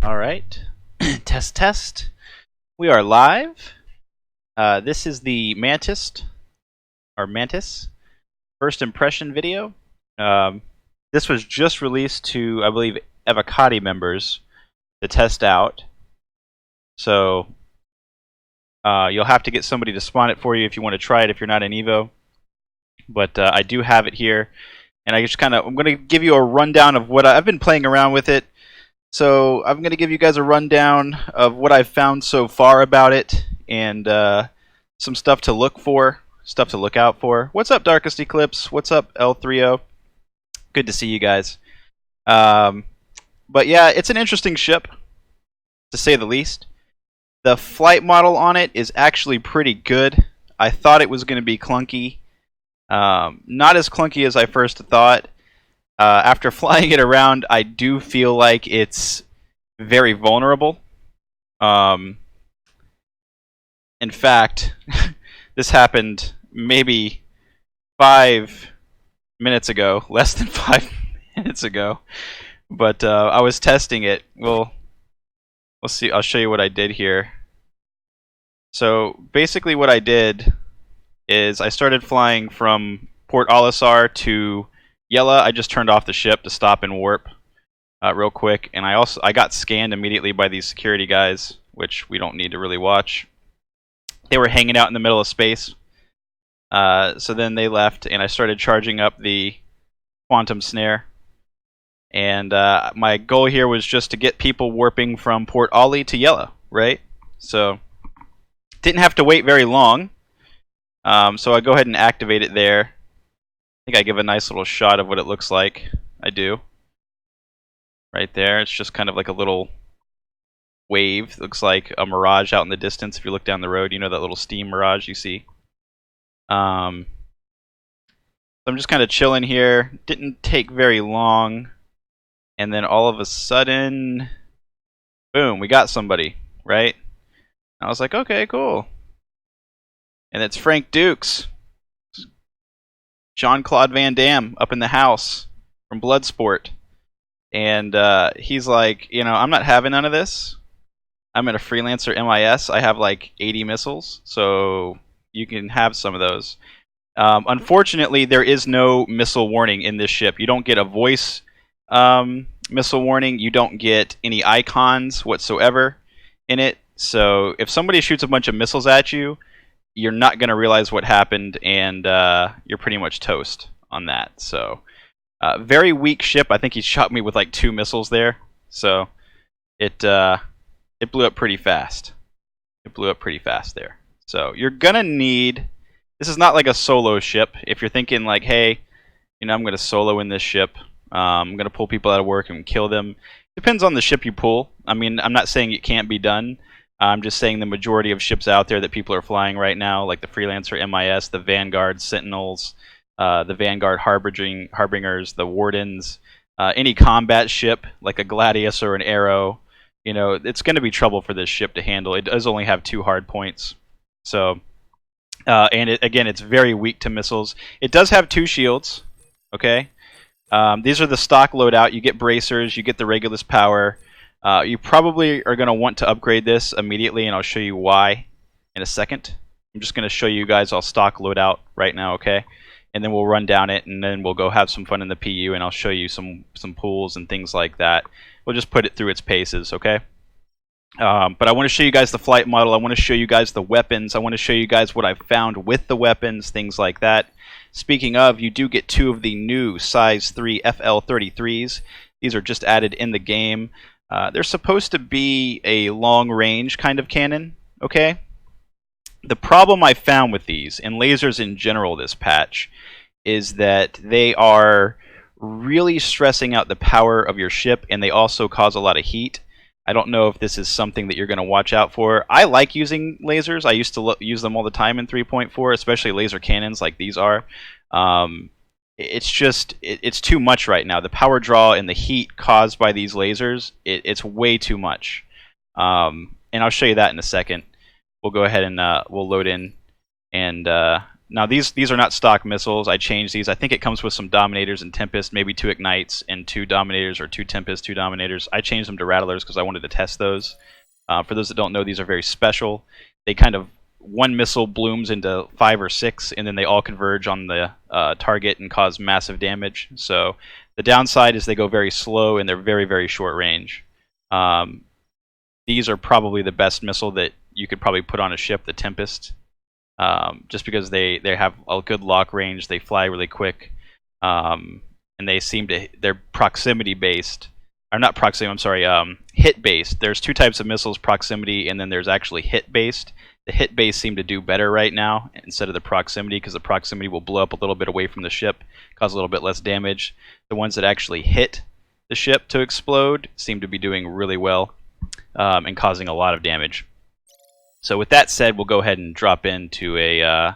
All right. Test, test. We are live. This is the Mantis first impression video. This was just released to, I believe, Evocati members to test out. So you'll have to get somebody to spawn it for you if you want to try it if you're not in Evo. But I do have it here, and I'm going to give you a rundown of what I've been playing around with it. So I'm going to give you guys a rundown of what I've found so far about it, and some stuff to look out for. What's up, Darkest Eclipse? What's up, L30? Good to see you guys. But yeah, it's an interesting ship, to say the least. The flight model on it is actually pretty good. I thought it was going to be clunky. Not as clunky as I first thought. After flying it around, I do feel like it's very vulnerable. In fact, this happened maybe 5 minutes ago, less than 5 minutes ago. But I was testing it. We'll see. I'll show you what I did here. So basically what I did is I started flying from Port Olisar to Yella. I just turned off the ship to stop and warp real quick, and I got scanned immediately by these security guys, which we don't need to really watch. They were hanging out in the middle of space, so then they left, and I started charging up the quantum snare. And my goal here was just to get people warping from Port Ollie to Yella, right? So didn't have to wait very long. So I go ahead and activate it there. I think I give a nice little shot of what it looks like. I do. Right there. It's just kind of like a little wave. It looks like a mirage out in the distance. If you look down the road, you know that little steam mirage you see. So I'm just kind of chilling here. Didn't take very long. And then all of a sudden, boom, we got somebody, right? I was like, okay, cool. And it's Frank Dukes. Jean-Claude Van Damme up in the house from Bloodsport. And he's like, I'm not having none of this. I'm in a freelancer MIS. I have like 80 missiles, so you can have some of those. Unfortunately, there is no missile warning in this ship. You don't get a voice missile warning. You don't get any icons whatsoever in it. So if somebody shoots a bunch of missiles at you, you're not going to realize what happened, and you're pretty much toast on that. So, very weak ship. I think he shot me with like 2 missiles there. So, it blew up pretty fast. It blew up pretty fast there. So, you're going to need... This is not like a solo ship. If you're thinking like, hey, I'm going to solo in this ship. I'm going to pull people out of work and kill them. Depends on the ship you pull. I mean, I'm not saying it can't be done. I'm just saying the majority of ships out there that people are flying right now, like the Freelancer MIS, the Vanguard Sentinels, the Vanguard Harbingers, the Wardens, any combat ship like a Gladius or an Arrow, it's going to be trouble for this ship to handle. It does only have 2 hard points. So, and again, it's very weak to missiles. It does have 2 shields, okay? These are the stock loadout. You get bracers, you get the Regulus power. You probably are going to want to upgrade this immediately, and I'll show you why in a second. I'm just going to show you guys all stock loadout right now, okay? And then we'll run down it, and then we'll go have some fun in the PU, and I'll show you some pools and things like that. We'll just put it through its paces, okay? But I want to show you guys the flight model. I want to show you guys the weapons. I want to show you guys what I've found with the weapons, things like that. Speaking of, you do get 2 of the new size 3 FL33s. These are just added in the game. They're supposed to be a long-range kind of cannon, okay? The problem I found with these, and lasers in general this patch, is that they are really stressing out the power of your ship, and they also cause a lot of heat. I don't know if this is something that you're going to watch out for. I like using lasers. I used to use them all the time in 3.4, especially laser cannons like these are. It's just, it's too much right now. The power draw and the heat caused by these lasers, it's way too much. And I'll show you that in a second. We'll go ahead and we'll load in and Now these are not stock missiles. I changed these. I think it comes with some Dominators and Tempest, maybe 2 Ignites and 2 Dominators, or 2 Tempest, 2 Dominators. I changed them to Rattlers because I wanted to test those. For those that don't know, these are very special. They kind of, one missile blooms into 5 or 6, and then they all converge on the target and cause massive damage. So the downside is they go very slow and they're very, very short range. These are probably the best missile that you could probably put on a ship, the Tempest. Just because they have a good lock range, they fly really quick, and they seem to, they're proximity based, or not proximity, I'm sorry, hit based. There's 2 types of missiles, proximity, and then there's actually hit based. The hit based seem to do better right now instead of the proximity, because the proximity will blow up a little bit away from the ship, cause a little bit less damage. The ones that actually hit the ship to explode seem to be doing really well, and causing a lot of damage. So with that said, we'll go ahead and drop into a.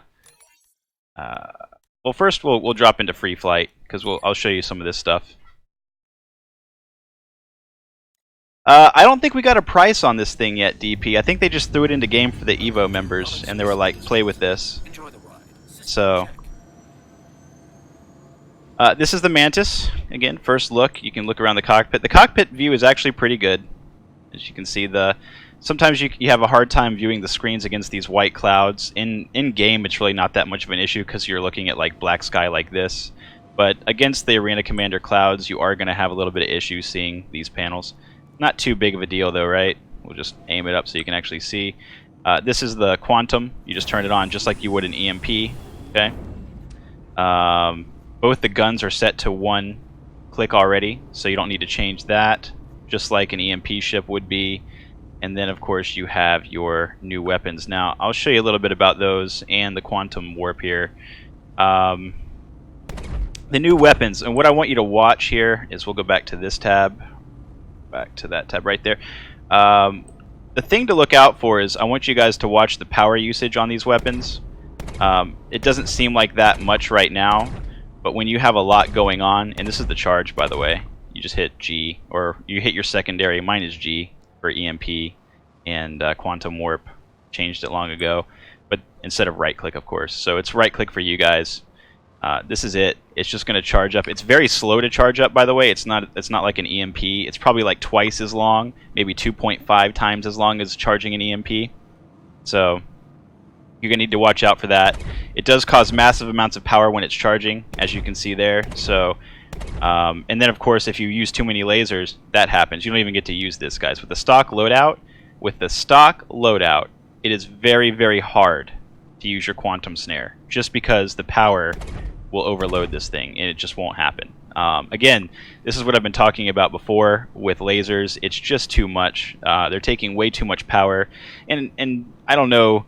Well, first we'll drop into free flight because I'll show you some of this stuff. I don't think we got a price on this thing yet, DP. I think they just threw it into game for the Evo members, and they were like, "Play with this." So this is the Mantis. Again, first look. You can look around the cockpit. The cockpit view is actually pretty good, as you can see. Sometimes you have a hard time viewing the screens against these white clouds. In game, it's really not that much of an issue because you're looking at like black sky like this. But against the Arena Commander clouds, you are going to have a little bit of issue seeing these panels. Not too big of a deal though, right? We'll just aim it up so you can actually see. This is the Quantum. You just turn it on just like you would an EMP. Okay. Both the guns are set to 1 click already, so you don't need to change that, just like an EMP ship would be. And then, of course, you have your new weapons. Now, I'll show you a little bit about those and the Quantum Warp here. The new weapons, and what I want you to watch here is, we'll go back to this tab, back to that tab right there. The thing to look out for is, I want you guys to watch the power usage on these weapons. It doesn't seem like that much right now, but when you have a lot going on, and this is the charge, by the way, you just hit G, or you hit your secondary, mine is G, for EMP, and Quantum Warp. Changed it long ago, but instead of right click, of course. So it's right click for you guys. This is it. It's just going to charge up. It's very slow to charge up, by the way. It's not like an EMP. It's probably like twice as long, maybe 2.5 times as long as charging an EMP. So you're going to need to watch out for that. It does cause massive amounts of power when it's charging, as you can see there. So and then, of course, if you use too many lasers, that happens. You don't even get to use this, guys. With the stock loadout, it is very, very hard to use your Quantum Snare, just because the power will overload this thing, and it just won't happen. Again, this is what I've been talking about before with lasers. It's just too much. They're taking way too much power, and I don't know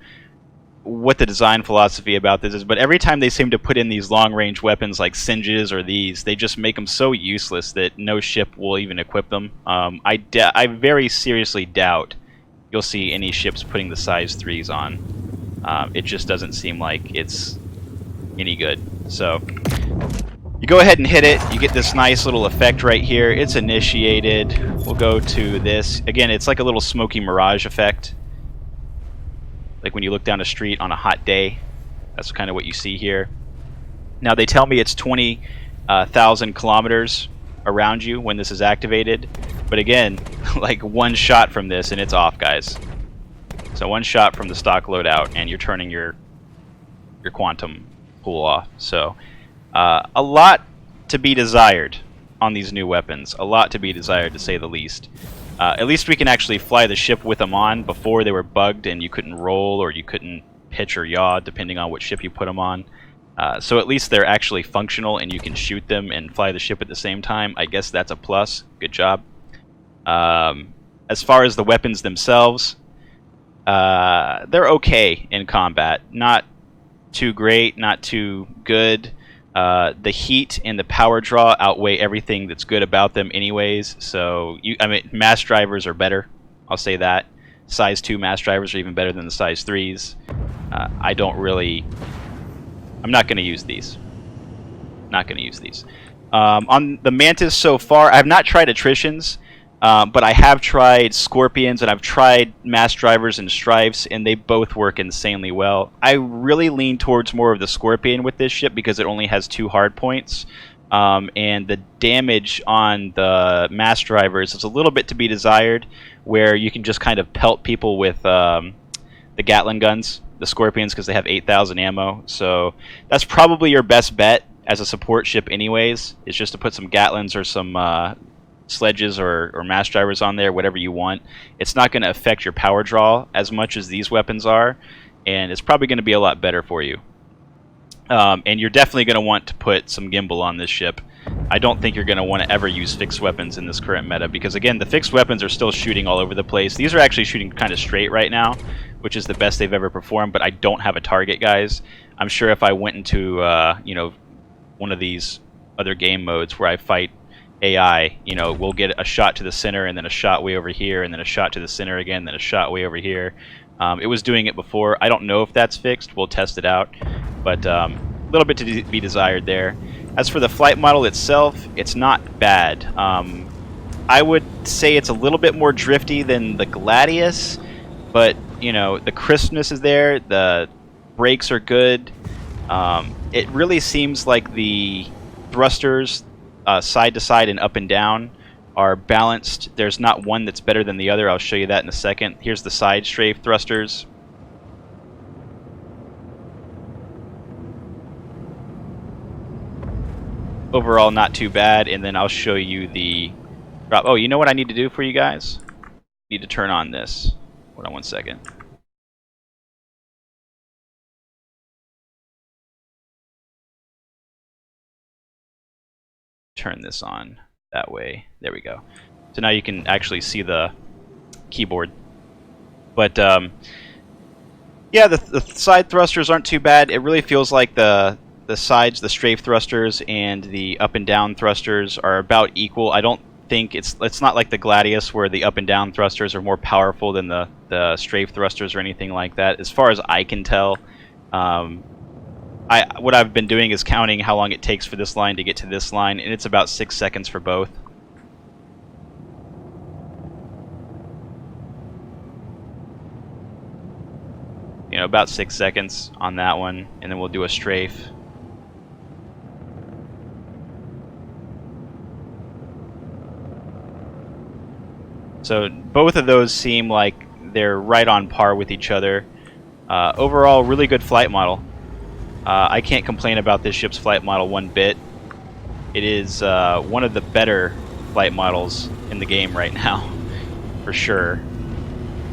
what the design philosophy about this is, but every time they seem to put in these long-range weapons like Singes or these, they just make them so useless that no ship will even equip them. I very seriously doubt you'll see any ships putting the size 3s on. It just doesn't seem like it's any good. So you go ahead and hit it. You get this nice little effect right here. It's initiated. We'll go to this. Again, it's like a little smoky mirage effect. Like when you look down the street on a hot day, that's kind of what you see here. Now they tell me it's 20,000 kilometers around you when this is activated, but again, like one shot from this and it's off, guys. So one shot from the stock loadout and you're turning your quantum pool off. So a lot to be desired on these new weapons. A lot to be desired, to say the least. At least we can actually fly the ship with them on. Before, they were bugged and you couldn't roll or you couldn't pitch or yaw, depending on what ship you put them on. So at least they're actually functional and you can shoot them and fly the ship at the same time. I guess that's a plus. Good job. As far as the weapons themselves, they're okay in combat. Not too great, not too good. The heat and the power draw outweigh everything that's good about them anyways. So, mass drivers are better. I'll say that. Size 2 mass drivers are even better than the size 3s. I'm not going to use these. Not going to use these. On the Mantis so far, I have not tried attritions. But I have tried Scorpions and I've tried Mass Drivers and Strifes, and they both work insanely well. I really lean towards more of the Scorpion with this ship because it only has 2 hard points. And the damage on the Mass Drivers is a little bit to be desired, where you can just kind of pelt people with the Gatling guns, the Scorpions, because they have 8,000 ammo. So that's probably your best bet as a support ship anyways, is just to put some Gatlings or some sledges or Mass Drivers on there, whatever you want. It's not going to affect your power draw as much as these weapons are, and it's probably going to be a lot better for you. And you're definitely going to want to put some gimbal on this ship. I don't think you're going to want to ever use fixed weapons in this current meta, because again, the fixed weapons are still shooting all over the place. These are actually shooting kind of straight right now, which is the best they've ever performed, but I don't have a target, guys. I'm sure if I went into you know, one of these other game modes where I fight AI, you know, we'll get a shot to the center and then a shot way over here and then a shot to the center again, then a shot way over here. It was doing it before. I don't know if that's fixed. We'll test it out, but a little bit to be desired there. As for the flight model itself, it's not bad. I would say it's a little bit more drifty than the Gladius, but you know, the crispness is there. The brakes are good. It really seems like the thrusters, side to side and up and down, are balanced. There's not one that's better than the other. I'll show you that in a second. Here's the side strafe thrusters. Overall, not too bad. And then I'll show you the drop. Oh, you know what I need to do for you guys? I need to turn on this. Hold on one second. Turn this on that way. There we go. So now you can actually see the keyboard. But yeah, the side thrusters aren't too bad. It really feels like the sides, the strafe thrusters and the up and down thrusters are about equal. I don't think it's not like the Gladius where the up and down thrusters are more powerful than the strafe thrusters or anything like that. As far as I can tell, what I've been doing is counting how long it takes for this line to get to this line, and it's about 6 seconds for both. You know, about 6 seconds on that one, and then we'll do a strafe. So both of those seem like they're right on par with each other. Overall, really good flight model. I can't complain about this ship's flight model one bit. It is one of the better flight models in the game right now, for sure.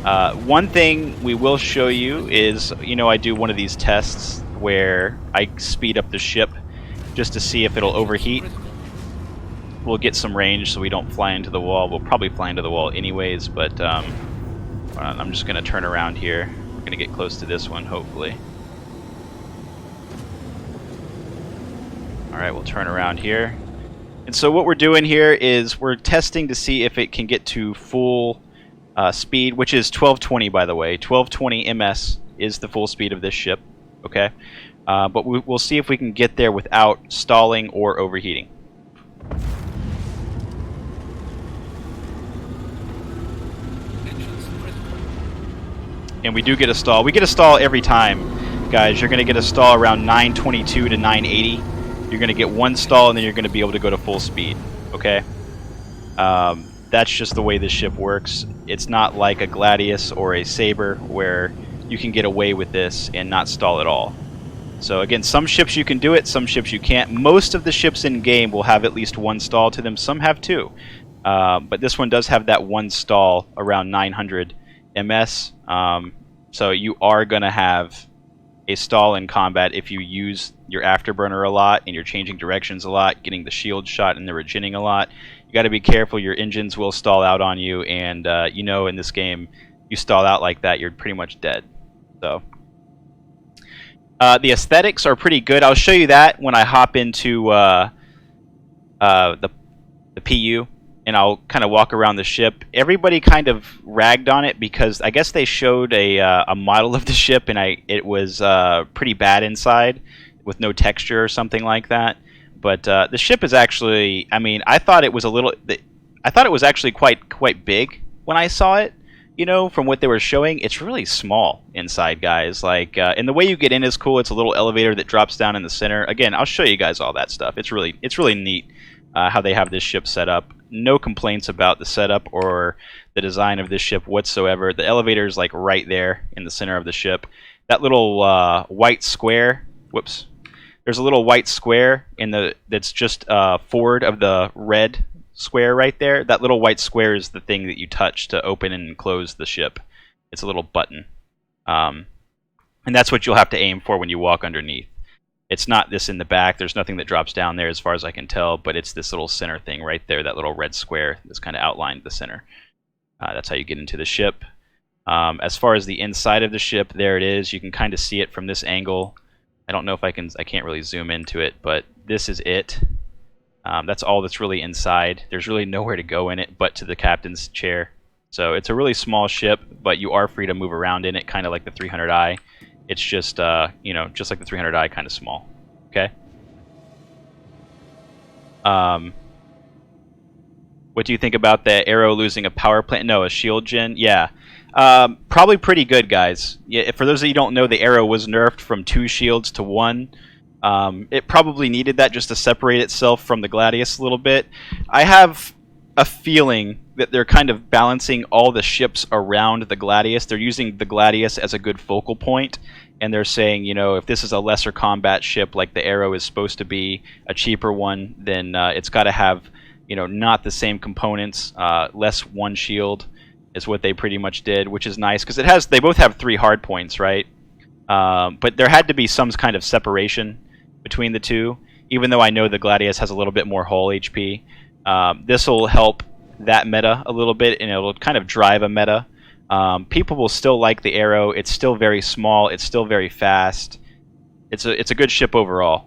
One thing we will show you is, you know, I do one of these tests where I speed up the ship just to see if it'll overheat. We'll get some range so we don't fly into the wall. We'll probably fly into the wall anyways, but I'm just going to turn around here. We're going to get close to this one, hopefully. Alright, we'll turn around here. And so what we're doing here is we're testing to see if it can get to full speed, which is 1220, by the way. 1220 ms is the full speed of this ship. Okay, but we'll see if we can get there without stalling or overheating. And we do get a stall. We get a stall every time, guys. You're going to get a stall around 922 to 980. You're going to get one stall, and then you're going to be able to go to full speed. Okay? That's just the way this ship works. It's not like a Gladius or a Saber where you can get away with this and not stall at all. So again, some ships you can do it, some ships you can't. Most of the ships in game will have at least one stall to them. Some have two. But this one does have that one stall around 900 ms. So you are going to have a stall in combat if you use your afterburner a lot and you're changing directions a lot, getting the shield shot and the regenning a lot. You got to be careful. Your engines will stall out on you, and you know, in this game, you stall out like that, you're pretty much dead. So the aesthetics are pretty good. I'll show you that when I hop into the PU, and I'll kind of walk around the ship. Everybody kind of ragged on it because I guess they showed a model of the ship, and it was pretty bad inside with no texture or something like that. But the ship is actually, I mean, I thought it was a little... I thought it was actually quite big when I saw it. You know, from what they were showing, it's really small inside, guys. Like, and the way you get in is cool. It's a little elevator that drops down in the center. Again, I'll show you guys all that stuff. It's really neat how they have this ship set up. No complaints about the setup or the design of this ship whatsoever. The elevator is like right there in the center of the ship. That little white square. Whoops. There's a little white square that's just forward of the red square right there. That little white square is the thing that you touch to open and close the ship. It's a little button. And that's what you'll have to aim for when you walk underneath. It's not this in the back. There's nothing that drops down there as far as I can tell, but it's this little center thing right there, that little red square that's kind of outlined the center. That's how you get into the ship. As far as the inside of the ship, there it is. You can kind of see it from this angle. I don't know if I can't really zoom into it, but this is it. That's all that's really inside. There's really nowhere to go in it but to the captain's chair. So it's a really small ship, but you are free to move around in it, kind of like the 300i. It's just, you know, just like the 300i, kind of small. Okay. What do you think about the Arrow losing a power plant? No, a shield gen. Yeah. Probably pretty good, guys. Yeah. For those of you who don't know, the Arrow was nerfed from 2 shields to 1. It probably needed that just to separate itself from the Gladius a little bit. I have a feeling that they're kind of balancing all the ships around the Gladius. They're using the Gladius as a good focal point, and they're saying, you know, if this is a lesser combat ship like the Arrow is supposed to be, a cheaper one, then it's got to have, you know, not the same components, less 1 shield is what they pretty much did, which is nice because they both have 3 hard points, right? But there had to be some kind of separation between the two, even though I know the Gladius has a little bit more hull HP. This will help that meta a little bit, and it'll kind of drive a meta. People will still like the Arrow. It's still very small. It's still very fast. It's a good ship overall,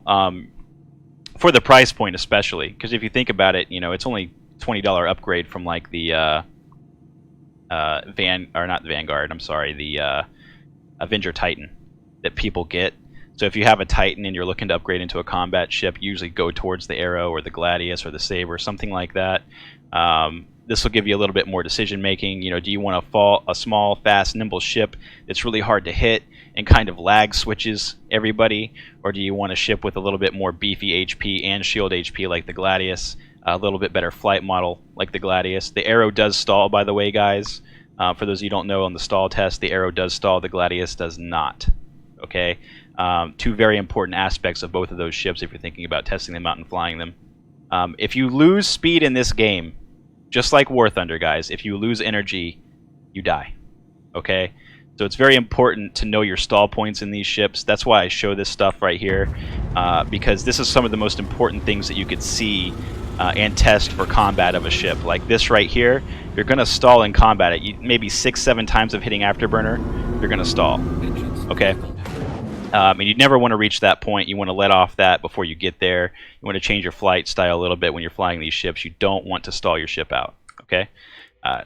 for the price point especially. Because if you think about it, you know, it's only $20 upgrade from like the not the Vanguard. I'm sorry, the Avenger Titan that people get. So if you have a Titan and you're looking to upgrade into a combat ship, you usually go towards the Arrow or the Gladius or the Saber, something like that. This will give you a little bit more decision making. You know, do you want a small, fast, nimble ship that's really hard to hit and kind of lag switches everybody, or do you want a ship with a little bit more beefy HP and shield HP like the Gladius, a little bit better flight model like the Gladius? The Arrow does stall, by the way, guys. For those of you who don't know, on the stall test, the Arrow does stall, the Gladius does not. Okay. 2 very important aspects of both of those ships if you're thinking about testing them out and flying them. If you lose speed in this game, just like War Thunder, guys, if you lose energy, you die. Okay? So it's very important to know your stall points in these ships. That's why I show this stuff right here, because this is some of the most important things that you could see and test for combat of a ship. Like this right here, you're going to stall in combat. Maybe 6-7 times of hitting Afterburner, you're going to stall. Okay? And you never want to reach that point. You want to let off that before you get there. You want to change your flight style a little bit when you're flying these ships. You don't want to stall your ship out. Okay?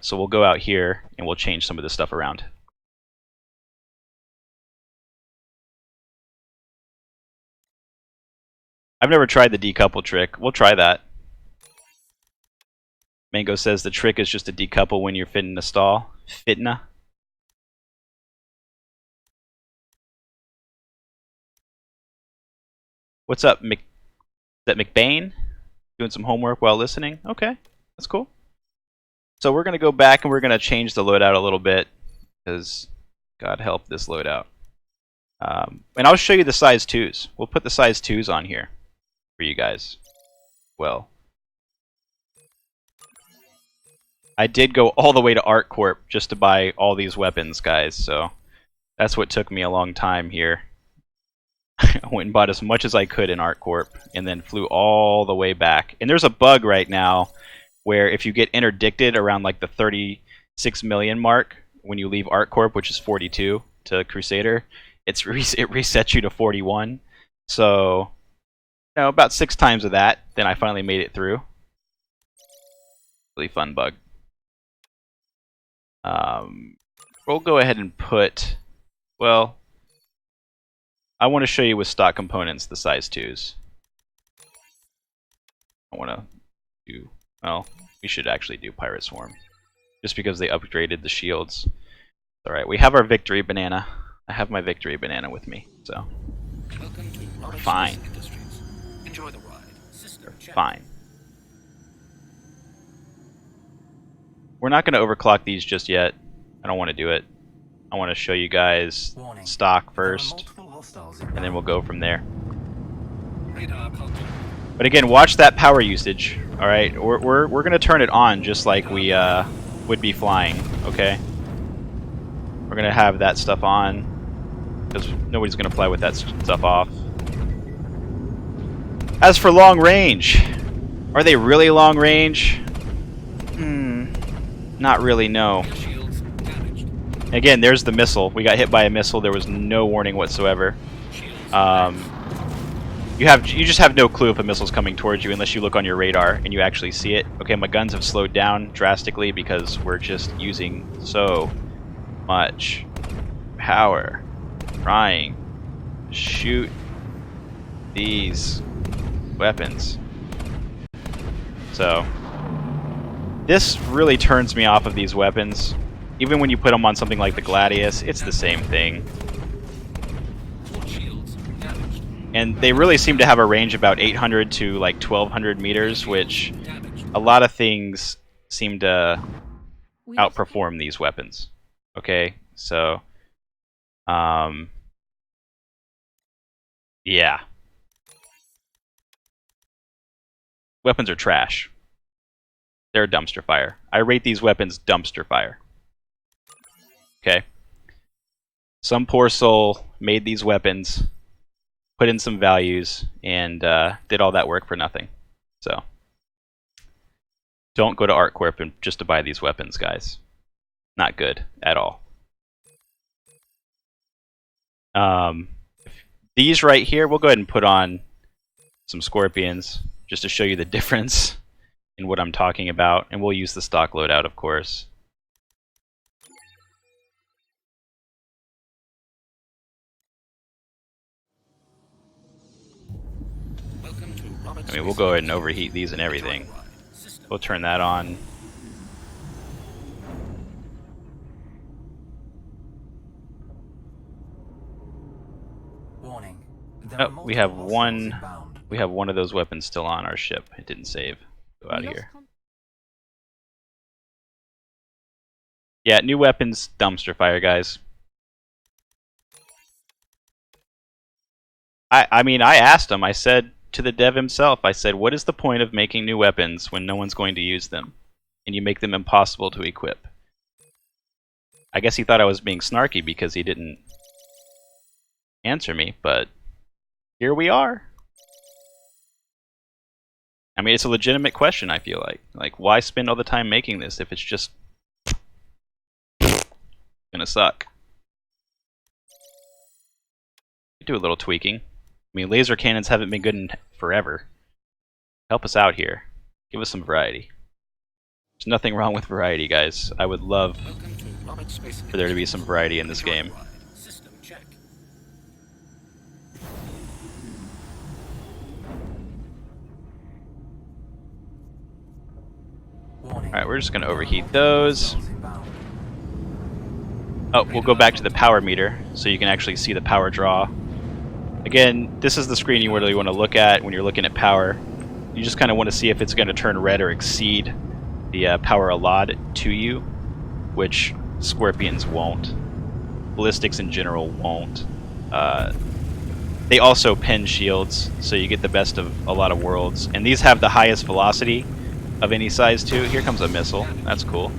So we'll go out here and we'll change some of this stuff around. I've never tried the decouple trick. We'll try that. Mango says the trick is just to decouple when you're fitting a stall. Fitna. What's up, is that McBain? Doing some homework while listening? Okay, that's cool. So we're going to go back and we're going to change the loadout a little bit, because God help this loadout. And I'll show you the size 2s. We'll put the size 2s on here for you guys. Well, I did go all the way to Art Corp just to buy all these weapons, guys, so that's what took me a long time here. I went and bought as much as I could in Art Corp and then flew all the way back. And there's a bug right now where if you get interdicted around like the 36 million mark when you leave Art Corp, which is 42 to Crusader, it resets you to 41. So, you know, about 6 times of that, then I finally made it through. Really fun bug. We'll go ahead and put, well, I want to show you with stock components the size 2s. I want to do, well, We should actually do Pirate Swarm. Just because they upgraded the shields. Alright, we have our victory banana. I have my victory banana with me, so we're fine. Enjoy the ride. System check. Fine. We're not going to overclock these just yet. I don't want to do it. I want to show you guys stock first, and then we'll go from there. But again, watch that power usage. All right, we're going to turn it on just like we would be flying. Okay. We're going to have that stuff on because nobody's going to fly with that stuff off. As for long range, are they really long range? Not really, no. Again, there's the missile. We got hit by a missile. There was no warning whatsoever. You just have no clue if a missile's coming towards you unless you look on your radar and you actually see it. Okay, my guns have slowed down drastically because we're just using so much power trying to shoot these weapons. So this really turns me off of these weapons. Even when you put them on something like the Gladius, it's the same thing. And they really seem to have a range about 800 to like 1200 meters, which a lot of things seem to outperform these weapons. Okay, so yeah. Weapons are trash. They're a dumpster fire. I rate these weapons dumpster fire. Okay. Some poor soul made these weapons, put in some values, and did all that work for nothing. So don't go to ArtCorp and just to buy these weapons, guys. Not good at all. These right here, we'll go ahead and put on some Scorpions just to show you the difference in what I'm talking about, and we'll use the stock loadout, of course. I mean, we'll go ahead and overheat these and everything. We'll turn that on. Oh, we have one of those weapons still on our ship. It didn't save. Go out of here. Yeah, new weapons, dumpster fire, guys. I mean, I asked him. I said to the dev himself, I said, what is the point of making new weapons when no one's going to use them? And you make them impossible to equip. I guess he thought I was being snarky because he didn't answer me, but here we are. I mean, it's a legitimate question, I feel like. Like, why spend all the time making this if it's just gonna suck? Do a little tweaking. I mean, laser cannons haven't been good in forever. Help us out here. Give us some variety. There's nothing wrong with variety, guys. I would love for there to be some variety in this game. Alright, we're just going to overheat those. Oh, we'll go back to the power meter so you can actually see the power draw. Again, this is the screen you really want to look at when you're looking at power. You just kind of want to see if it's going to turn red or exceed the power allotted to you, which Scorpions won't. Ballistics in general won't. They also pin shields, so you get the best of a lot of worlds. And these have the highest velocity of any size too. Here comes a missile. That's cool.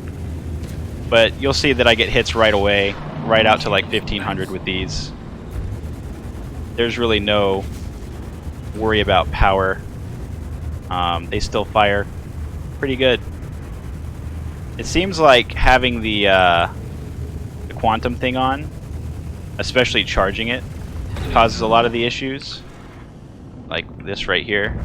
But you'll see that I get hits right away, right out to like 1500 with these. There's really no worry about power. They still fire pretty good. It seems like having the quantum thing on, especially charging it, causes a lot of the issues. Like this right here.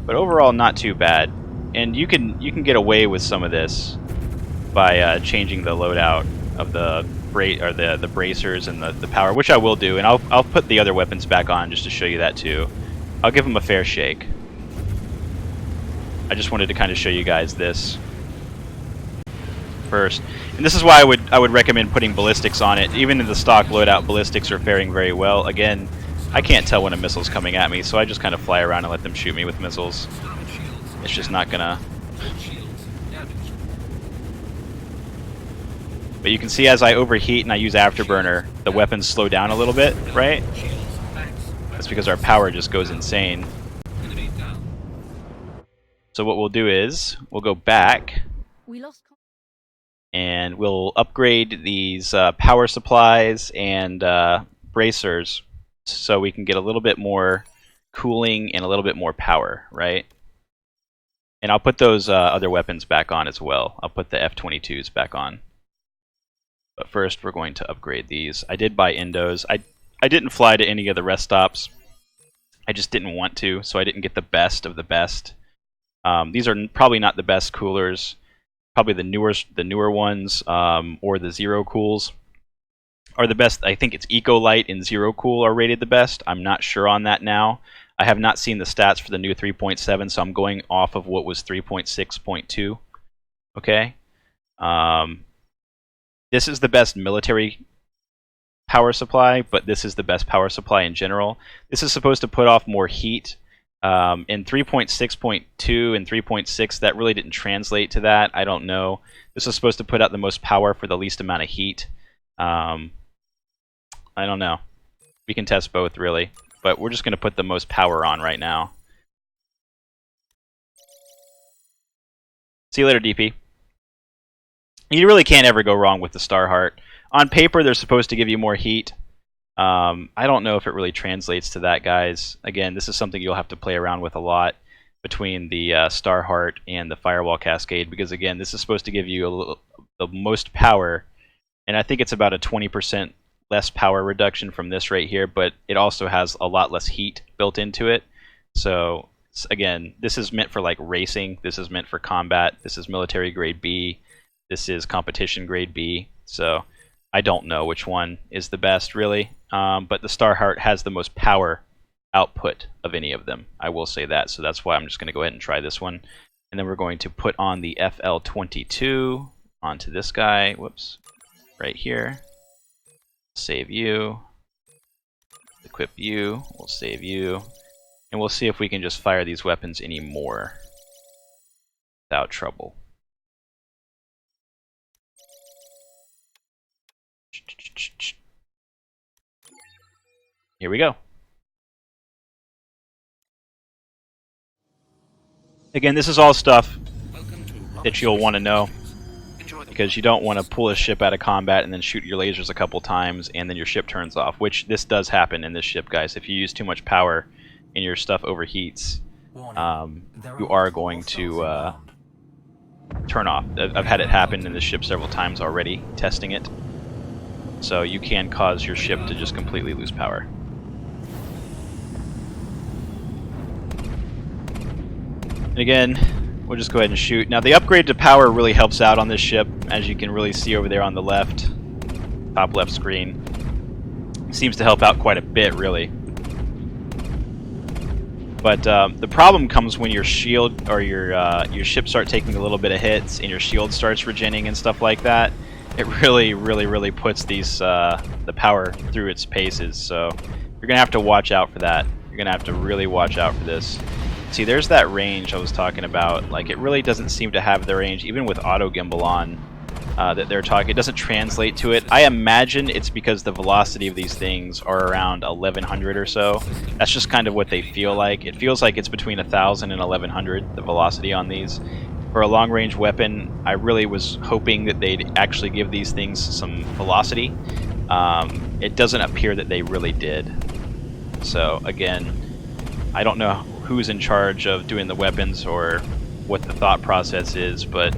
But overall, not too bad. And you can get away with some of this by changing the loadout of the bracers and the power, which I will do, and I'll put the other weapons back on just to show you that too. I'll give them a fair shake. I just wanted to kind of show you guys this first. And this is why I would recommend putting ballistics on it. Even in the stock loadout, ballistics are faring very well. Again, I can't tell when a missile's coming at me, so I just kind of fly around and let them shoot me with missiles. It's just not gonna... But you can see as I overheat and I use afterburner, the weapons slow down a little bit, right? That's because our power just goes insane. So what we'll do is, we'll go back, and we'll upgrade these power supplies and bracers so we can get a little bit more cooling and a little bit more power, right? And I'll put those other weapons back on as well. I'll put the F-22s back on. But first we're going to upgrade these. I did buy endos. I didn't fly to any of the rest stops. I just didn't want to, so I didn't get the best of the best. These are probably not the best coolers. Probably the newer ones, or the Zero Cools are the best. I think it's Ecolite and Zero Cool are rated the best. I'm not sure on that now. I have not seen the stats for the new 3.7, so I'm going off of what was 3.6.2. Okay. This is the best military power supply, but this is the best power supply in general. This is supposed to put off more heat. In 3.6.2 and 3.6, that really didn't translate to that. I don't know. This is supposed to put out the most power for the least amount of heat. I don't know. We can test both, really. But we're just going to put the most power on right now. See you later, DP. You really can't ever go wrong with the Starheart. On paper, they're supposed to give you more heat. I don't know if it really translates to that, guys. Again, this is something you'll have to play around with a lot between the Starheart and the Firewall Cascade, because again, this is supposed to give you the most power, and I think it's about a 20% less power reduction from this right here, but it also has a lot less heat built into it. So again, this is meant for like racing, this is meant for combat, this is military grade B, this is competition grade B, so I don't know which one is the best, really. But the Starheart has the most power output of any of them. I will say that. So that's why I'm just going to go ahead and try this one. And then we're going to put on the FL22 onto this guy. Whoops. Right here. Save you. Equip you. We'll save you. And we'll see if we can just fire these weapons anymore without trouble. Here we go. Again, this is all stuff that you'll want to know, because you don't want to pull a ship out of combat and then shoot your lasers a couple times and then your ship turns off, which this does happen in this ship, guys. If you use too much power and your stuff overheats, you are going to turn off. I've had it happen in this ship several times already, testing it. So you can cause your ship to just completely lose power. And again, we'll just go ahead and shoot. Now the upgrade to power really helps out on this ship, as you can really see over there on the left, top left screen. Seems to help out quite a bit, really. But the problem comes when your shield or your ship start taking a little bit of hits and your shield starts regenning and stuff like that. It really puts these the power through its paces. So you're gonna have to watch out for that. You're gonna have to really watch out for this. See, there's that range I was talking about. Like, it really doesn't seem to have the range, even with auto gimbal on, that they're talking. It doesn't translate to it. I imagine it's because the velocity of these things are around 1100 or so. That's just kind of what they feel like. It feels like it's between 1000 and 1100, the velocity on these. For a long-range weapon, I really was hoping that they'd actually give these things some velocity. It doesn't appear that they really did. So, again, I don't know who's in charge of doing the weapons or what the thought process is, but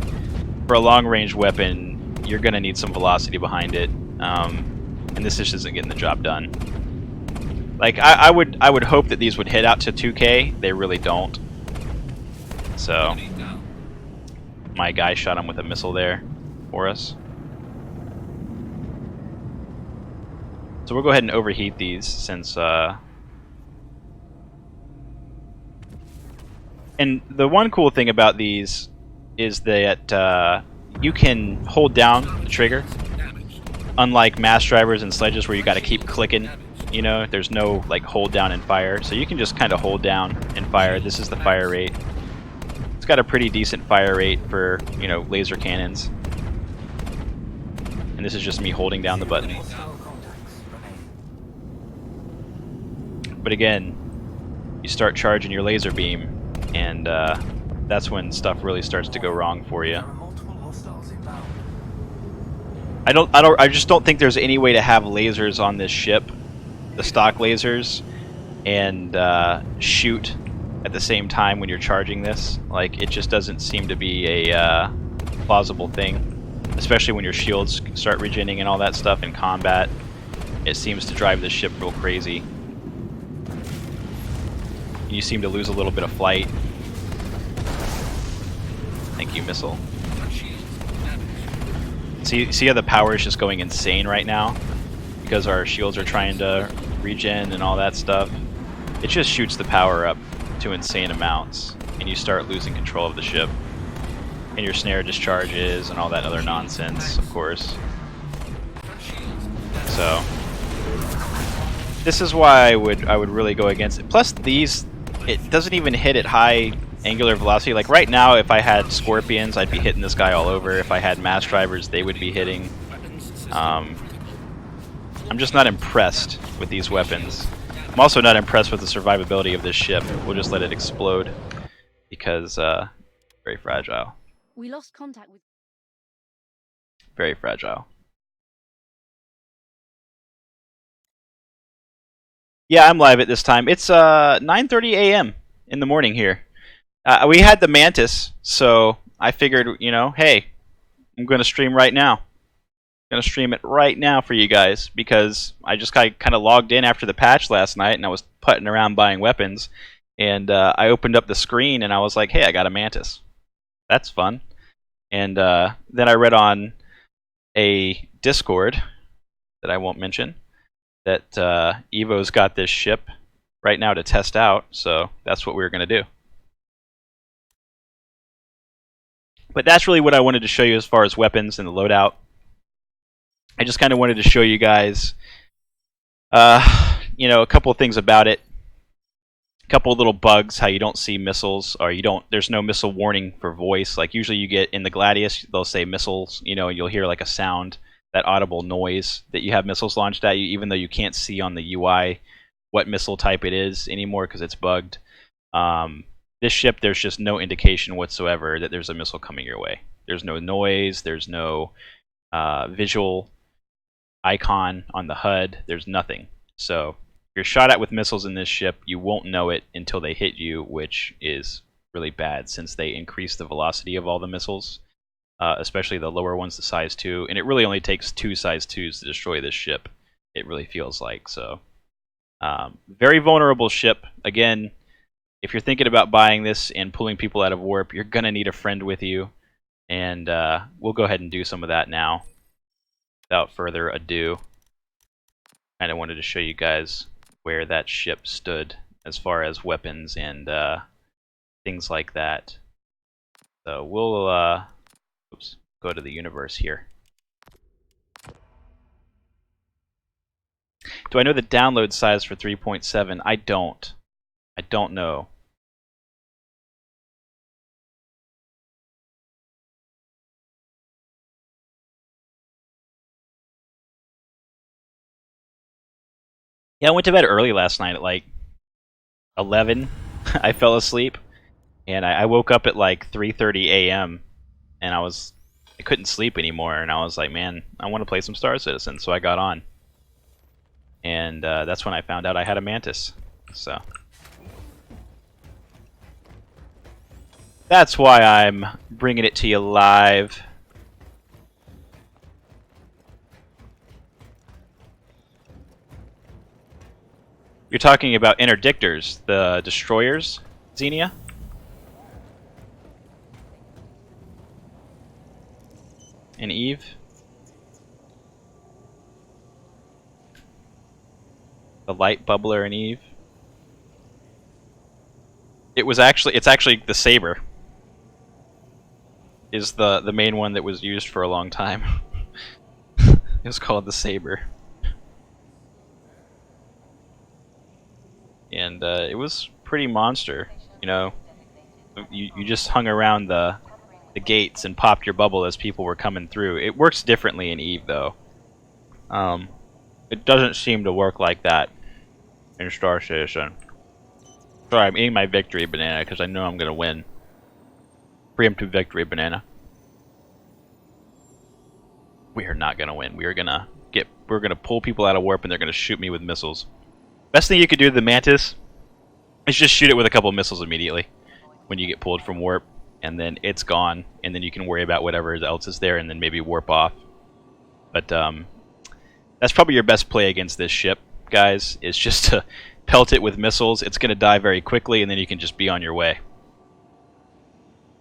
for a long-range weapon, you're going to need some velocity behind it, and this just isn't getting the job done. Like, I would hope that these would hit out to 2K. They really don't. So my guy shot him with a missile there for us. So we'll go ahead and overheat these, since And the one cool thing about these is that you can hold down the trigger, unlike mass drivers and sledges where you got to keep clicking. You know, there's no like hold down and fire, so you can just kind of hold down and fire. This is the fire rate. It's got a pretty decent fire rate for, you know, laser cannons. And this is just me holding down the button. But again, you start charging your laser beam, and that's when stuff really starts to go wrong for you. I just don't think there's any way to have lasers on this ship, the stock lasers, and shoot at the same time when you're charging this. Like, it just doesn't seem to be a plausible thing, especially when your shields start regenerating and all that stuff in combat. It seems to drive this ship real crazy. You seem to lose a little bit of flight. Thank you, missile. See how the power is just going insane right now? Because our shields are trying to regen and all that stuff. It just shoots the power up to insane amounts, and you start losing control of the ship. And your snare discharges and all that other nonsense, of course. So this is why I would really go against it. Plus these, it doesn't even hit at high angular velocity. Like right now, if I had scorpions, I'd be hitting this guy all over. If I had mass drivers, they would be hitting. I'm just not impressed with these weapons. I'm also not impressed with the survivability of this ship. We'll just let it explode because very fragile. We lost contact with. Very fragile. Yeah, I'm live at this time. It's 9:30 a.m. in the morning here. We had the Mantis, so I figured, you know, hey, I'm going to stream right now. I'm going to stream it right now for you guys because I just kind of logged in after the patch last night and I was putting around buying weapons, and I opened up the screen and I was like, hey, I got a Mantis. That's fun. And then I read on a Discord that I won't mention that Evo's got this ship right now to test out, so that's what we were going to do. But that's really what I wanted to show you as far as weapons and the loadout. I just kind of wanted to show you guys, you know, a couple of things about it. A couple of little bugs, how you don't see missiles, or you don't. There's no missile warning for voice. Like usually you get in the Gladius, they'll say missiles. You know, you'll hear like a sound, that audible noise that you have missiles launched at you, even though you can't see on the UI what missile type it is anymore because it's bugged. This ship, there's just no indication whatsoever that there's a missile coming your way. There's no noise, there's no visual icon on the HUD, there's nothing. So if you're shot at with missiles in this ship, you won't know it until they hit you, which is really bad since they increase the velocity of all the missiles, especially the lower ones, the size 2. And it really only takes 2 size 2s to destroy this ship, it really feels like. So very vulnerable ship. Again, if you're thinking about buying this and pulling people out of warp, you're going to need a friend with you. And we'll go ahead and do some of that now. Without further ado, kind of wanted to show you guys where that ship stood as far as weapons and things like that. So we'll go to the universe here. Do I know the download size for 3.7? I don't. I don't know. Yeah, I went to bed early last night at like 11. I fell asleep, and I woke up at like 3:30 a.m. and I couldn't sleep anymore, and I was like, man, I want to play some Star Citizen, so I got on. And that's when I found out I had a Mantis. So that's why I'm bringing it to you live. You're talking about interdictors, the destroyers, Xenia? And Eve? The light bubbler and Eve? It it's actually the saber. Is the main one that was used for a long time. It was called the saber. And it was pretty monster, you know. You just hung around the gates and popped your bubble as people were coming through. It works differently in Eve, though. It doesn't seem to work like that in Star Citizen. Sorry, I'm eating my victory banana because I know I'm gonna win. Preemptive victory banana. We are not gonna win. We're gonna pull people out of warp and they're gonna shoot me with missiles. Best thing you could do to the Mantis is just shoot it with a couple missiles immediately when you get pulled from warp, and then it's gone, and then you can worry about whatever else is there and then maybe warp off. But that's probably your best play against this ship, guys, is just to pelt it with missiles. It's going to die very quickly, and then you can just be on your way.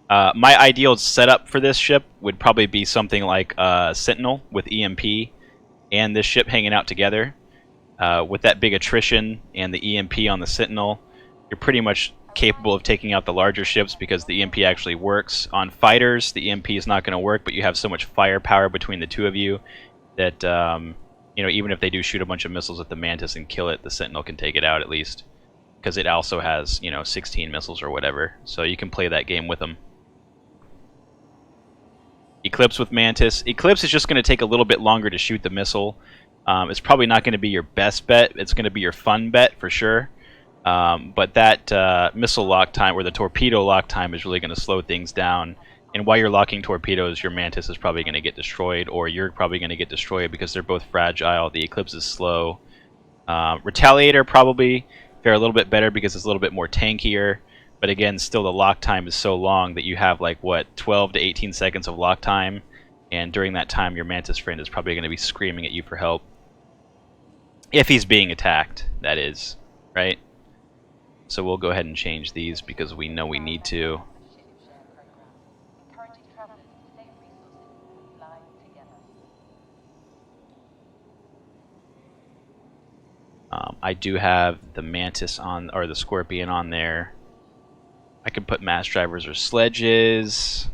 My ideal setup for this ship would probably be something like Sentinel with EMP and this ship hanging out together. With that big attrition and the EMP on the Sentinel, you're pretty much capable of taking out the larger ships because the EMP actually works. On fighters, the EMP is not going to work, but you have so much firepower between the two of you that you know, even if they do shoot a bunch of missiles at the Mantis and kill it, the Sentinel can take it out at least, because it also has, you know, 16 missiles or whatever, so you can play that game with them. Eclipse with Mantis. Eclipse is just going to take a little bit longer to shoot the missile. It's probably not going to be your best bet. It's going to be your fun bet for sure. But that missile lock time, or the torpedo lock time, is really going to slow things down. And while you're locking torpedoes, your Mantis is probably going to get destroyed, or you're probably going to get destroyed because they're both fragile. The Eclipse is slow. Retaliator probably fare a little bit better because it's a little bit more tankier. But again, still the lock time is so long that you have like, what, 12 to 18 seconds of lock time. And during that time, your Mantis friend is probably going to be screaming at you for help. If he's being attacked, that is, right? So we'll go ahead and change these because we know we need to. I do have the Mantis on, or the Scorpion on there. I can put mass drivers or sledges.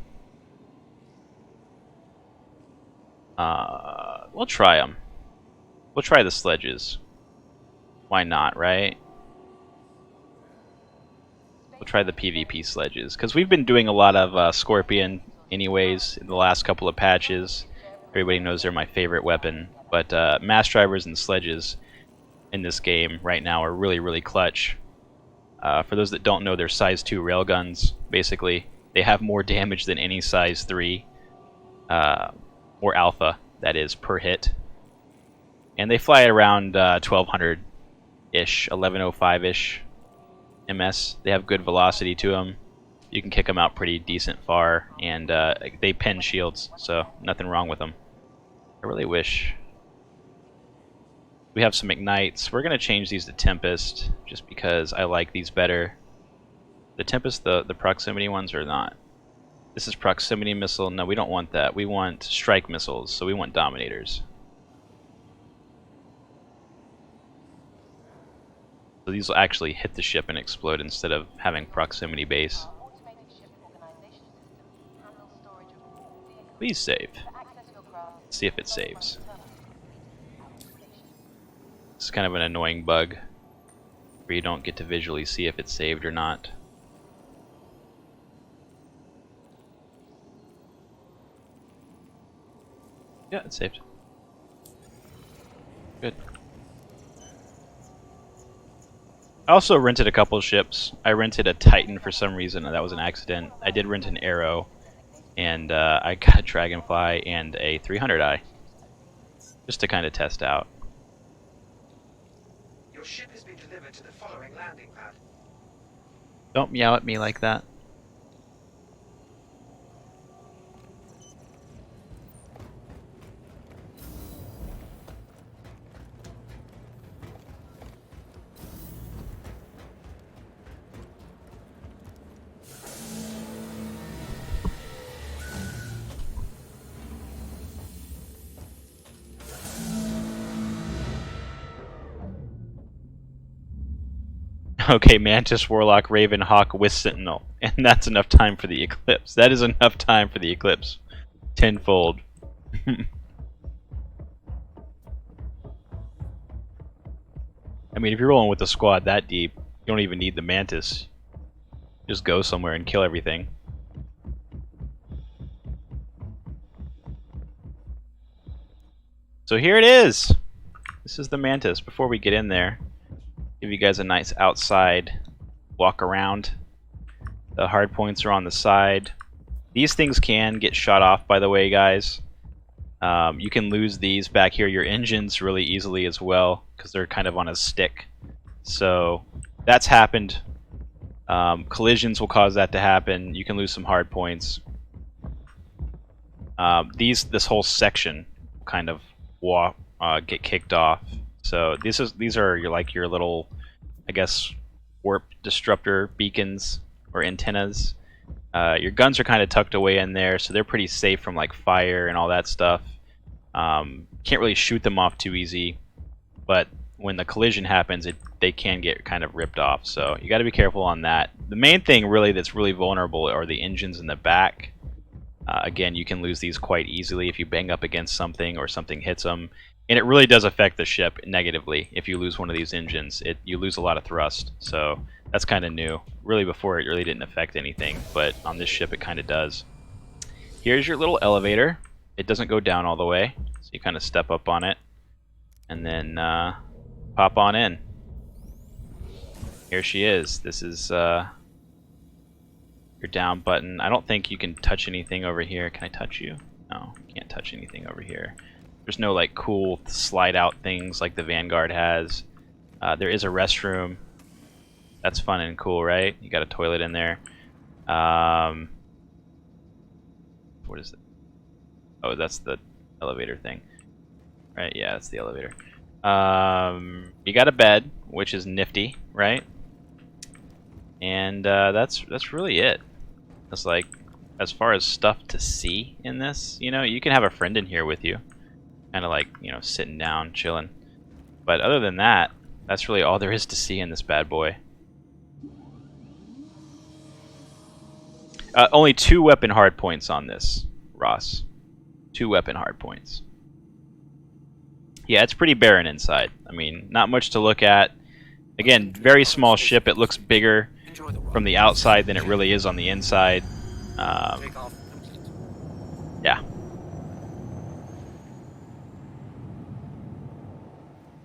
We'll try them. We'll try the sledges. Why not, right? We'll try the PvP sledges, because we've been doing a lot of Scorpion anyways in the last couple of patches. Everybody knows they're my favorite weapon, but mass drivers and sledges in this game right now are really, really clutch. For those that don't know, they're size 2 railguns, basically. They have more damage than any size 3, or alpha, that is, per hit. And they fly at around 1200-ish, 1105-ish MS. They have good velocity to them. You can kick them out pretty decent far, and they pen shields, so nothing wrong with them. I really wish we have some ignites. We're going to change these to Tempest, just because I like these better. The Tempest, the proximity ones, are not. This is proximity missile. No, we don't want that. We want strike missiles, so we want Dominators. So these will actually hit the ship and explode instead of having proximity base. Please save. Let's see if it saves. It's kind of an annoying bug where you don't get to visually see if it's saved or not. Yeah, it's saved. Good. I also rented a couple of ships. I rented a Titan for some reason, and that was an accident. I did rent an Arrow, and I got a Dragonfly and a 300i, just to kind of test out. Your ship has been delivered to the following landing pad. Don't meow at me like that. Okay, Mantis, Warlock, Raven, Hawk with Sentinel. And that's enough time for the Eclipse. That is enough time for the Eclipse. Tenfold. I mean, if you're rolling with a squad that deep, you don't even need the Mantis. Just go somewhere and kill everything. So here it is! This is the Mantis. Before we get in there, give you guys a nice outside walk around. The hard points are on the side. These things can get shot off, by the way, guys. You can lose these back here, your engines, really easily as well, because they're kind of on a stick. So that's happened. Collisions will cause that to happen. You can lose some hard points. This whole section kind of get kicked off. So these are your little, I guess, warp disruptor beacons or antennas. Your guns are kind of tucked away in there, so they're pretty safe from like fire and all that stuff. Can't really shoot them off too easy, but when the collision happens, they can get kind of ripped off. So you got to be careful on that. The main thing really that's really vulnerable are the engines in the back. Again, you can lose these quite easily if you bang up against something or something hits them. And it really does affect the ship negatively if you lose one of these engines. You lose a lot of thrust, so that's kind of new. Really, before it really didn't affect anything, but on this ship it kind of does. Here's your little elevator. It doesn't go down all the way, so you kind of step up on it and then pop on in. Here she is. This is your down button. I don't think you can touch anything over here. Can I touch you? No, you can't touch anything over here. There's no like cool slide out things like the Vanguard has. There is a restroom. That's fun and cool, right? You got a toilet in there. What is it? Oh, that's the elevator thing. Right, yeah, that's the elevator. You got a bed, which is nifty, right? And that's really it. It's like, as far as stuff to see in this, you know, you can have a friend in here with you. Kind of like, you know, sitting down, chilling. But other than that, that's really all there is to see in this bad boy. Only 2 weapon hard points on this, Ross. 2 weapon hard points. Yeah, it's pretty barren inside. I mean, not much to look at. Again, very small ship. It looks bigger from the outside than it really is on the inside. Yeah.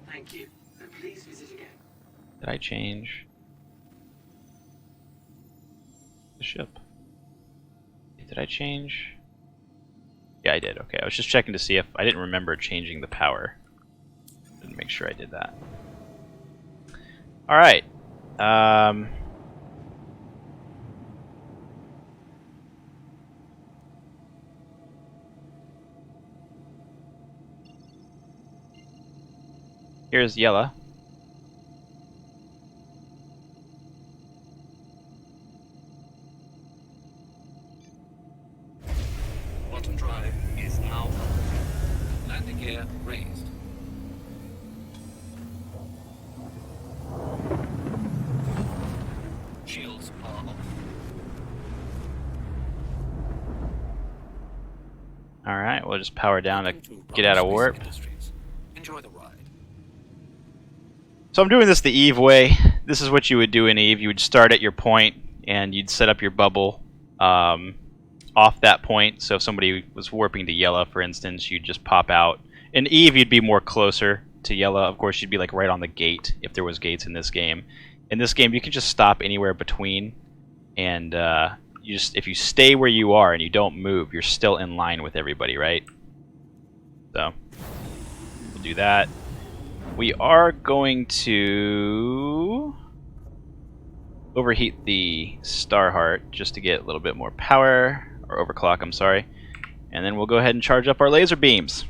Thank you, and please visit again. Did I change the ship? Did I change? Yeah, I did. Okay, I was just checking to see if I didn't remember changing the power. Didn't make sure I did that. All right. Here's Yella. Bottom drive is now up. Landing gear raised. Shields are off. All right, we'll just power down to get out of warp. Enjoy the ride. So I'm doing this the Eve way. This is what you would do in Eve. You would start at your point, and you'd set up your bubble off that point. So if somebody was warping to Yella, for instance, you'd just pop out. In Eve, you'd be more closer to Yella. Of course, you'd be like right on the gate if there was gates in this game. In this game, you can just stop anywhere between, and if you stay where you are and you don't move, you're still in line with everybody, right? So we'll do that. We are going to overheat the Starheart just to get a little bit more power, or overclock, I'm sorry. And then we'll go ahead and charge up our laser beams.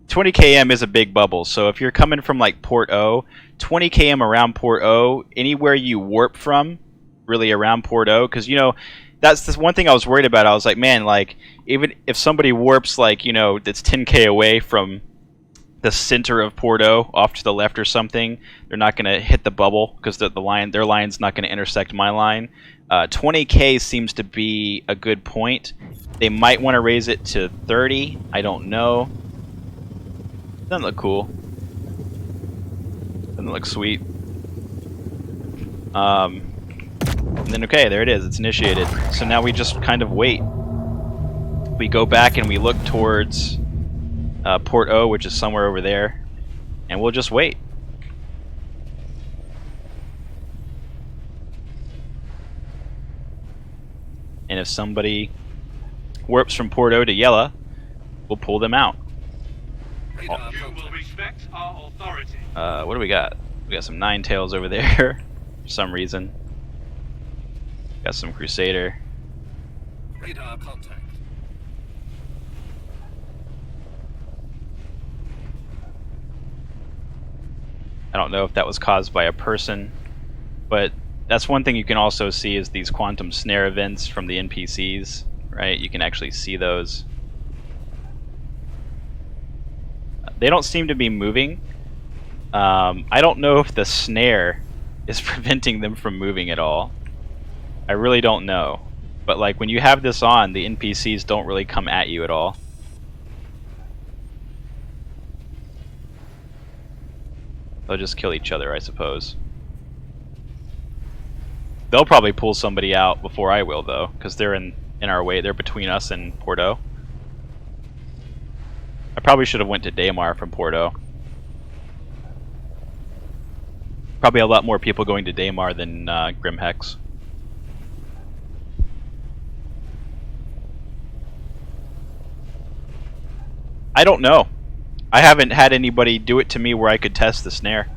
20 km is a big bubble, so if you're coming from like Port O, 20 km around Port O, anywhere you warp from, really around Port O, because, you know, that's the one thing I was worried about. I was like, man, like, even if somebody warps, like, you know, that's 10k away from the center of Porto off to the left or something. They're not going to hit the bubble because their line's not going to intersect my line. 20k seems to be a good point. They might want to raise it to 30. I don't know. Doesn't look cool. Doesn't look sweet. And then okay, there it is. It's initiated. So now we just kind of wait. We go back and we look towards Port O, which is somewhere over there, and we'll just wait. And if somebody warps from Port O to Yella, we'll pull them out. You will respect our authority. What do we got? We got some Nine Tails over there for some reason. Got some Crusader. Radar contact. I don't know if that was caused by a person, but that's one thing you can also see is these quantum snare events from the NPCs, right? You can actually see those. They don't seem to be moving. I don't know if the snare is preventing them from moving at all. I really don't know. But like when you have this on, the NPCs don't really come at you at all. They'll just kill each other, I suppose. They'll probably pull somebody out before I will, though, because they're in our way. They're between us and Porto. I probably should have went to Daymar from Porto. Probably a lot more people going to Daymar than Grimhex. I don't know. I haven't had anybody do it to me where I could test the snare.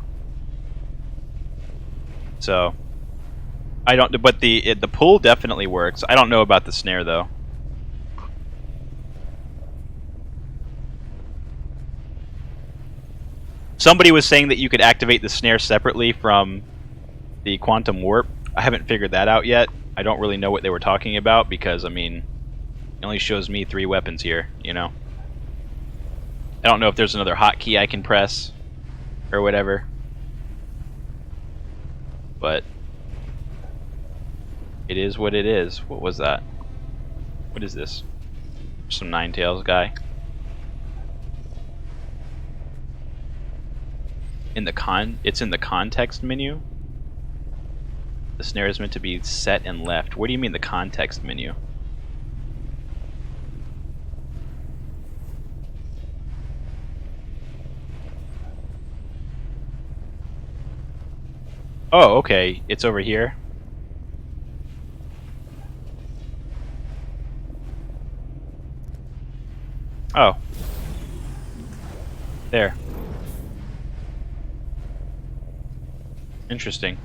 So I don't. But the pull definitely works. I don't know about the snare though. Somebody was saying that you could activate the snare separately from the quantum warp. I haven't figured that out yet. I don't really know what they were talking about because I mean, it only shows me 3 weapons here. You know. I don't know if there's another hotkey I can press or whatever. But it is what it is. What was that? What is this? Some Nine Tails guy. It's in the context menu. The snare is meant to be set and left. What do you mean the context menu? Oh, okay. It's over here. Oh. There. Interesting.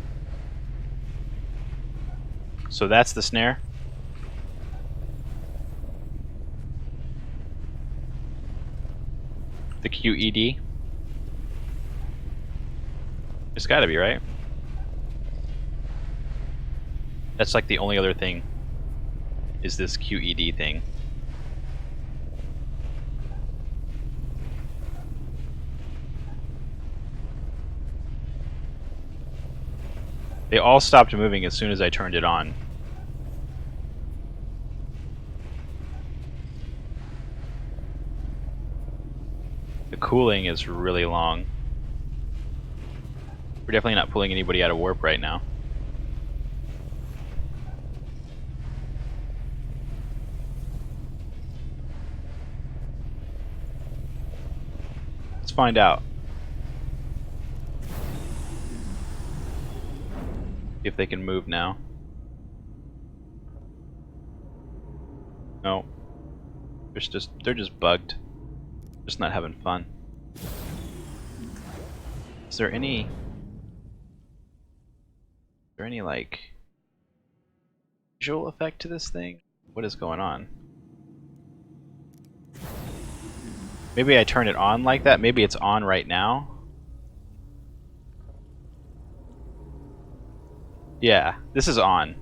So that's the snare? The QED? It's gotta be, right? That's like the only other thing, is this QED thing. They all stopped moving as soon as I turned it on. The cooling is really long. We're definitely not pulling anybody out of warp right now. Let's find out. See if they can move now. No. They're just bugged. Just not having fun. Is there any like visual effect to this thing? What is going on? Maybe I turn it on like that. Maybe it's on right now. Yeah, this is on.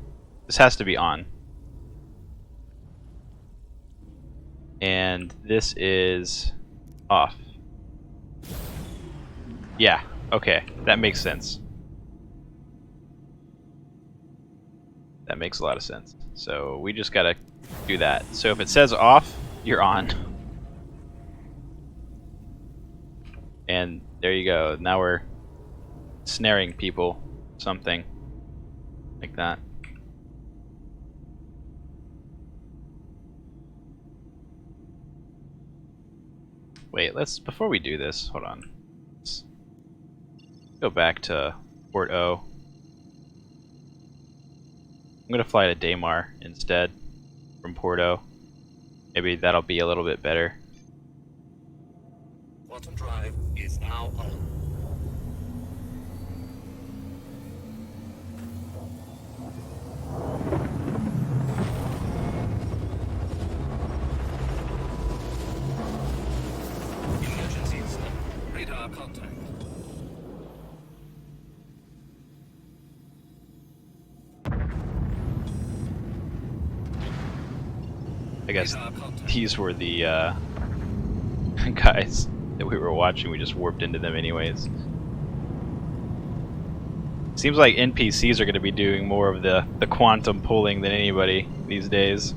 This has to be on. And this is off. Yeah, okay, that makes sense. That makes a lot of sense. So we just gotta do that. So if it says off, you're on. And there you go. Now we're snaring people. Something like that. Wait, before we do this, hold on. Let's go back to Port O. I'm gonna fly to Daymar instead from Port O. Maybe that'll be a little bit better. Quantum drive is now on. Emergency stop. Radar contact. I guess Radar contact. these were the guys that we were watching. We just warped into them anyways. Seems like NPCs are going to be doing more of the quantum pulling than anybody these days.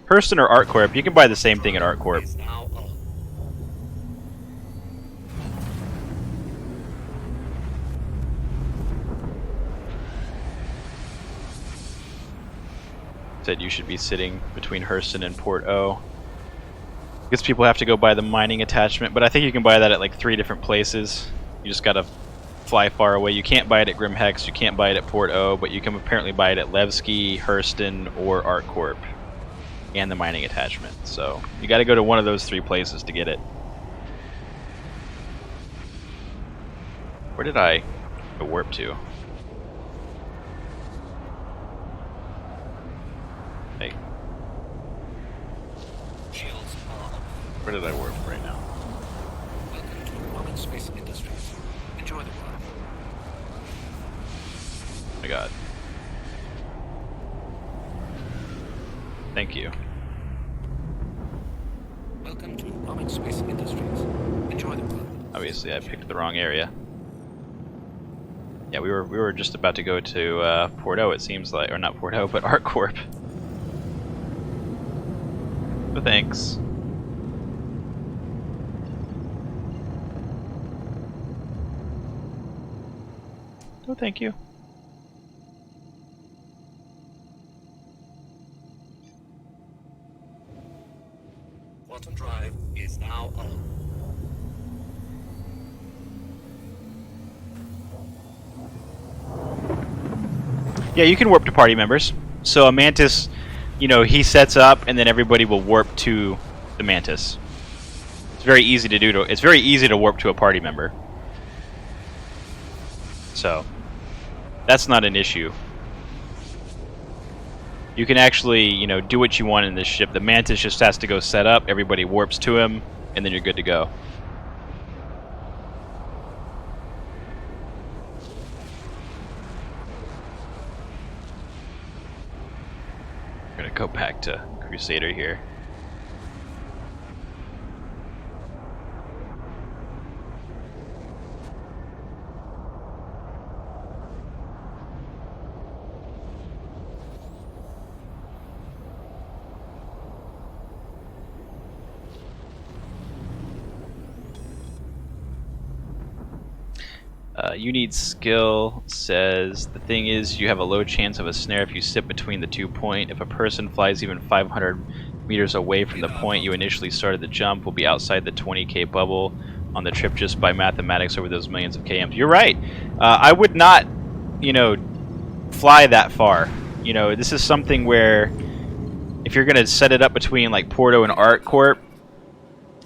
Hurston or ArtCorp, you can buy the same thing at ArtCorp. Is now on. Said you should be sitting between Hurston and Port O. I guess people have to go buy the mining attachment, but I think you can buy that at like 3 different places. You just gotta fly far away. You can't buy it at Grim Hex, you can't buy it at Port O, but you can apparently buy it at Levski, Hurston, or ArtCorp. And the mining attachment. So you gotta go to one of those 3 places to get it. Where did I go warp to? Hey, Shields are up. where did I warp right now? Welcome to Roman Space Industries. Enjoy the ride. Oh my god. Thank you. Welcome to Roman Space Industries. Enjoy the ride. Obviously I picked the wrong area. Yeah, we were just about to go to Port O, it seems like, or not Port O, but ArtCorp. So thanks. Oh, thank you. Quantum drive is now on. Yeah, you can warp to party members. So a Mantis, you know, he sets up, and then everybody will warp to the Mantis. It's very easy to do. It's very easy to warp to a party member. So that's not an issue. You can actually, you know, do what you want in this ship. The Mantis just has to go set up. Everybody warps to him, and then you're good to go. We're gonna go back to Crusader here. You need skill, says the thing is you have a low chance of a snare if you sit between the 2 points. If a person flies even 500 meters away from the point you initially started the jump, will be outside the 20k bubble on the trip just by mathematics over those millions of kms. You're right. I would not, you know, fly that far. You know, this is something where if you're going to set it up between like Porto and ArtCorp,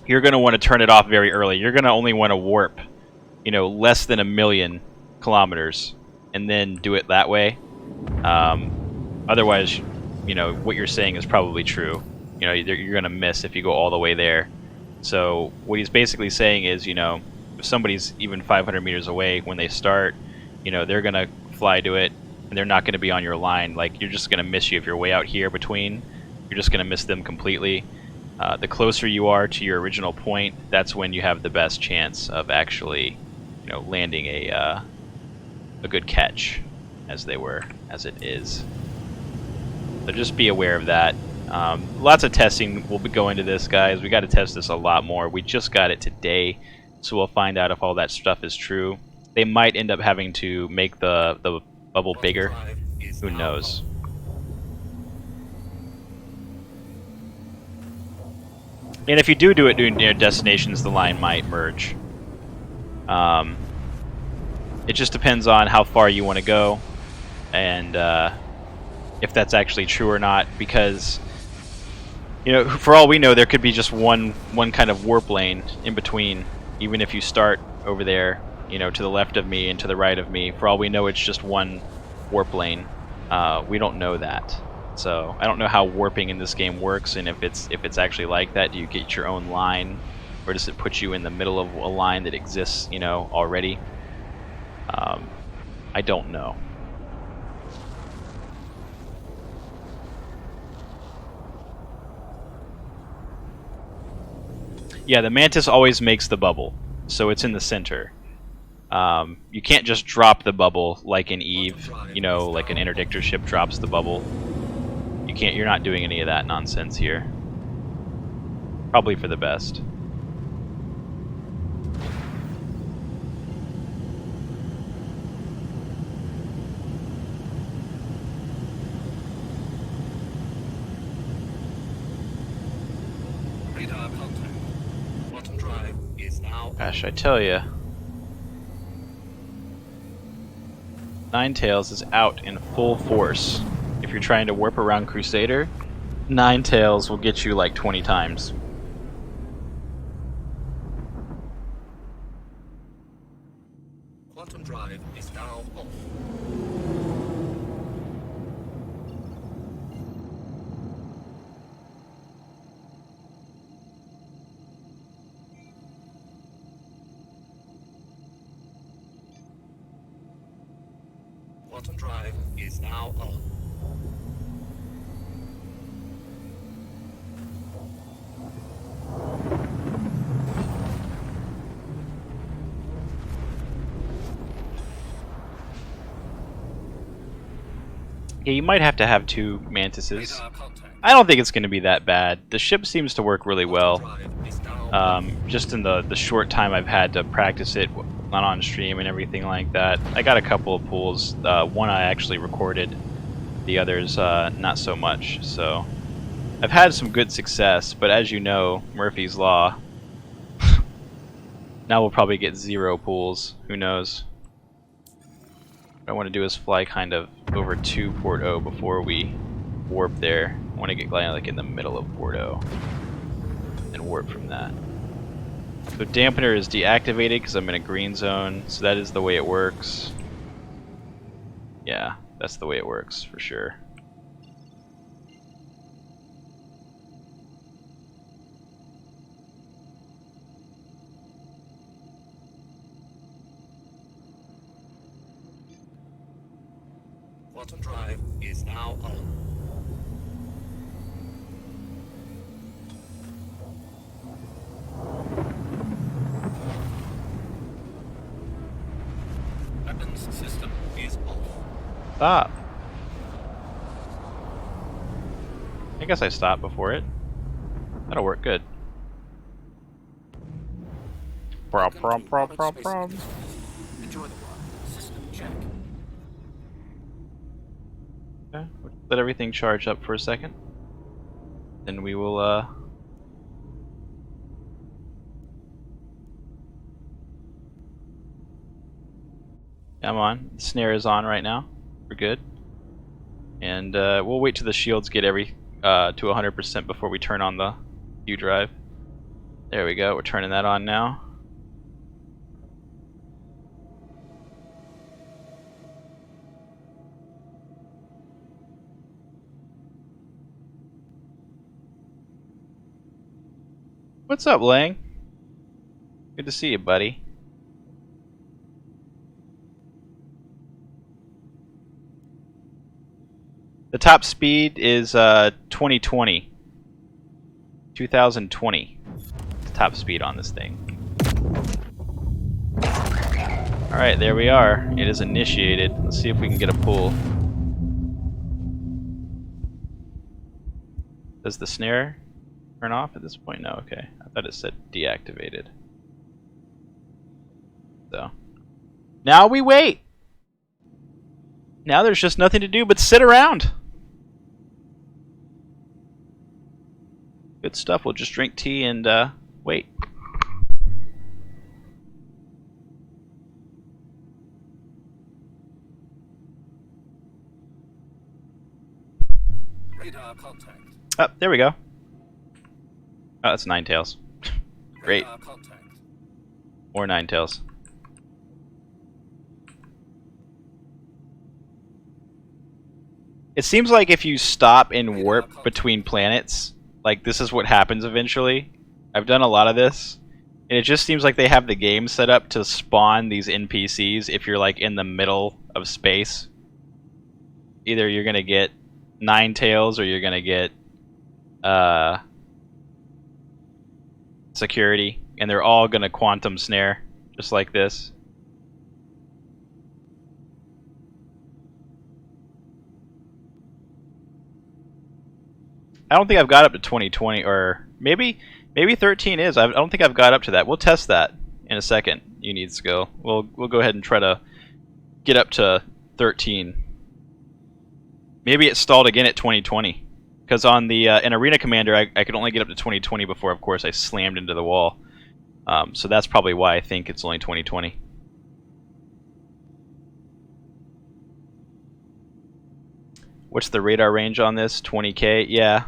you're going to want to turn it off very early. You're going to only want to warp, you know, less than 1,000,000 kilometers, and then do it that way. Otherwise, you know, what you're saying is probably true. You know, you're gonna miss if you go all the way there. So what he's basically saying is, you know, if somebody's even 500 meters away when they start, you know, they're gonna fly to it, and they're not gonna be on your line. Like, you're just gonna miss you if you're way out here between. you're just going to miss them completely. The closer you are to your original point, that's when you have the best chance of actually, landing a good catch, as it is. So just be aware of that. Lots of testing will go into this, guys. We got to test this a lot more. We just got it today, so we'll find out if all that stuff is true. They might end up having to make the bubble bigger. Who knows? And if you do it near destinations, the line might merge. It just depends on how far you want to go, and if that's actually true or not. Because for all we know, there could be just one kind of warp lane in between. Even if you start over there, to the left of me and to the right of me, for all we know, it's just one warp lane. We don't know that. So I don't know how warping in this game works, and if it's actually like that. Do you get your own line, or does it put you in the middle of a line that exists, already? I don't know. Yeah, the Mantis always makes the bubble, so it's in the center. You can't just drop the bubble like in Eve, like an interdictor ship drops the bubble. You're not doing any of that nonsense here. Probably for the best. Radar contact. Quantum drive is now. Gosh, I tell ya. Ninetales is out in full force. If you're trying to warp around Crusader, Ninetales will get you like 20 times. Quantum drive is now off. Quantum drive is now on. Yeah, you might have to have two Mantises. Radar contact. I don't think it's going to be that bad. The ship seems to work really well. Quantum drive is now Just in the short time I've had to practice it, not on stream and everything like that. I got a couple of pulls. One I actually recorded, the others not so much. So I've had some good success, but as you know, Murphy's Law. Now we'll probably get 0 pulls. Who knows? What I want to do is fly kind of over to Port O before we warp there. I want to get like in the middle of Port O and warp from that. So dampener is deactivated because I'm in a green zone, so that is the way it works. Yeah, that's the way it works for sure. Quantum drive is now on. Weapons system is off. Stop. I guess I stopped before it. That'll work good. Enjoy the ride. System check. Okay, we'll let everything charge up for a second. Then we will I'm on. The snare is on right now. We're good. And we'll wait till the shields get to 100% before we turn on the U drive. There we go. We're turning that on now. What's up, Lang? Good to see you, buddy. The top speed is 2020. 2020. Top speed on this thing. Alright, there we are. It is initiated. Let's see if we can get a pull. Does the snare turn off at this point? No, okay. I thought it said deactivated. So. Now we wait! Now there's just nothing to do but sit around. Good stuff. We'll just drink tea and wait. Radar contact. Oh, there we go. Oh, that's Ninetales. Great. Radar contact. More Ninetales. It seems like if you stop and warp between planets, like this is what happens eventually. I've done a lot of this, and it just seems like they have the game set up to spawn these NPCs if you're like in the middle of space. Either you're gonna get Ninetales or you're gonna get security, and they're all gonna quantum snare just like this. I don't think I've got up to 2020, or maybe 13 is. I don't think I've got up to that. We'll test that in a second. You need skill. We'll go ahead and try to get up to 13. Maybe it stalled again at 2020, because on the in Arena Commander I could only get up to 2020 before, of course, I slammed into the wall. So that's probably why I think it's only 2020. What's the radar range on this? 20K? Yeah.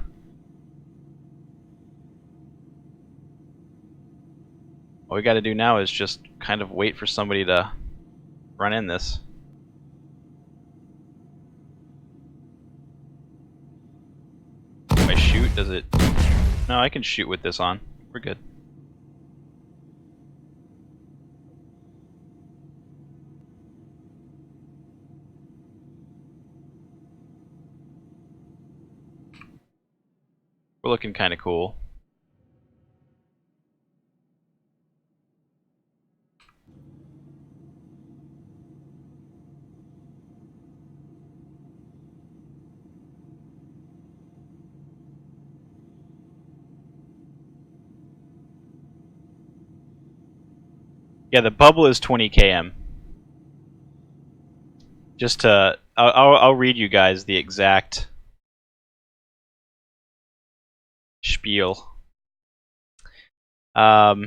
All we got to do now is just kind of wait for somebody to run in this. If I shoot, does it... No, I can shoot with this on. We're good. We're looking kind of cool. Yeah, the bubble is 20 km. Just to, I'll read you guys the exact spiel. It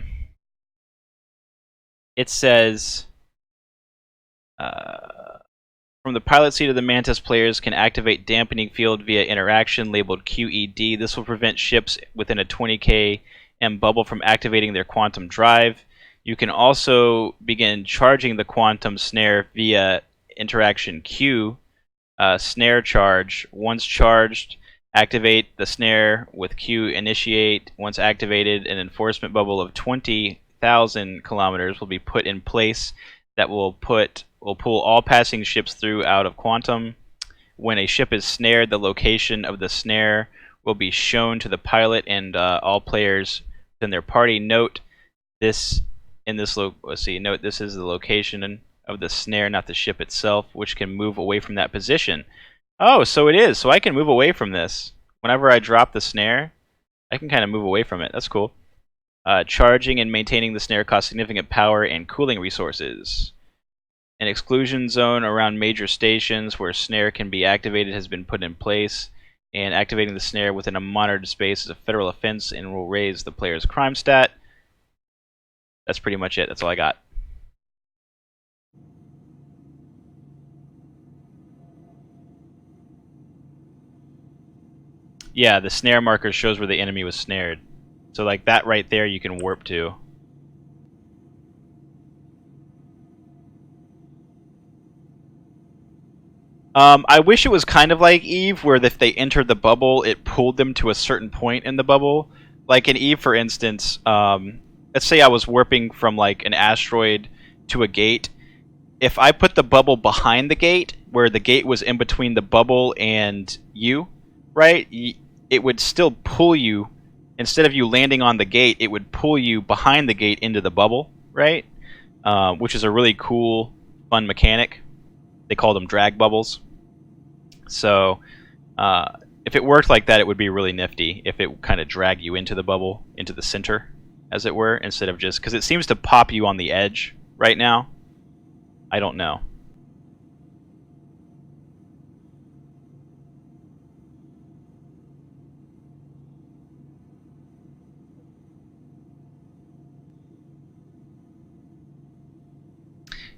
says, from the pilot seat of the Mantis, players can activate dampening field via interaction labeled QED. This will prevent ships within a 20 km bubble from activating their quantum drive. You can also begin charging the quantum snare via interaction Q, snare charge. Once charged, activate the snare with Q initiate. Once activated, an enforcement bubble of 20,000 kilometers will be put in place that will pull all passing ships through out of quantum. When a ship is snared, the location of the snare will be shown to the pilot and all players in their party. Note this note this is the location of the snare, not the ship itself, which can move away from that position. Oh, so it is. So I can move away from this. Whenever I drop the snare, I can kind of move away from it. That's cool. Charging and maintaining the snare costs significant power and cooling resources. An exclusion zone around major stations where snare can be activated has been put in place, and activating the snare within a monitored space is a federal offense and will raise the player's crime stat. That's pretty much it. That's all I got. Yeah, the snare marker shows where the enemy was snared. So like that right there you can warp to. I wish it was kind of like Eve, where if they entered the bubble, it pulled them to a certain point in the bubble. Like in Eve, for instance, let's say I was warping from like an asteroid to a gate, if I put the bubble behind the gate, where the gate was in between the bubble and you, right? It would still pull you. Instead of you landing on the gate, it would pull you behind the gate into the bubble, right? Which is a really cool, fun mechanic. They call them drag bubbles. So if it worked like that, it would be really nifty if it kind of dragged you into the bubble, into the center, as it were, instead of just... Because it seems to pop you on the edge right now. I don't know.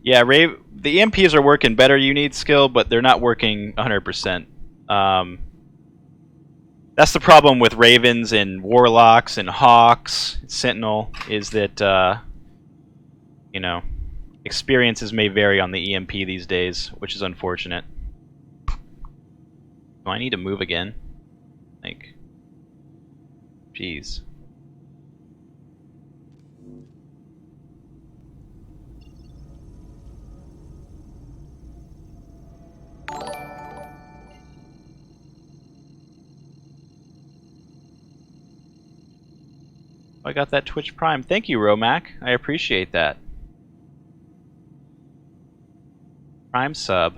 Yeah, the EMPs are working better, you need skill, but they're not working 100%. That's the problem with Ravens and Warlocks and Hawks, Sentinel, is that, you know, experiences may vary on the EMP these days, which is unfortunate. Do I need to move again? Like, jeez. I got that Twitch Prime. Thank you, Romac. I appreciate that. Prime sub.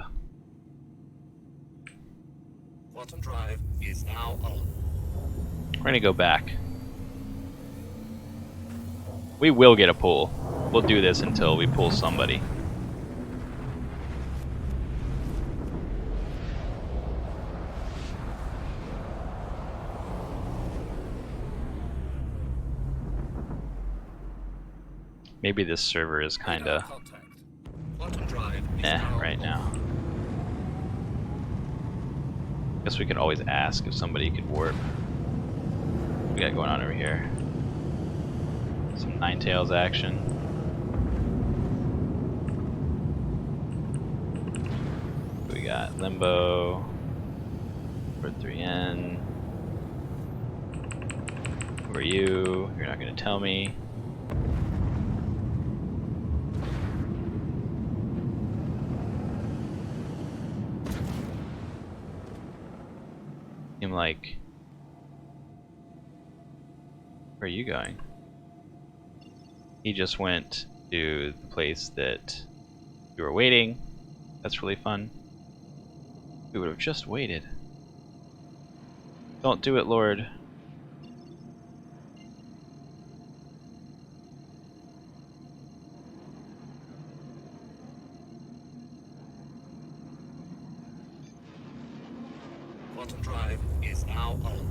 Quantum drive is now on. We're gonna go back. We will get a pull. We'll do this until we pull somebody. Maybe this server is kinda right now. Guess we can always ask if somebody could warp. What we got going on over here? Some Ninetales action. We got Limbo. Port 3N. Who are you? You're not gonna tell me. Seem like... Where are you going? He just went to the place that you were waiting. That's really fun. We would have just waited. Don't do it, Lord. Quantum drive is now on.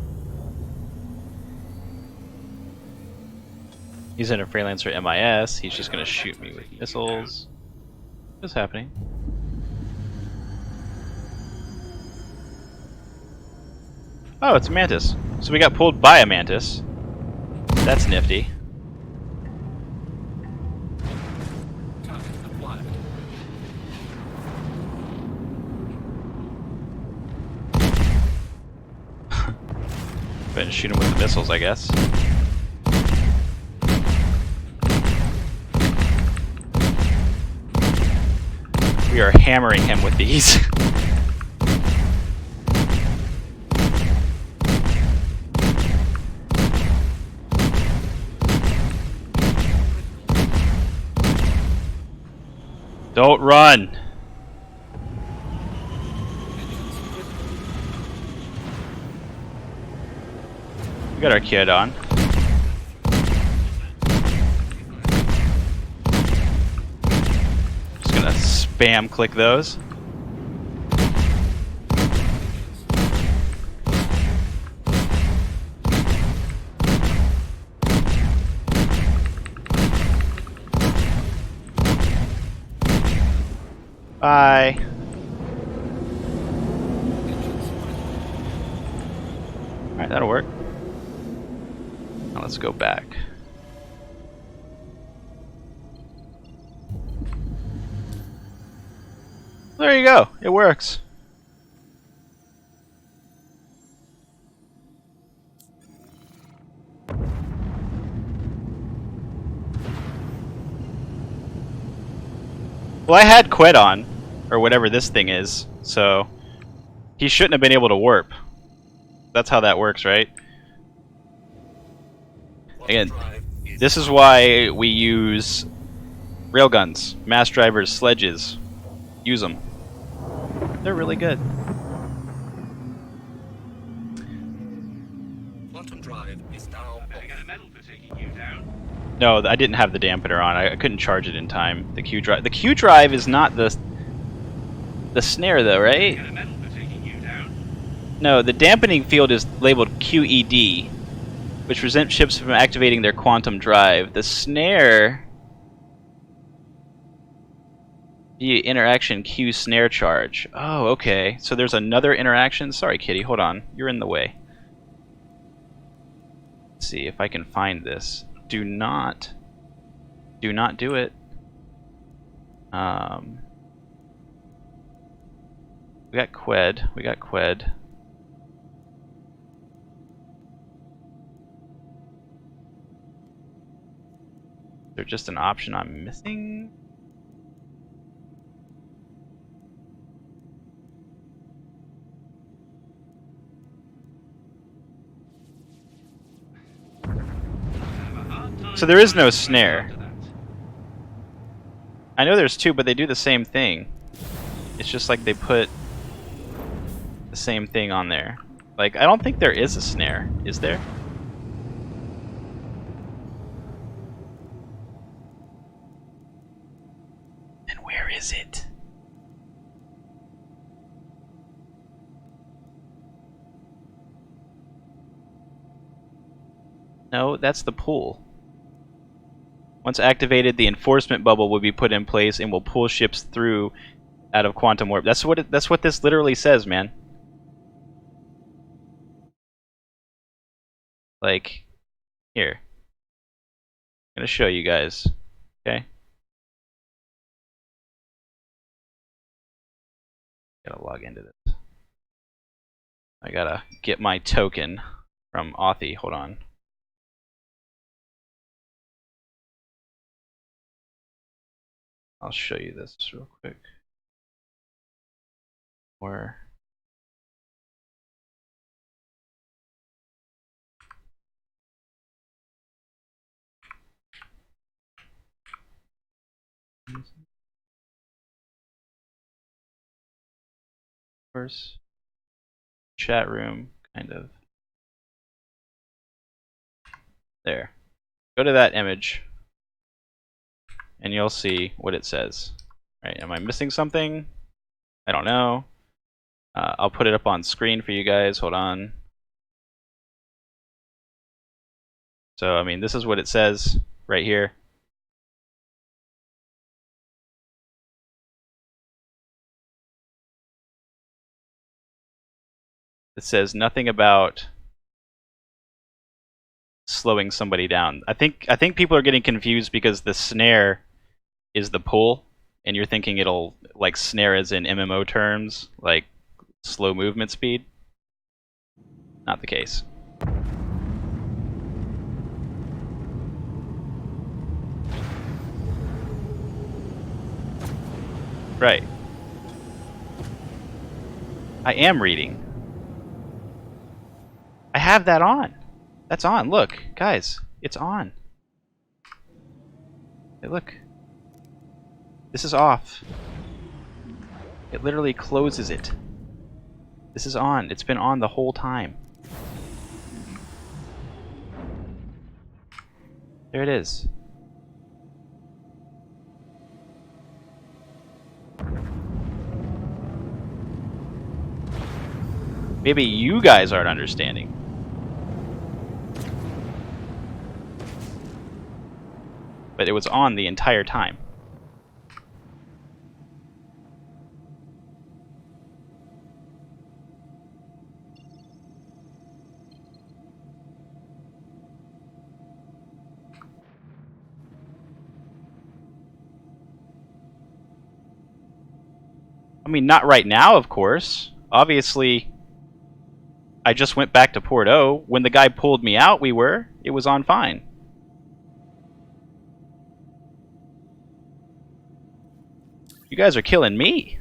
He's in a Freelancer MIS. He's just gonna shoot me with missiles. What's happening? Oh, it's a Mantis. So we got pulled by a Mantis. That's nifty. Target acquired. Better shoot him with the missiles, I guess. We are hammering him with these. Don't run! We got our kid on. Just gonna spam click those. Bye. Alright, that'll work. Now let's go back. There you go. It works. Well, I had Qued on, or whatever this thing is, so he shouldn't have been able to warp. That's how that works, right? Again, this is why we use railguns, mass drivers, sledges. Use them. They're really good. Quantum drive is now off. No, I didn't have the dampener on. I couldn't charge it in time. The Q drive. The Q drive is not the snare, though, right? No, the dampening field is labeled QED, which prevents ships from activating their quantum drive. The snare, the interaction Q snare charge. Oh, okay. So there's another interaction. Sorry, Kitty. Hold on. You're in the way. Let's see if I can find this. Do not do it. We got Qued. Is there just an option I'm missing? So there is no snare. I know there's two, but they do the same thing. It's just like they put the same thing on there. Like, I don't think there is a snare. Is there? Then where is it? No, that's the pull. Once activated, the enforcement bubble will be put in place and will pull ships through out of quantum warp. That's what this literally says, man. Like, here. I'm gonna show you guys. Okay? Gotta log into this. I gotta get my token from Authy. Hold on. I'll show you this real quick. Where's chat room, kind of. There. Go to that image, and you'll see what it says. Right? Am I missing something? I don't know. I'll put it up on screen for you guys. Hold on. So, I mean, this is what it says right here. It says nothing about slowing somebody down. I think people are getting confused because the snare is the pull, and you're thinking it'll like snare as in MMO terms, like slow movement speed. Not the case. Right. I am reading. I have that on. That's on. Look, guys, it's on. Hey, look. This is off. It literally closes it. This is on. It's been on the whole time. There it is. Maybe you guys aren't understanding. But it was on the entire time. I mean, not right now, of course. Obviously, I just went back to Port O. When the guy pulled me out, it was on fine. You guys are killing me.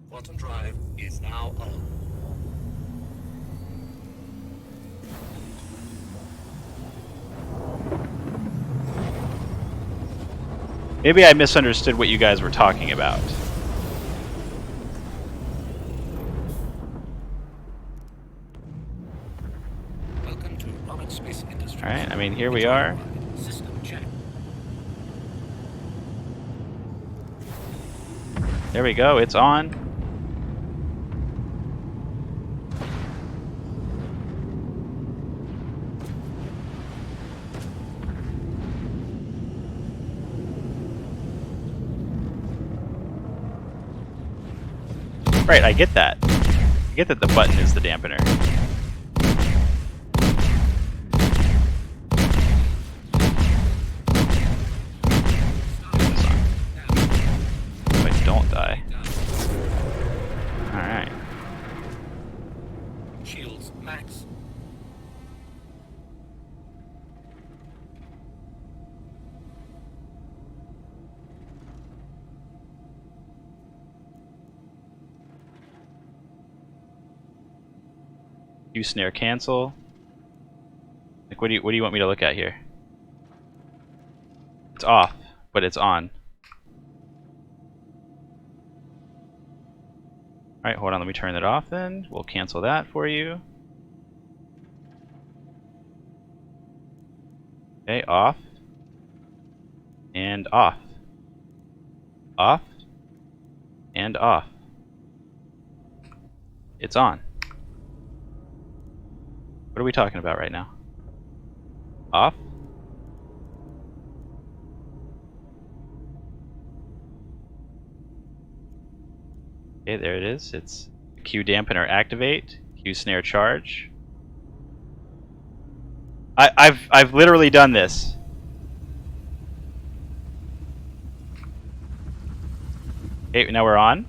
Quantum drive is now on. Maybe I misunderstood what you guys were talking about. Welcome to Rocket Space Industries. Alright, I mean, here we are. System check. There we go, it's on. Right, I get that. I get that the button is the dampener. If I don't die. Alright. Shields max. Use snare cancel. Like, what do you want me to look at here? It's off, but it's on. Alright, hold on, let me turn it off then. We'll cancel that for you. Okay, off. And off. Off. And off. It's on. What are we talking about right now? Off? Okay, there it is. It's Q dampener activate, Q snare charge. I've literally done this. Okay, now we're on.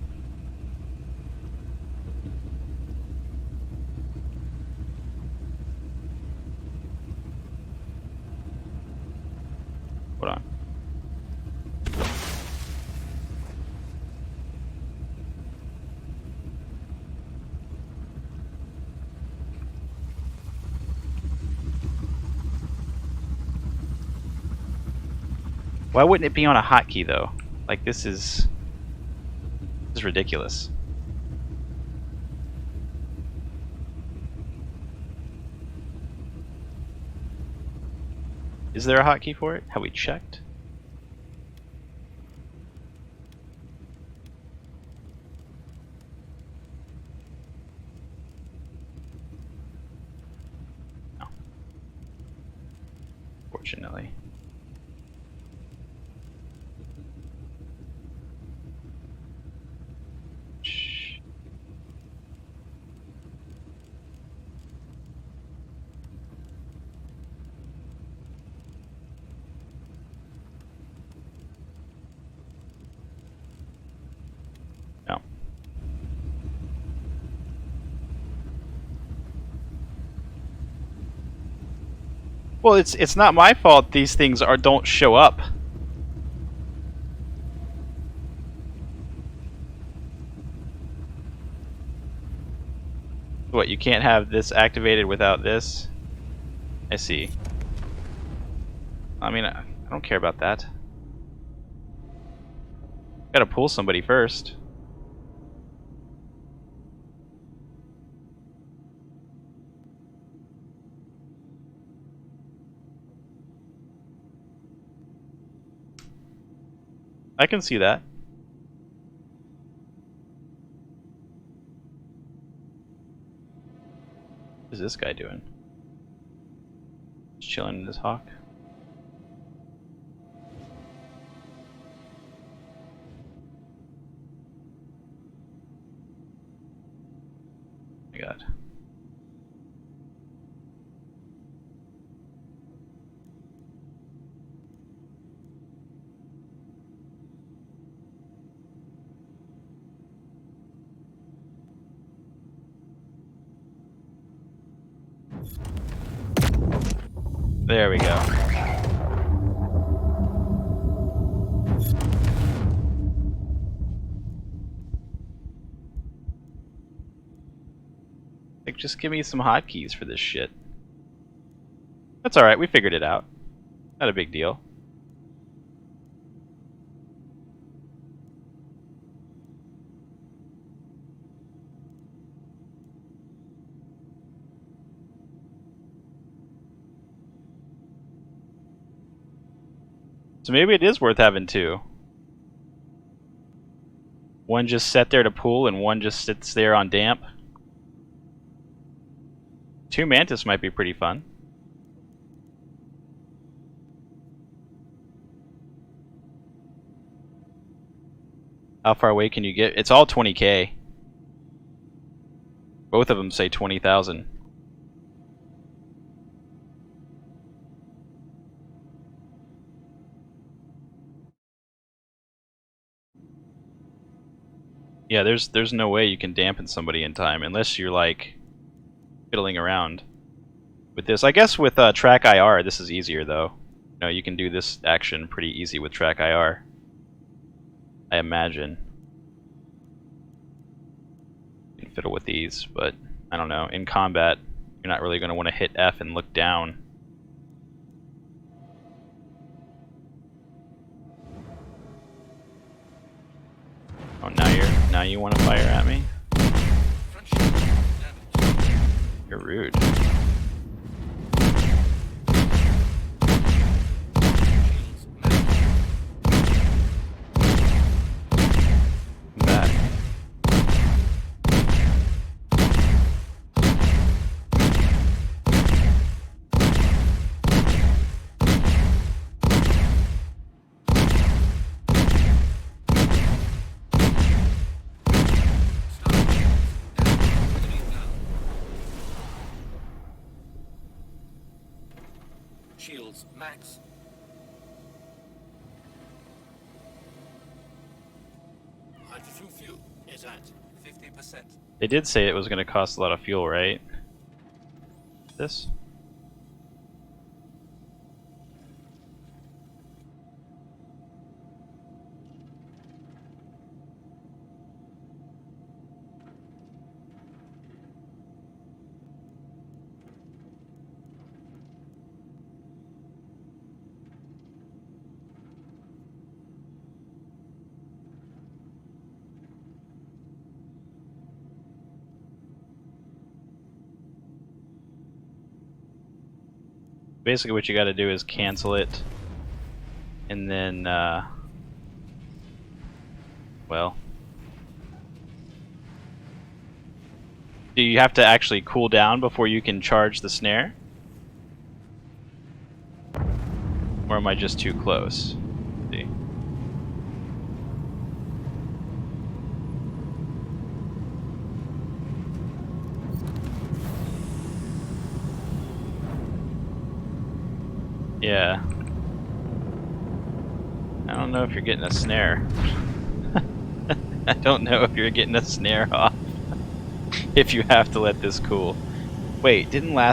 Hold on. Why wouldn't it be on a hotkey though? Like this is ridiculous. Is there a hotkey for it? Have we checked? No. Fortunately. No. Well, it's not my fault these things don't show up. What, you can't have this activated without this? I see. I mean, I don't care about that. Gotta pull somebody first. I can see that. What is this guy doing? Just chilling in his hawk. Oh my god. There we go. Like, just give me some hotkeys for this shit. That's alright, we figured it out. Not a big deal. So maybe it is worth having two. One just set there to pull and one just sits there on damp. Two Mantis might be pretty fun. How far away can you get? It's all 20k. Both of them say 20,000. Yeah, there's no way you can dampen somebody in time unless you're like fiddling around with this. I guess with track IR this is easier though. You know, you can do this action pretty easy with track IR. I imagine. You can fiddle with these, but I don't know. In combat, you're not really going to want to hit F and look down. Oh, now you want to fire at me? You're rude. Come back. Shields max. Hydrogen fuel is at 50%. They did say it was going to cost a lot of fuel, right? This? Basically what you got to do is cancel it and then well, do you have to actually cool down before you can charge the snare? Or am I just too close? Let's see. Yeah. I don't know if you're getting a snare. I don't know if you're getting a snare off. If you have to let this cool. Wait, didn't I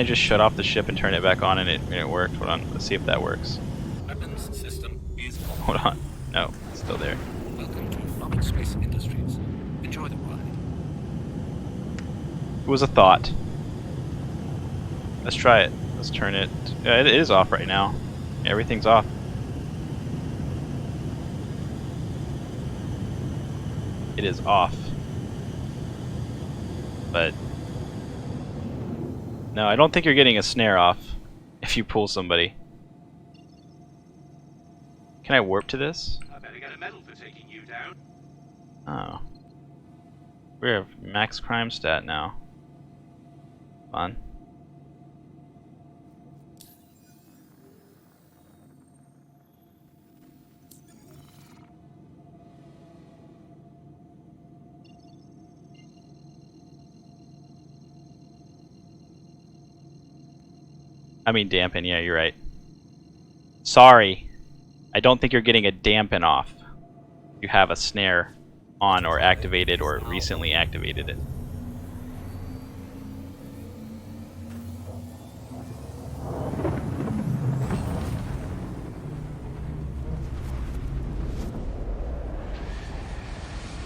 just shut off the ship and turn it back on and it worked? Hold on, let's see if that works. Weapons system is on. Hold on. No, it's still there. Welcome to Flopping Space Industries. Enjoy the ride. It was a thought. Let's try it. Let's turn it. It is off right now. Everything's off. It is off. But no, I don't think you're getting a snare off if you pull somebody. Can I warp to this? I better get a medal for taking you down. Oh. We have max crime stat now. Fun. I mean dampen, yeah, you're right. Sorry. I don't think you're getting a dampen off. You have a snare on or activated or recently activated it.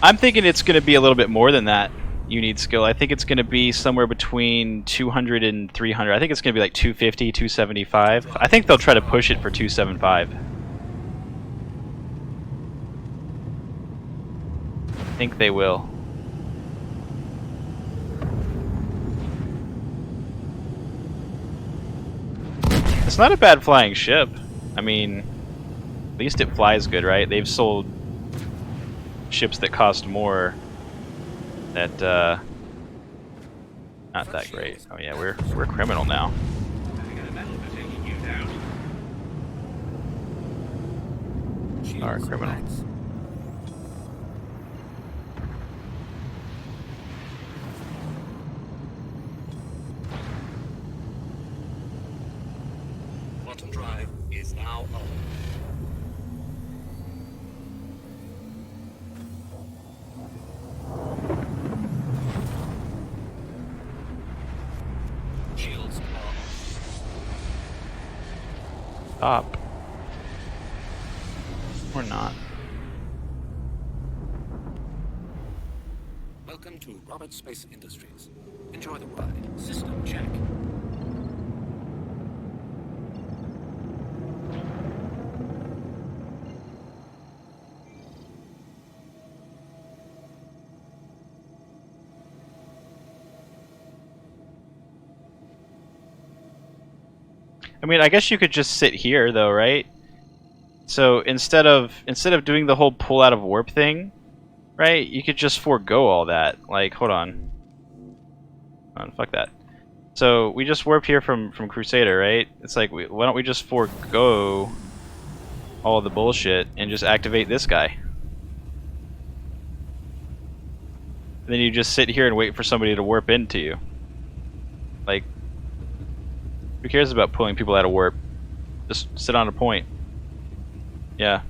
I'm thinking it's going to be a little bit more than that. You need skill. I think it's going to be somewhere between 200 and 300. I think it's going to be like 250, 275. I think they'll try to push it for 275. I think they will. It's not a bad flying ship. I mean, at least it flies good, right? They've sold ships that cost more that not that great. Oh yeah, we're criminal now. I got a medal for taking you down. Our criminal. Quantum drive is now on. Shields off. Stop. Or not. Welcome to Robert Space Industries. Enjoy the ride. System check. I mean, I guess you could just sit here though, right? So instead of doing the whole pull out of warp thing, right? You could just forego all that. Like, hold on. Fuck that. So we just warped here from Crusader, right? It's like, why don't we just forego all the bullshit and just activate this guy? And then you just sit here and wait for somebody to warp into you. Like, who cares about pulling people out of warp? Just sit on a point. Yeah.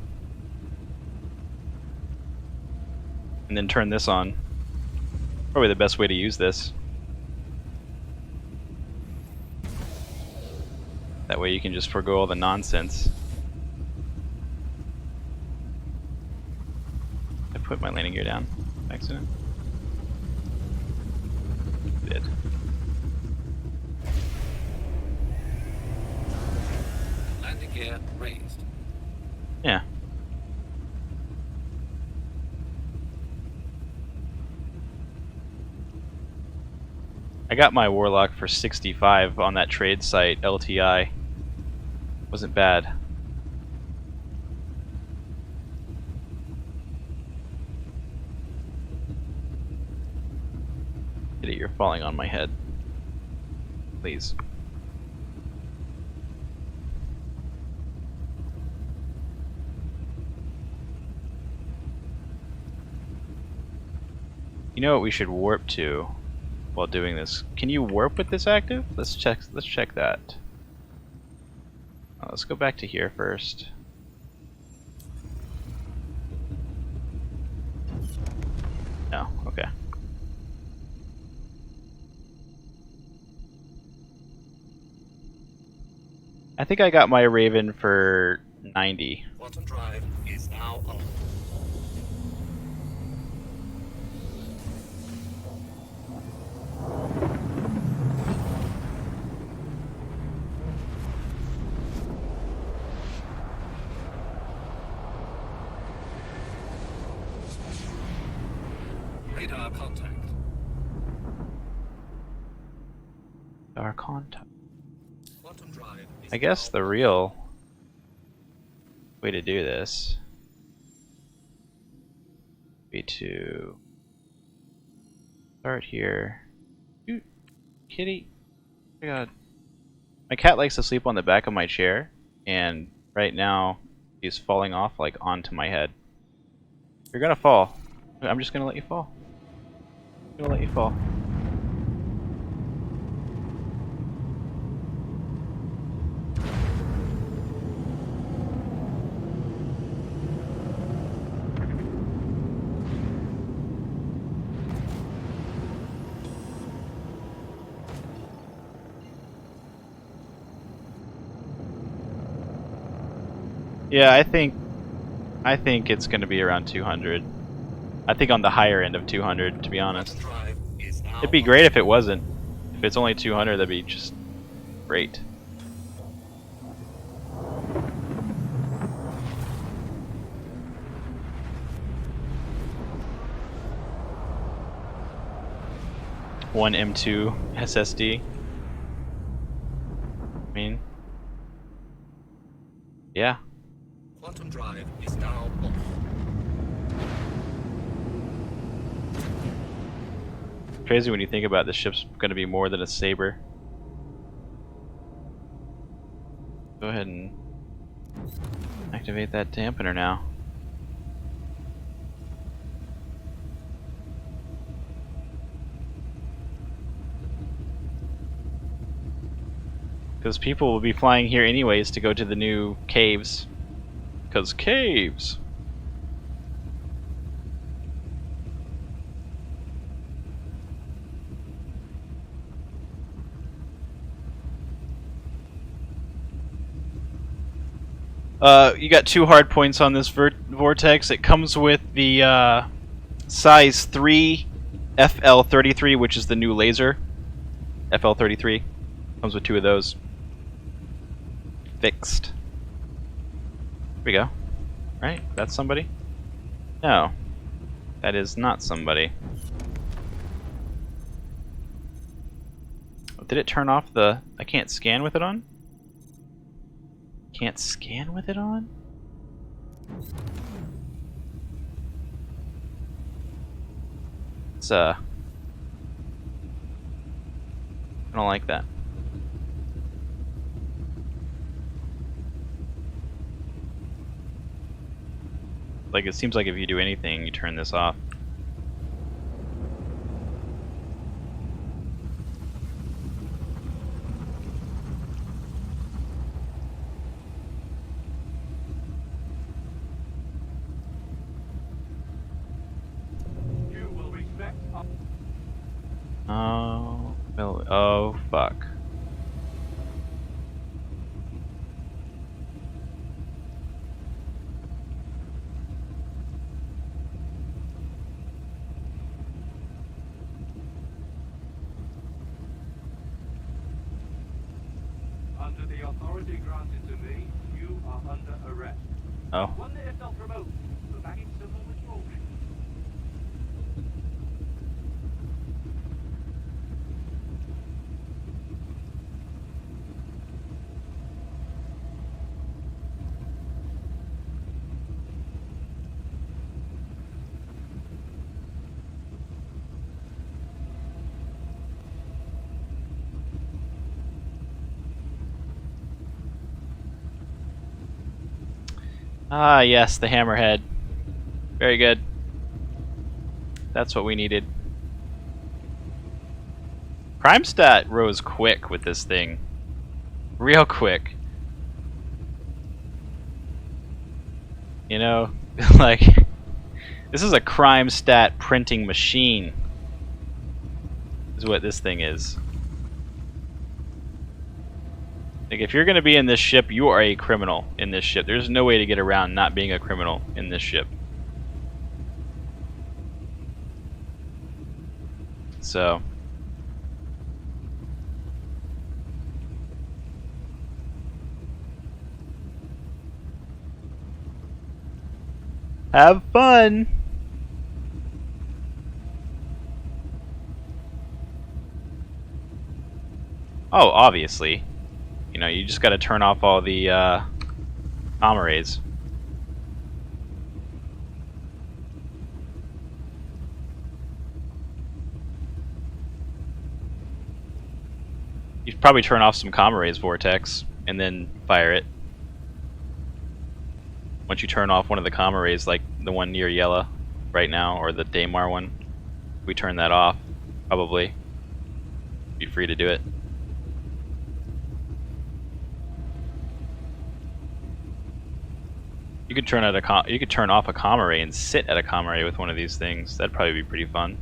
And then turn this on. Probably the best way to use this. That way you can just forego all the nonsense. I put my landing gear down. Accident. Did. Landing gear raised. Yeah. I got my Warlock for 65 on that trade site, LTI. Wasn't bad. Idiot, you're falling on my head. Please. You know what we should warp to while doing this? Can you warp with this active? Let's check that. Let's go back to here first. No, okay. I think I got my Raven for 90. Quantum drive is now on. Radar contact. Our contact. Quantum drive is I guess the real way to do this would be to start here. Shoot, kitty. Oh my god. My cat likes to sleep on the back of my chair, and right now he's falling off like onto my head. You're gonna fall. I'm just gonna let you fall. I'm gonna let you fall. Yeah, I think it's gonna be around 200. I think on the higher end of 200, to be honest. Drive is now It'd be great if it wasn't. If it's only 200, that'd be just great. One M2 SSD. I mean, yeah. Quantum drive is now off. Crazy when you think about this ship's going to be more than a Saber. Go ahead and activate that dampener now. Because people will be flying here anyways to go to the new caves. Because caves! You got 2 hard points on this vortex. It comes with the size 3 FL33, which is the new laser. FL33 comes with 2 of those. Fixed. Here we go. Right? That's somebody? No. That is not somebody. Did it turn off the... I can't scan with it on? Can't scan with it on? It's I don't like that. Like, it seems like if you do anything, you turn this off. You will respect our Oh, oh fuck. under the authority granted to me, you are under arrest. Oh. One that is not promoted for backing civil misfortune. Ah, yes, the hammerhead. Very good. That's what we needed. Crime stat rose quick with this thing. Real quick. You know, like, this is a crime stat printing machine, is what this thing is. Like, if you're gonna be in this ship, you are a criminal in this ship. There's no way to get around not being a criminal in this ship. So, have fun. Oh, obviously. You know, you just gotta turn off all the comm arrays. You should probably turn off some comm arrays, Vortex, and then fire it. Once you turn off one of the comm arrays, like the one near Yella right now, or the Daymar one, we turn that off, probably. Be free to do it. You could turn off a comm array and sit at a comm array with one of these things. That'd probably be pretty fun.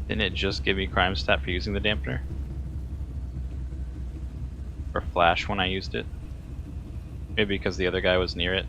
Didn't it just give me crime stat for using the dampener? Or flash when I used it? Maybe because the other guy was near it.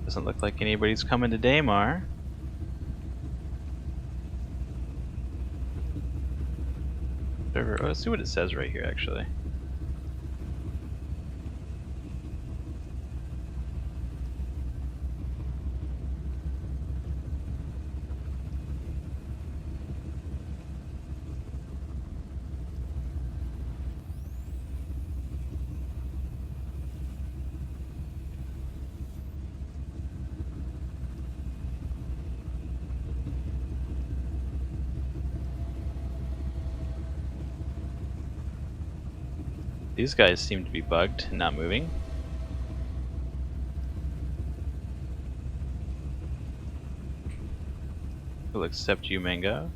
Doesn't look like anybody's coming to Daymar. Oh, let's see what it says right here, actually. These guys seem to be bugged, not moving. We'll accept you, Mango.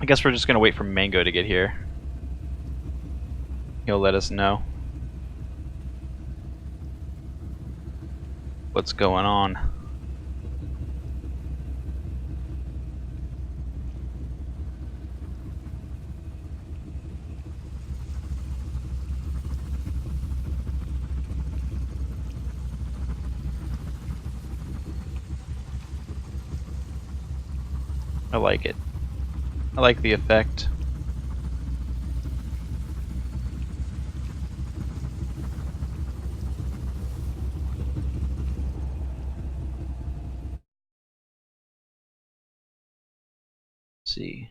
I guess we're just gonna wait for Mango to get here. He'll let us know what's going on. I like it. I like the effect. Let's see.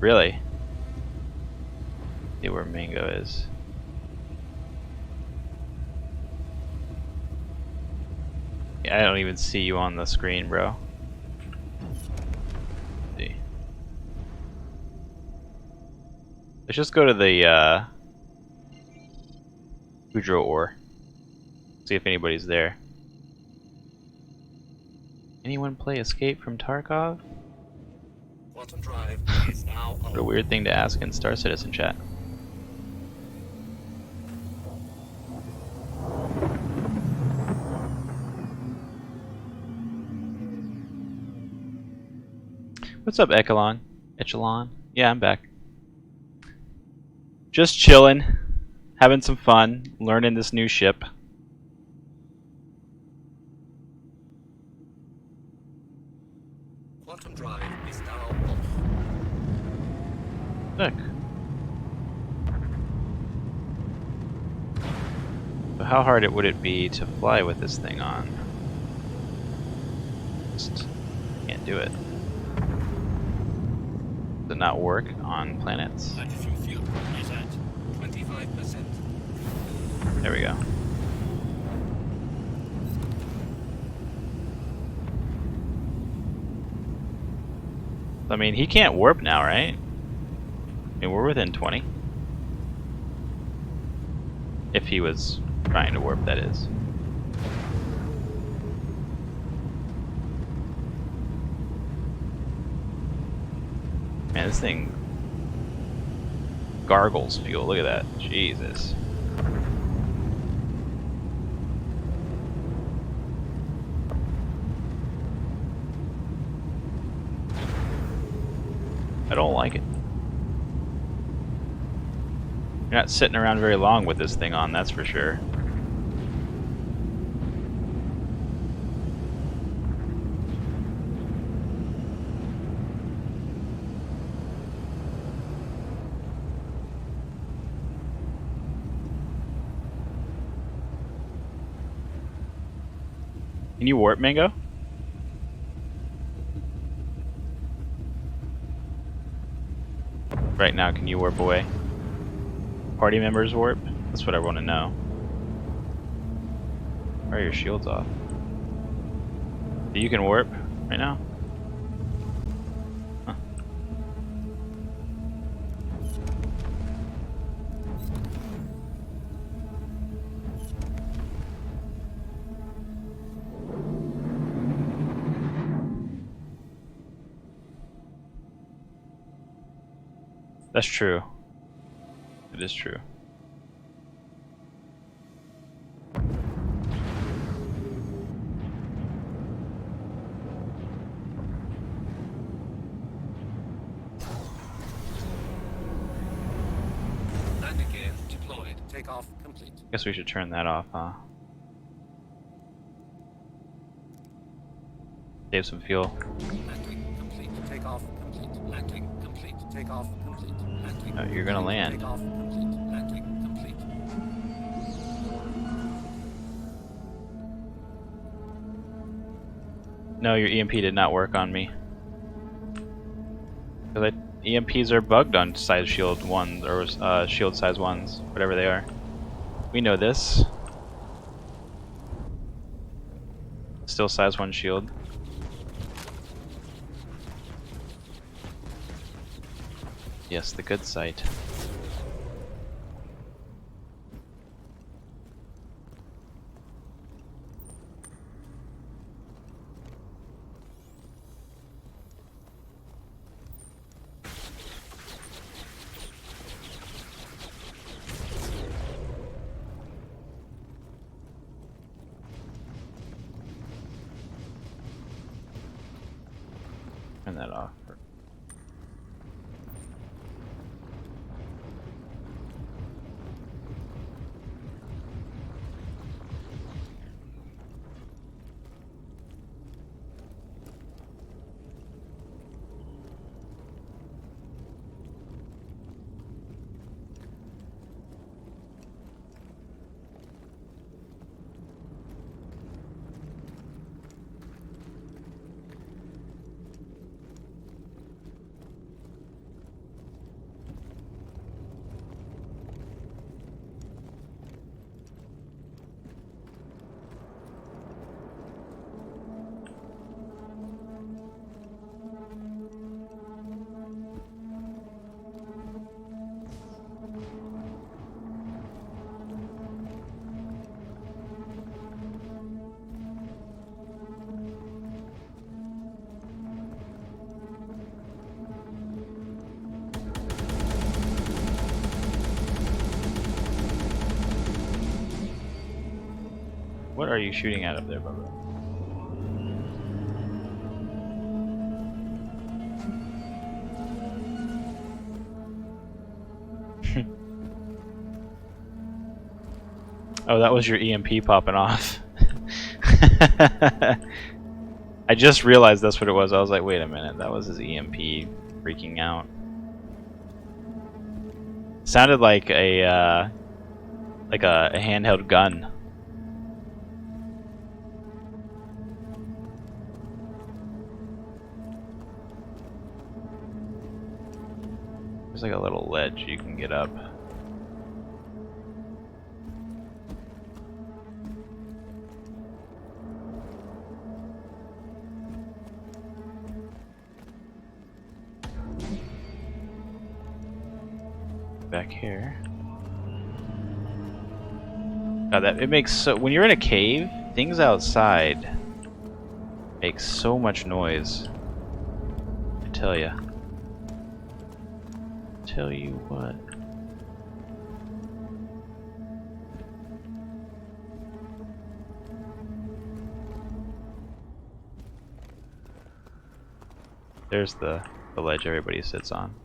Really? See where Mango is. Yeah, I don't even see you on the screen, bro. Let's see. Let's just go to the Hydro ore. See if anybody's there. Anyone play Escape from Tarkov? Quantum drive is now What a on. weird thing to ask in Star Citizen chat. What's up, Echelon? Yeah, I'm back. Just chillin', having some fun, learning this new ship. Quantum drive is now off. Look. So how hard would it be to fly with this thing on? Just can't do it. Does it not work on planets? Hydrogen fuel is at 25%. There we go. I mean, he can't warp now, right? I mean, we're within 20. If he was trying to warp, that is. Man, this thing gargles fuel. Look at that. Jesus. I don't like it. You're not sitting around very long with this thing on, that's for sure. Can you warp, Mango? Right now, can you warp away? Party members warp? That's what I want to know. Why are your shields off? You can warp right now? Huh. That's true. It is true. Landing gear deployed. Takeoff complete. Guess we should turn that off, huh? Save some fuel. Landing complete. Takeoff complete. Landing complete. Takeoff complete. Landing. Oh, you're gonna land. Takeoff complete. Landing complete. No, your EMP did not work on me. Because EMPs are bugged on size shield 1s, or shield size 1s, whatever they are. We know this. Still size 1 shield. Yes, the good sight. Turn that off. What are you shooting at up there, Bubba? Oh, that was your EMP popping off. I just realized that's what it was. I was like, wait a minute, that was his EMP freaking out. Sounded like a handheld gun. There's like a little ledge you can get up. Back here. God, that it makes so when you're in a cave, things outside make so much noise. I tell ya. Tell you what. There's the ledge everybody sits on.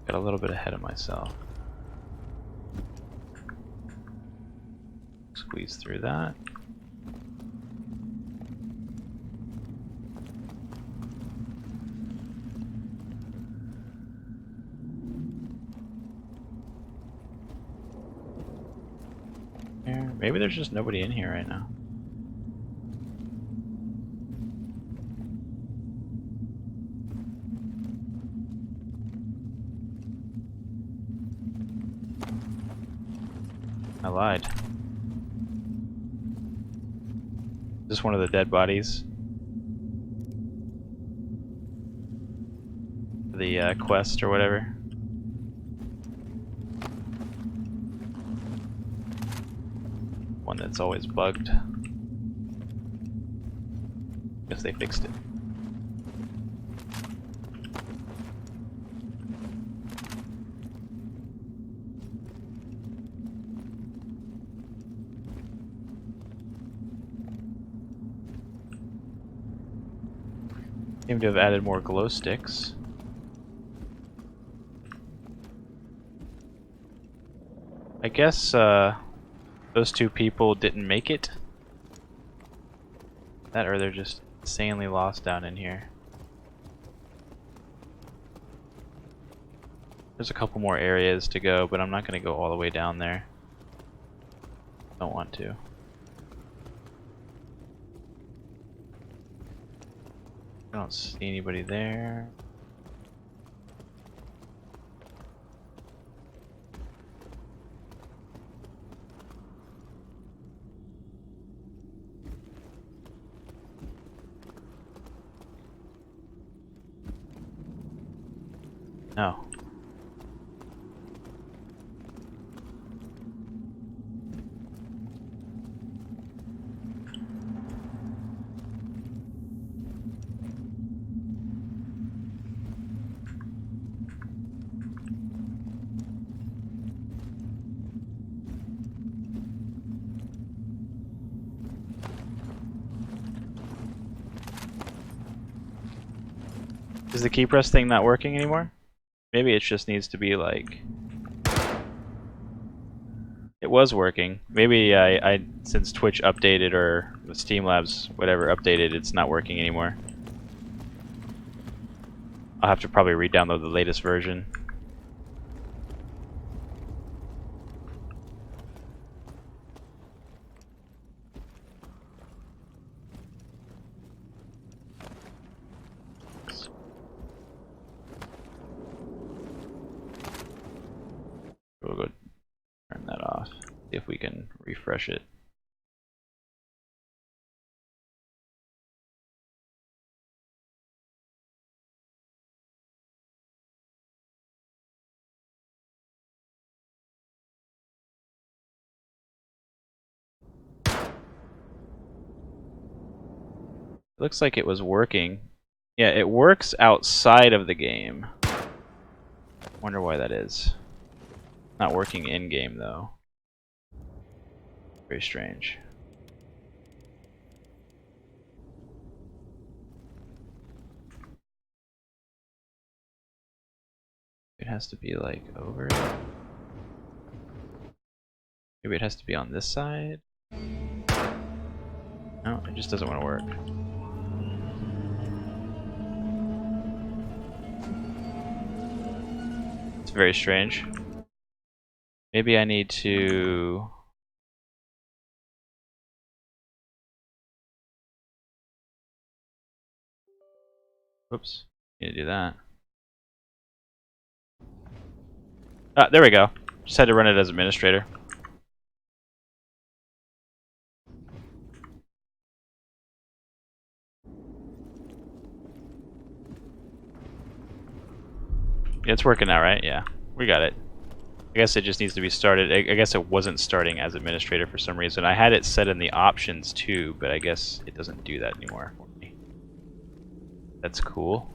Got a little bit ahead of myself. Squeeze through that. Here. Maybe there's just nobody in here right now. I lied. Is this one of the dead bodies? The quest or whatever? One that's always bugged. Guess they fixed it. Seem to have added more glow sticks. I guess those two people didn't make it. That or they're just insanely lost down in here. There's a couple more areas to go, but I'm not going to go all the way down there. Don't want to. I don't see anybody there. No. Is the key press thing not working anymore? Maybe it just needs to be like... It was working. Maybe I since Twitch updated or the Steam Labs whatever updated, it's not working anymore. I'll have to probably re-download the latest version. We'll go turn that off. See if we can refresh it. Looks like it was working. Yeah, it works outside of the game. Wonder why that is. Not working in game though. Very strange. has to be like over. Maybe it has to be on this side. No, it just doesn't want to work. It's very strange. Maybe I need to... Whoops. Need to do that. Ah, there we go. Just had to run it as administrator. Yeah, it's working now, right? Yeah, we got it. I guess it just needs to be started. I guess it wasn't starting as administrator for some reason. I had it set in the options too, but I guess it doesn't do that anymore for me. That's cool.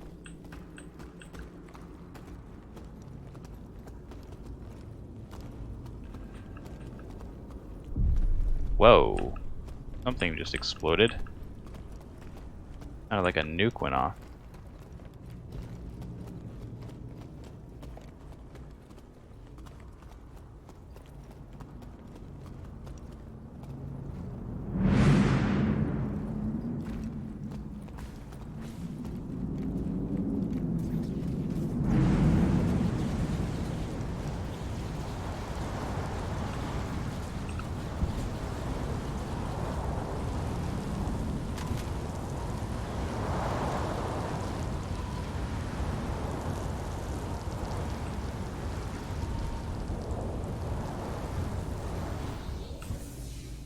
Whoa. Something just exploded. Kind of like a nuke went off.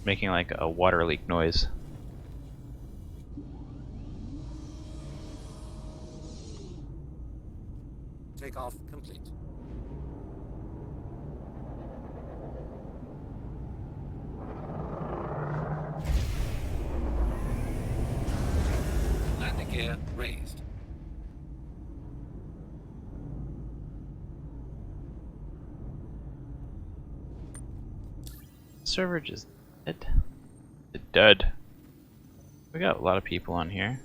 Making like a water leak noise. Takeoff complete. Landing gear raised. Server just dead. It's dead. We got a lot of people on here.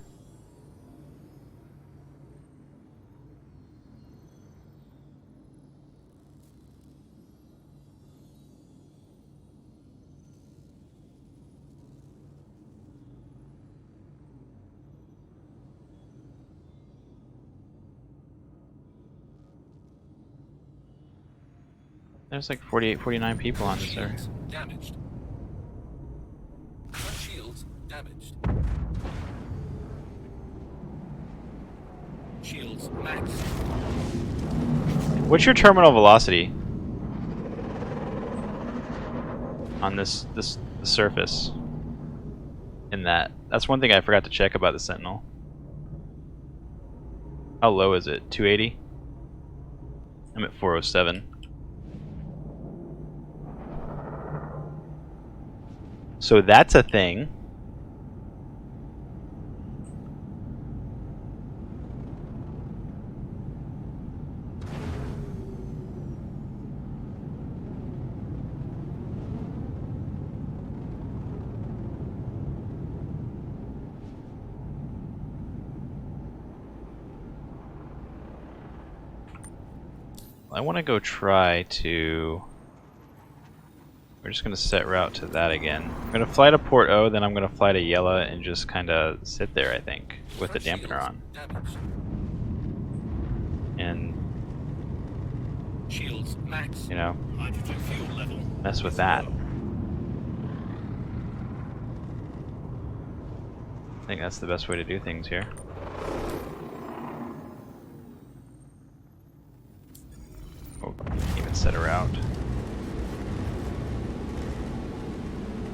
There's like 48, 49 people on this server. Shields damaged. Front shields damaged. Shields max. What's your terminal velocity on this surface? In that, that's one thing I forgot to check about the Sentinel. How low is it? 280? I'm at 407. So that's a thing. I want to go try to... We're just going to set route to that again. I'm going to fly to Port O, then I'm going to fly to Yella and just kind of sit there, I think, with the dampener on. Damaged. And, Shields max. you know, Hydrogen fuel level. mess with that. I think that's the best way to do things here. Oh, even set her out.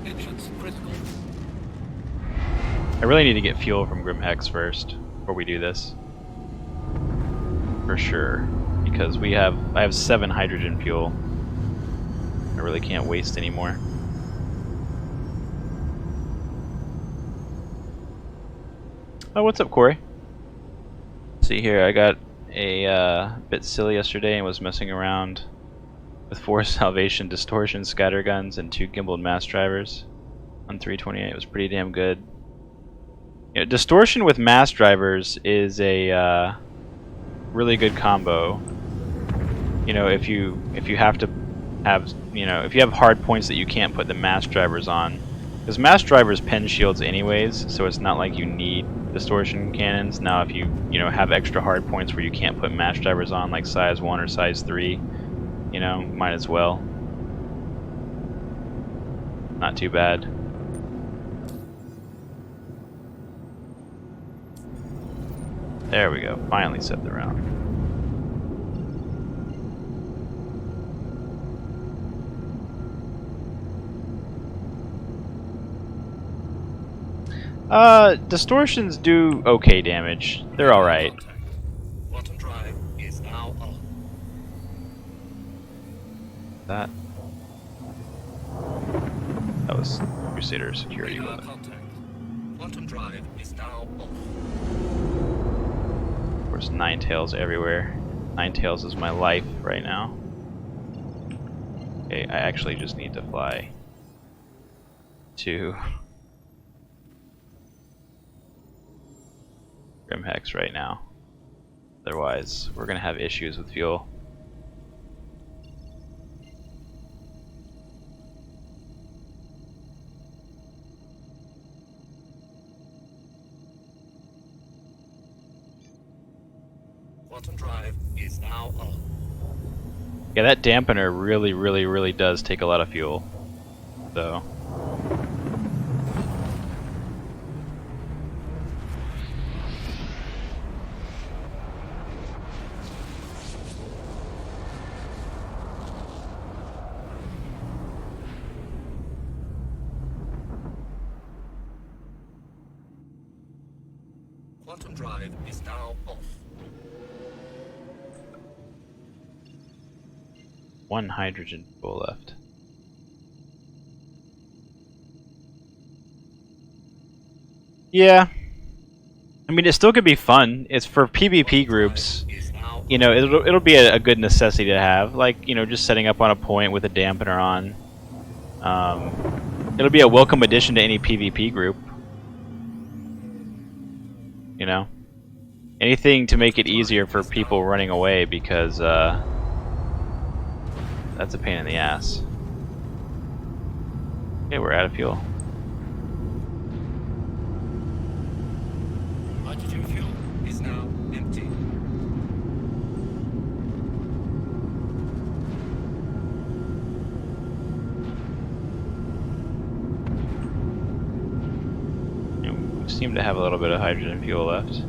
Engines critical. I really need to get fuel from Grim Hex first before we do this. For sure. Because I have 7 hydrogen fuel. I really can't waste anymore. Oh, what's up, Corey? See here, I got a bit silly yesterday and was messing around with 4 Salvation Distortion Scatterguns and 2 Gimbaled Mass Drivers on 328. It was pretty damn good. You know, Distortion with Mass Drivers is a really good combo you know, if you have to have, you know, if you have hard points that you can't put the mass drivers on, because mass drivers pen shields anyways, so it's not like you need distortion cannons. Now if you know, have extra hard points where you can't put mass drivers on, like size 1 or size 3, you know, might as well. Not too bad. There we go, finally set the round. Distortions do okay damage. They're alright. Quantum drive is now on. That was Crusader security Radar weapon. contact. Quantum drive is now off. Of course, Ninetales everywhere. Ninetales is my life right now. Okay, I actually just need to fly to Grimhex right now. Otherwise, we're gonna have issues with fuel. Quantum drive is now on. Yeah, that dampener really does take a lot of fuel. So. Quantum drive is now off. One hydrogen fuel left. Yeah. I mean, it still could be fun. It's for PvP groups. You know, it'll be a good necessity to have. Like, you know, just setting up on a point with a dampener on. It'll be a welcome addition to any PvP group. You know? Anything to make it easier for people running away, because that's a pain in the ass. Okay, we're out of fuel. Hydrogen fuel is now empty. And we seem to have a little bit of hydrogen fuel left.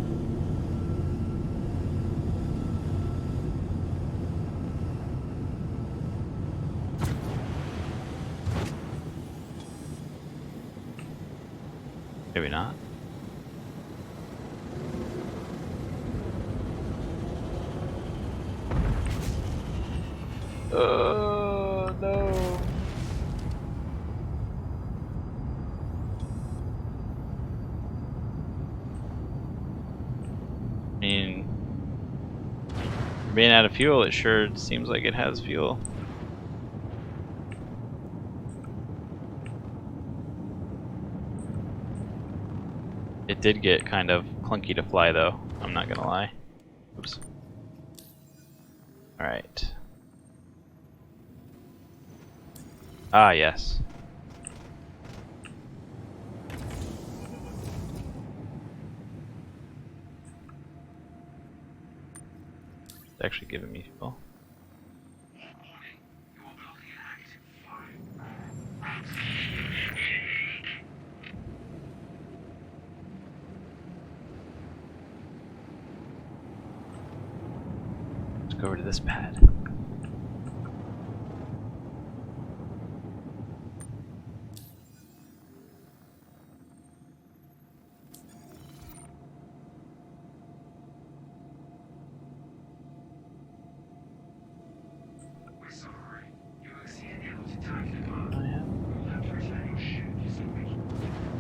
Maybe not. No. I mean, being out of fuel, it sure seems like it has fuel. It did get kind of clunky to fly, though. I'm not gonna lie. Oops. Alright. Ah, yes. It's actually giving me fuel. Let's go over to this pad.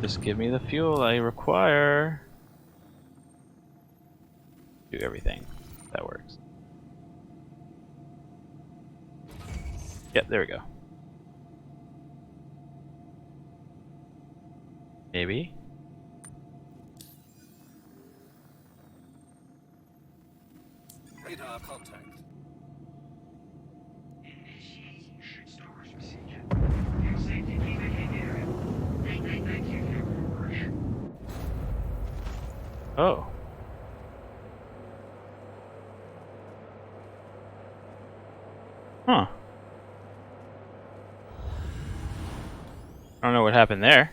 Just give me the fuel I require. Do everything. That works. Yep, there we go. Maybe. Radar contact. Oh. Huh. I don't know what happened there.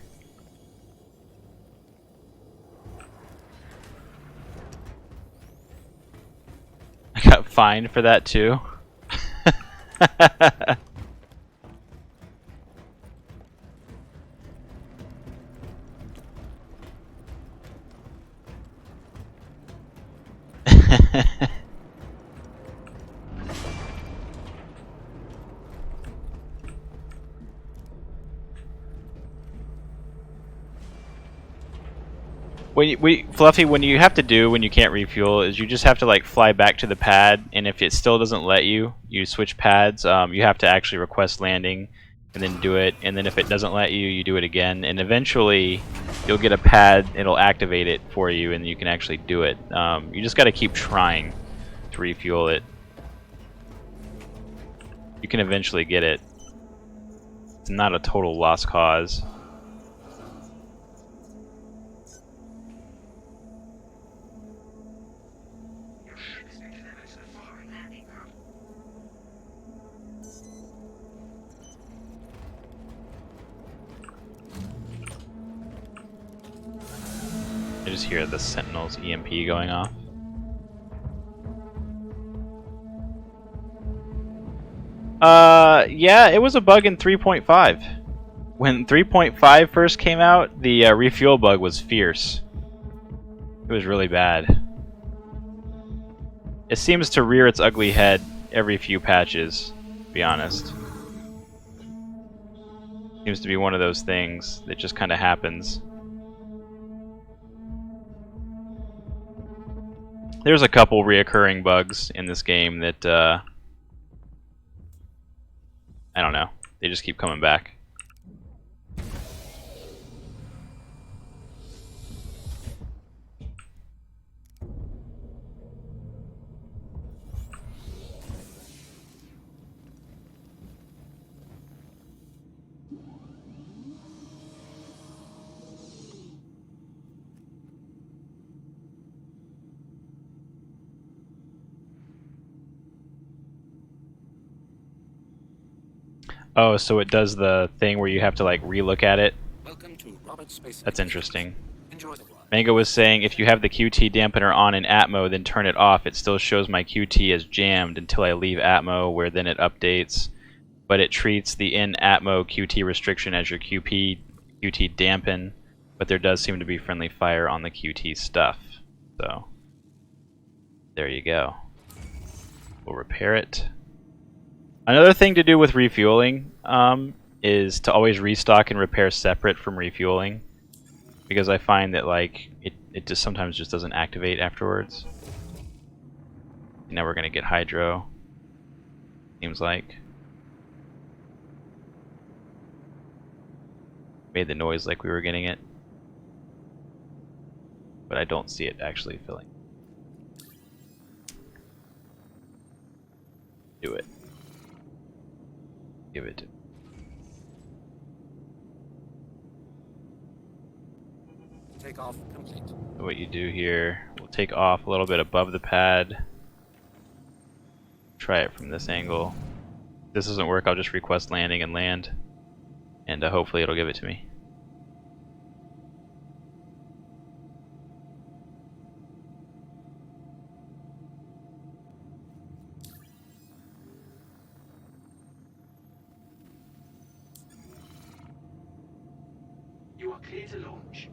I got fined for that too. Fluffy, when you have to do when you can't refuel is you just have to like fly back to the pad, and if it still doesn't let you, you switch pads. You have to actually request landing and then do it, and then if it doesn't let you, you do it again, and eventually you'll get a pad, it'll activate it for you, and you can actually do it. You just got to keep trying to refuel it. You can eventually get it. It's not a total lost cause. I just hear the Sentinel's EMP going off. Yeah, it was a bug in 3.5. When 3.5 first came out, the refuel bug was fierce. It was really bad. It seems to rear its ugly head every few patches, to be honest. Seems to be one of those things that just kind of happens. There's a couple reoccurring bugs in this game that, I don't know. They just keep coming back. Oh, so it does the thing where you have to like relook at it? Welcome to Robert Space. That's interesting. Enjoy the ride. Mango was saying if you have the QT dampener on in Atmo, then turn it off, it still shows my QT as jammed until I leave Atmo, where then it updates. But it treats the in Atmo QT restriction as your QT dampen, but there does seem to be friendly fire on the QT stuff. So, there you go. We'll repair it. Another thing to do with refueling is to always restock and repair separate from refueling, because I find that like it just sometimes just doesn't activate afterwards. Now we're gonna get hydro. Seems like made the noise like we were getting it, but I don't see it actually filling. Do it. Give it to me. Takeoff complete. So what you do here, we'll take off a little bit above the pad. Try it from this angle. If this doesn't work, I'll just request landing and land, and hopefully it'll give it to me. You are clear to launch.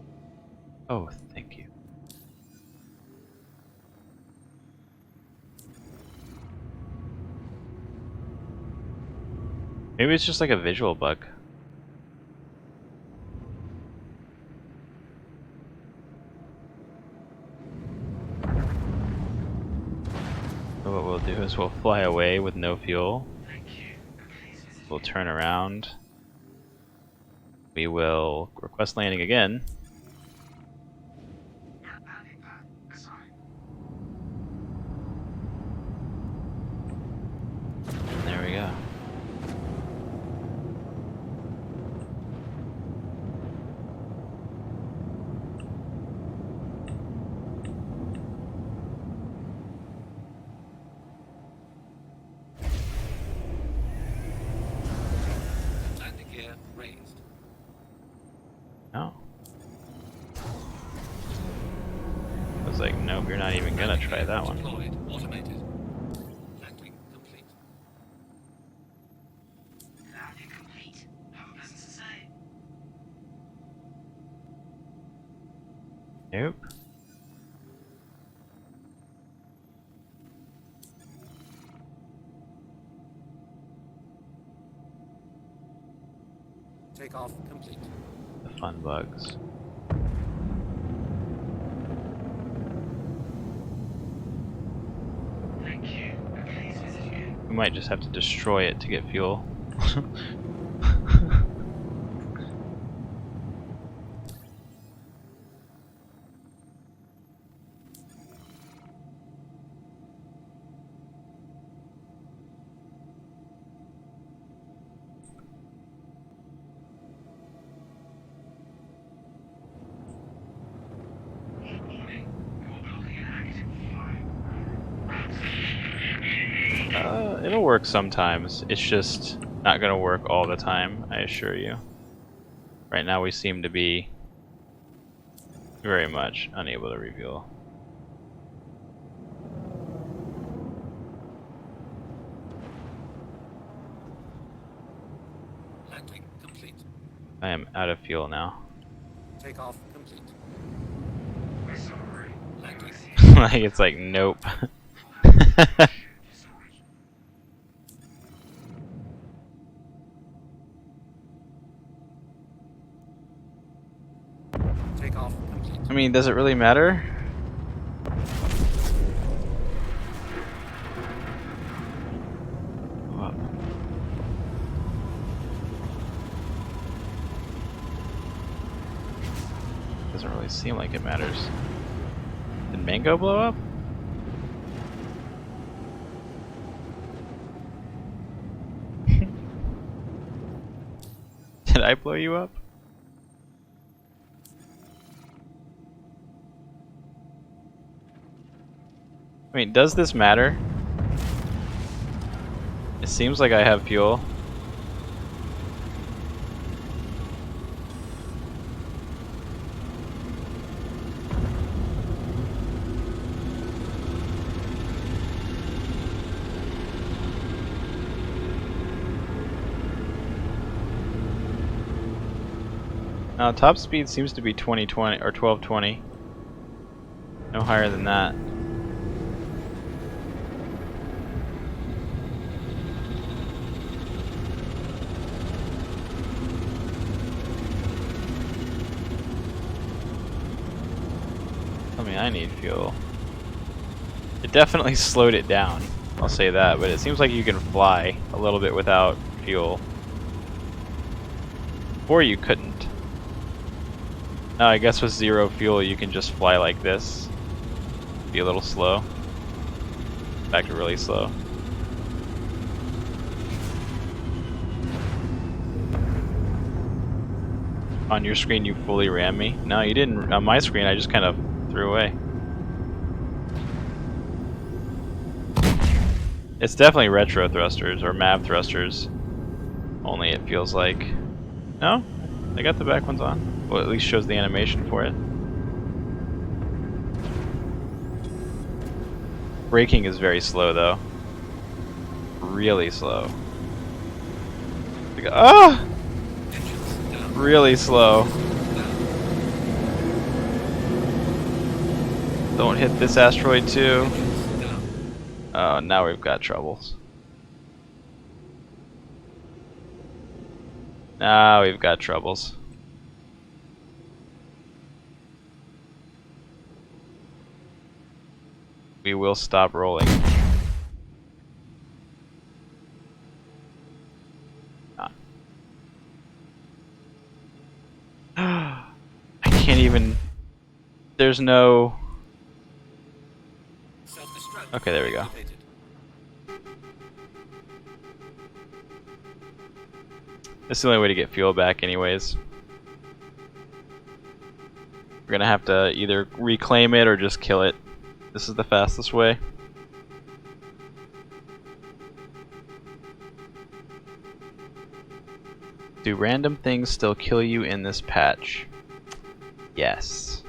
Oh, thank you. Maybe it's just like a visual bug. So what we'll do is we'll fly away with no fuel. We'll turn around. We will request landing again. And there we go. We're not even gonna try that one. Deployed. Automated. Landing complete. Landing complete. Have a business to say. Nope. Takeoff complete. The fun bugs. Thank you. Please visit again. We might just have to destroy it to get fuel. Warning. You're building an active fire. It'll work sometimes. It's just not gonna work all the time, I assure you. Right now we seem to be very much unable to refuel. Landing complete. I am out of fuel now. Takeoff complete. We're sorry. Landing. Like it's like nope. Sorry. Takeoff complete. I mean, does it really matter? What? Doesn't really seem like it matters. Did Mango blow up? Did I blow you up? I mean, does this matter? It seems like I have fuel. Now, top speed seems to be 2020 or 1220. No higher than that. Tell me I need fuel. It definitely slowed it down, I'll say that, but it seems like you can fly a little bit without fuel. Or you couldn't. No, I guess with zero fuel you can just fly like this. Be a little slow. In fact, really slow. On your screen you fully rammed me? No, you didn't. On my screen I just kind of threw away. It's definitely retro thrusters or MAV thrusters. Only it feels like. No? They got the back ones on. Well, at least shows the animation for it. Braking is very slow though. Really slow. Ah! Really slow. Don't hit this asteroid too. Oh, now we've got troubles. Now we've got troubles. We will stop rolling. I can't even. There's no. Self-destruct. Okay, there we go. Activated. This is the only way to get fuel back, anyways. We're gonna have to either reclaim it or just kill it. This is the fastest way. Do random things still kill you in this patch? Yes.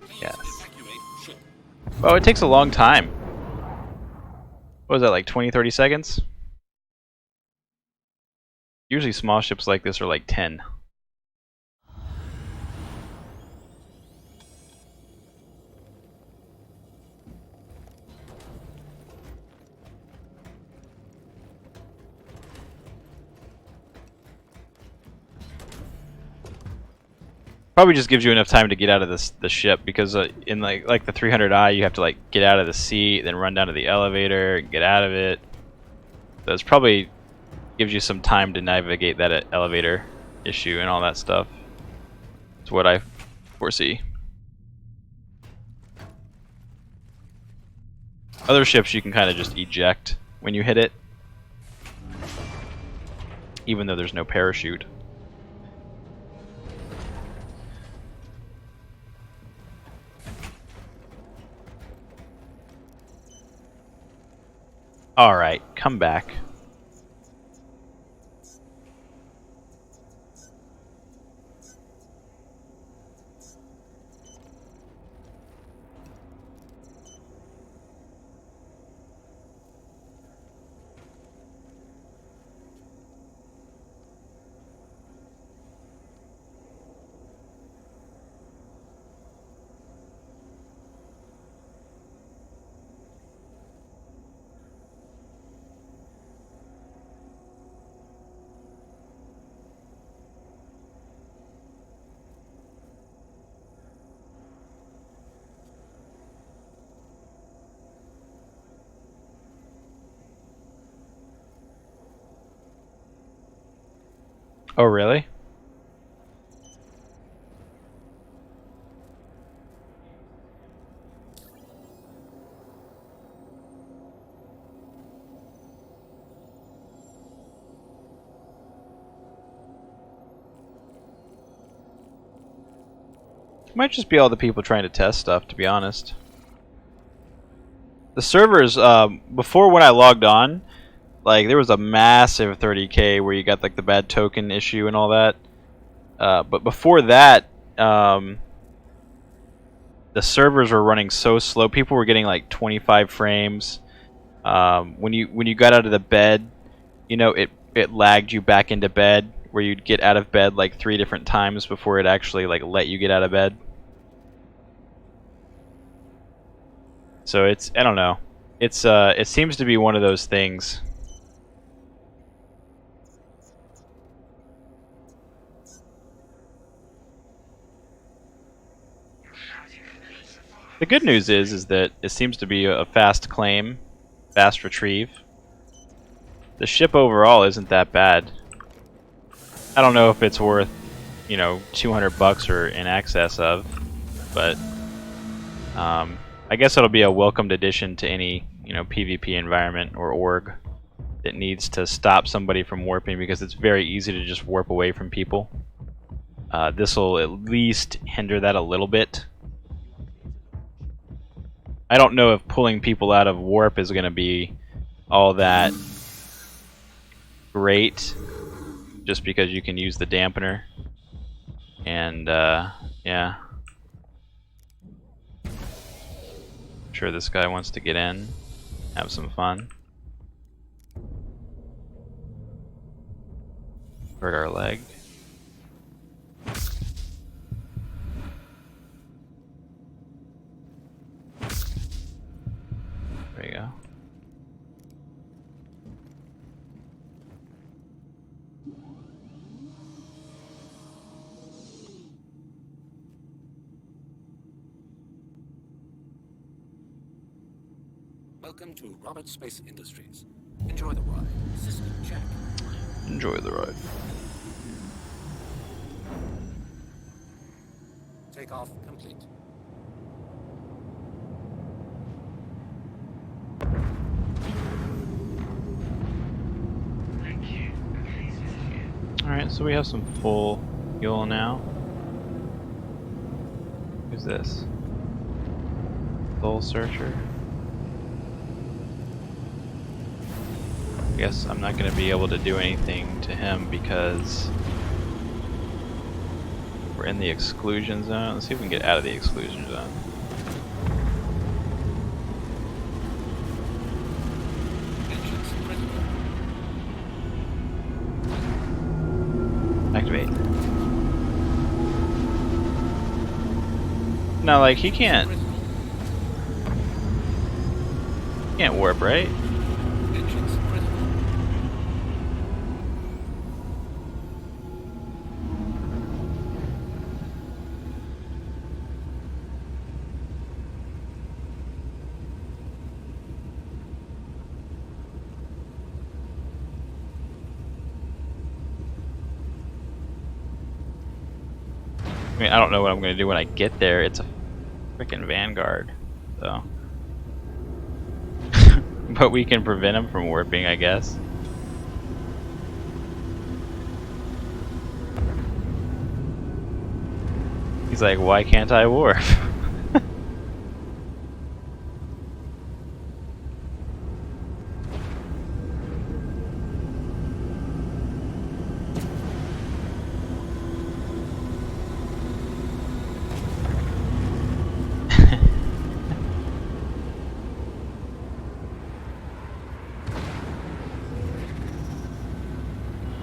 Please Yes. evacuate Oh, it takes a long time. What was that, like 20, 30 seconds? Usually small ships like this are like 10. Probably just gives you enough time to get out of the ship, because in like the 300i you have to like get out of the seat, then run down to the elevator, and get out of it. So it's probably gives you some time to navigate that elevator issue and all that stuff. It's what I foresee. Other ships you can kind of just eject when you hit it, even though there's no parachute. Alright, come back. Oh, really? Might just be all the people trying to test stuff, to be honest. The servers, before when I logged on, like there was a massive 30k where you got like the bad token issue and all that. But before that, the servers were running so slow. People were getting like 25 frames. When you got out of the bed, you know, it lagged you back into bed, where you'd get out of bed like 3 different times before it actually like let you get out of bed. So it's, I don't know. It's it seems to be one of those things. The good news is that it seems to be a fast claim, fast retrieve. The ship overall isn't that bad. I don't know if it's worth, you know, $200 or in excess of, but I guess it'll be a welcomed addition to any, you know, PvP environment or org that needs to stop somebody from warping, because it's very easy to just warp away from people. This will at least hinder that a little bit. I don't know if pulling people out of warp is going to be all that great, just because you can use the dampener. And yeah. I'm sure this guy wants to get in, have some fun. Hurt our leg. There you go. Welcome to Robert Space Industries. Enjoy the ride. System check. Enjoy the ride. Takeoff complete. Thank you. Please visit again. Alright, so we have some full fuel now. Who's this? Soul Searcher. I guess I'm not going to be able to do anything to him because we're in the exclusion zone. Let's see if we can get out of the exclusion zone. Now, like, he can't warp, right? Engines critical. I mean, I don't know what I'm gonna do when I get there. It's a freaking Vanguard, so. But we can prevent him from warping, I guess. He's like, why can't I warp?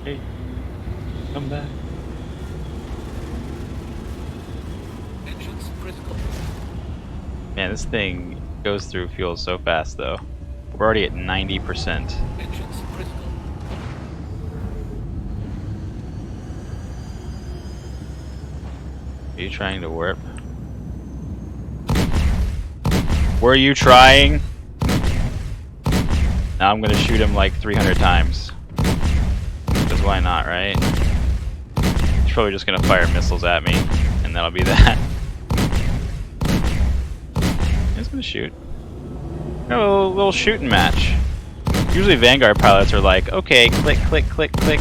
Hey, come back. Engines critical. Man, this thing goes through fuel so fast, though. We're already at 90%. Engines critical. Are you trying to warp? Were you trying? Now I'm gonna shoot him like 300 times. Because why not, right? He's probably just gonna fire missiles at me, and that'll be that. He's gonna shoot. Oh, a little shooting match. Usually Vanguard pilots are like, okay, click, click, click, click.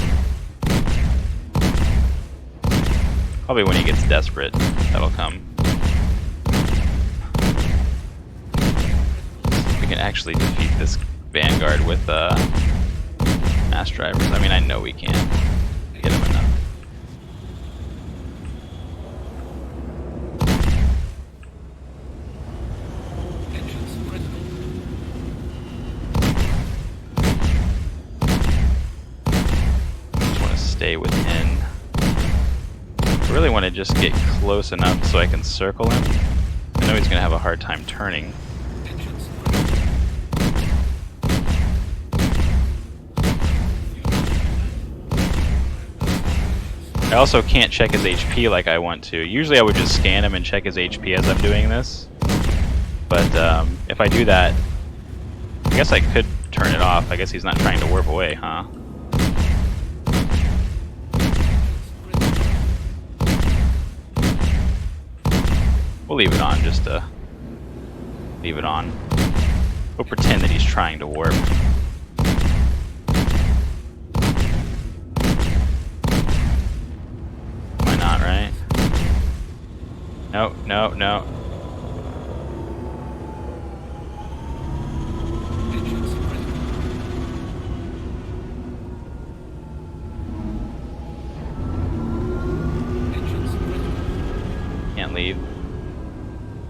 Probably when he gets desperate, that'll come. We can actually defeat this Vanguard with mass drivers. I mean, I know we can. Get him enough. Engines critical. Just want to stay within. I really want to just get close enough so I can circle him. I know he's going to have a hard time turning. Engines critical. I also can't check his HP like I want to. Usually I would just scan him and check his HP as I'm doing this. But if I do that, I guess I could turn it off. I guess he's not trying to warp away, huh? We'll leave it on just to leave it on. We'll pretend that he's trying to warp. Why not, right? No, no, no. Engines critical. Engines critical. Can't leave.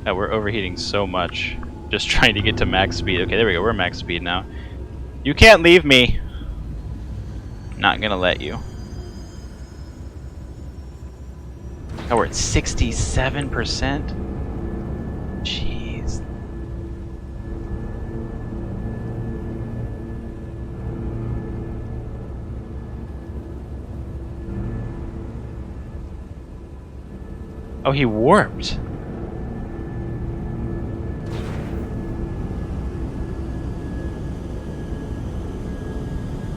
Yeah, we're overheating so much. Just trying to get to max speed. Okay, there we go. We're max speed now. You can't leave me. Not gonna let you. Oh, we're at 67%? Jeez. Oh, he warped.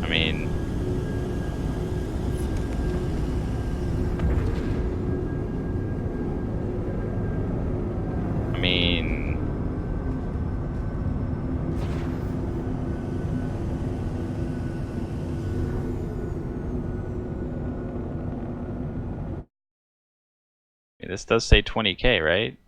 I mean... This does say 20K, right?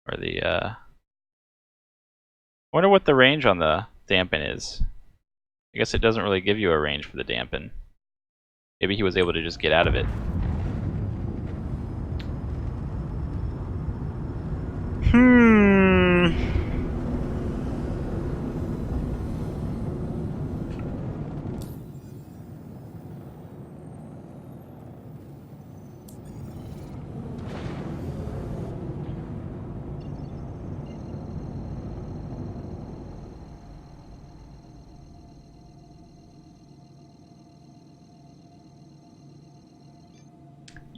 Or the, I wonder what the range on the dampen is. I guess it doesn't really give you a range for the dampen. Maybe he was able to just get out of it.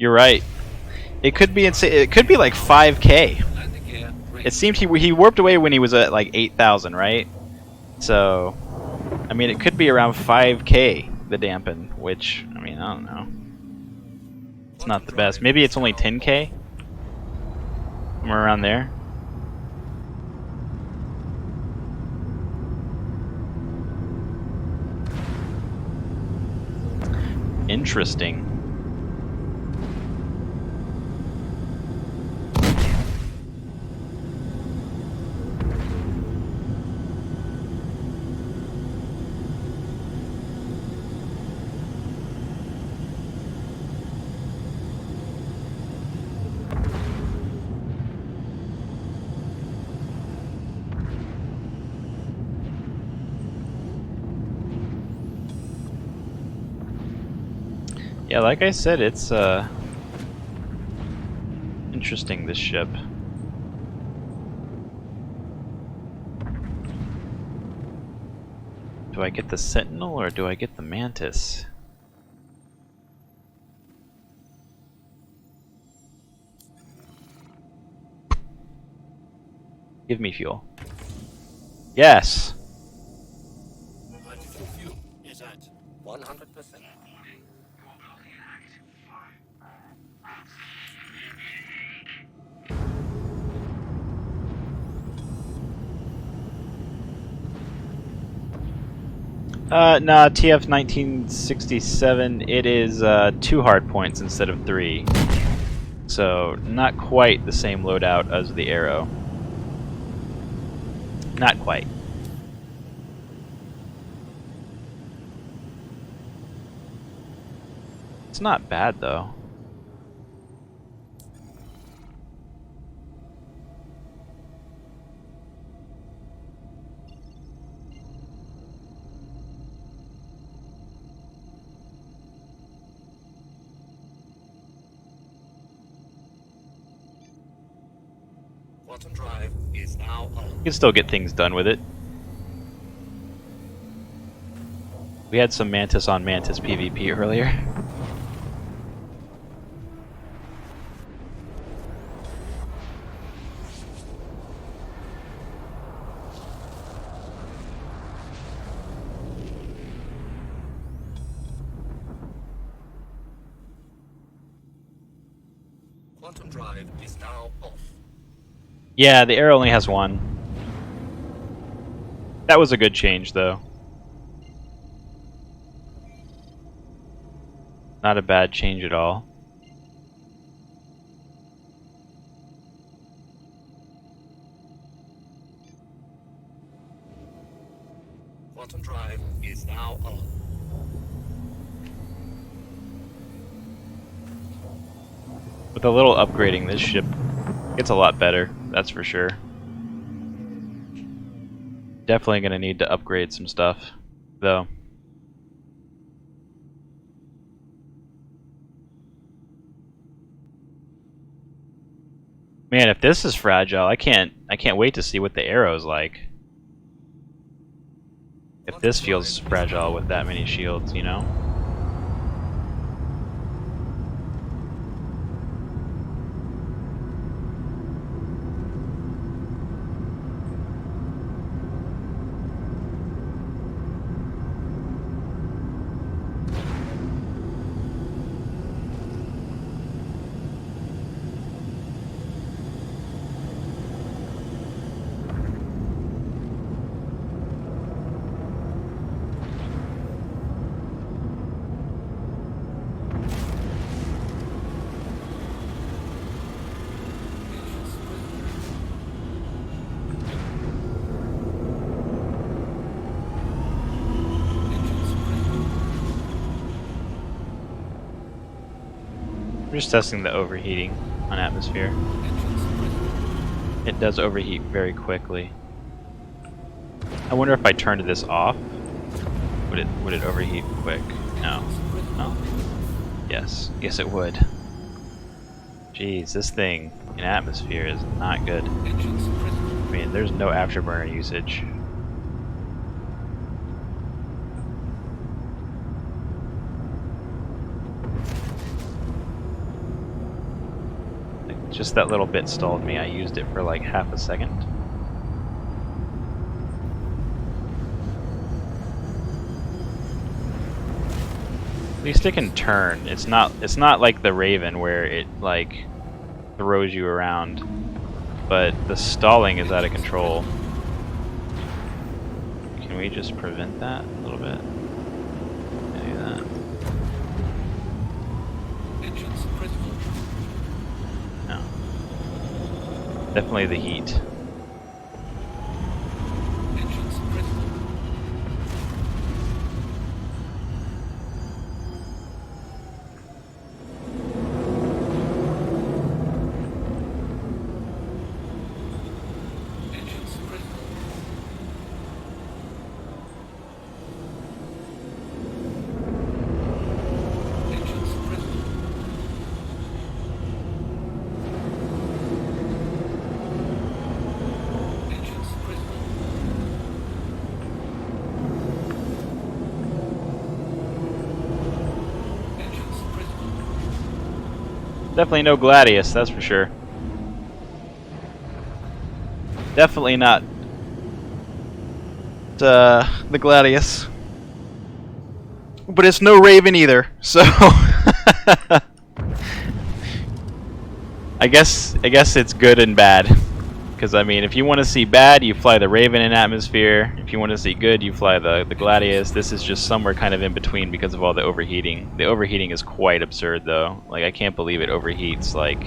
You're right. It could be insane. It could be like 5K. Landing gear ready. It seemed he warped away when he was at like 8,000, right? So, I mean, it could be around 5K the dampen, which I mean, I don't know. It's not the best. Maybe it's only 10K. Somewhere around there. Interesting. Yeah, like I said, it's interesting, this ship. Do I get the Sentinel or do I get the Mantis? Give me fuel. Yes! Hydrogen fuel is at 100%. Nah, TF 1967, it is 2 hard points instead of 3. So, not quite the same loadout as the Arrow. Not quite. It's not bad, though. Quantum drive is now on. You can still get things done with it. We had some Mantis on Mantis PvP earlier. Quantum drive is now off. Yeah, the Arrow only has 1. That was a good change, though. Not a bad change at all. Quantum drive is now on. With a little upgrading, this ship gets a lot better, that's for sure. Definitely gonna need to upgrade some stuff, though. Man, if this is fragile, I can't wait to see what the Arrow's like. If this feels fragile with that many shields, you know? We're just testing the overheating on atmosphere. It does overheat very quickly. I wonder if I turned this off, would it overheat quick? No. No. Yes. Yes it would. Jeez, this thing in atmosphere is not good. Engines critical. I mean, there's no afterburner usage. Like, just that little bit stalled me. I used it for like half a second. At least it can turn. It's not like the Raven where it like throws you around. But the stalling is out of control. Can we just prevent that a little bit? Maybe that. Engines critical. No. Definitely the heat. Engines critical. Engines critical. Engines critical. Engines critical. Engines critical. Definitely no Gladius, that's for sure. Definitely not The Gladius. But it's no Raven either, so I guess it's good and bad. Because I mean, if you want to see bad, you fly the Raven in atmosphere. If you want to see good, you fly the Gladius. This is just somewhere kind of in between because of all the overheating. The overheating is quite absurd, though. Like, I can't believe it overheats. Like,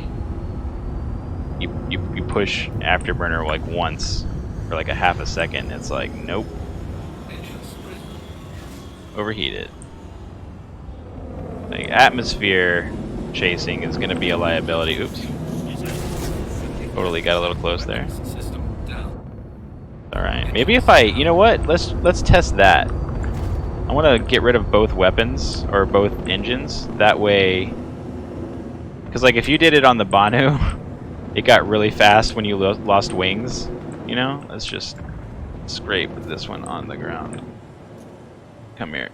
you push afterburner like once for like a half a second. It's like, nope, Engines critical. overheated. Like, atmosphere chasing is going to be a liability. Oops, totally got a little close there. System down. Alright, maybe if I, you know what, let's test that. I want to get rid of both weapons, or both engines, that way, because like if you did it on the Banu, it got really fast when you lost wings, you know? Let's just scrape this one on the ground. Come here.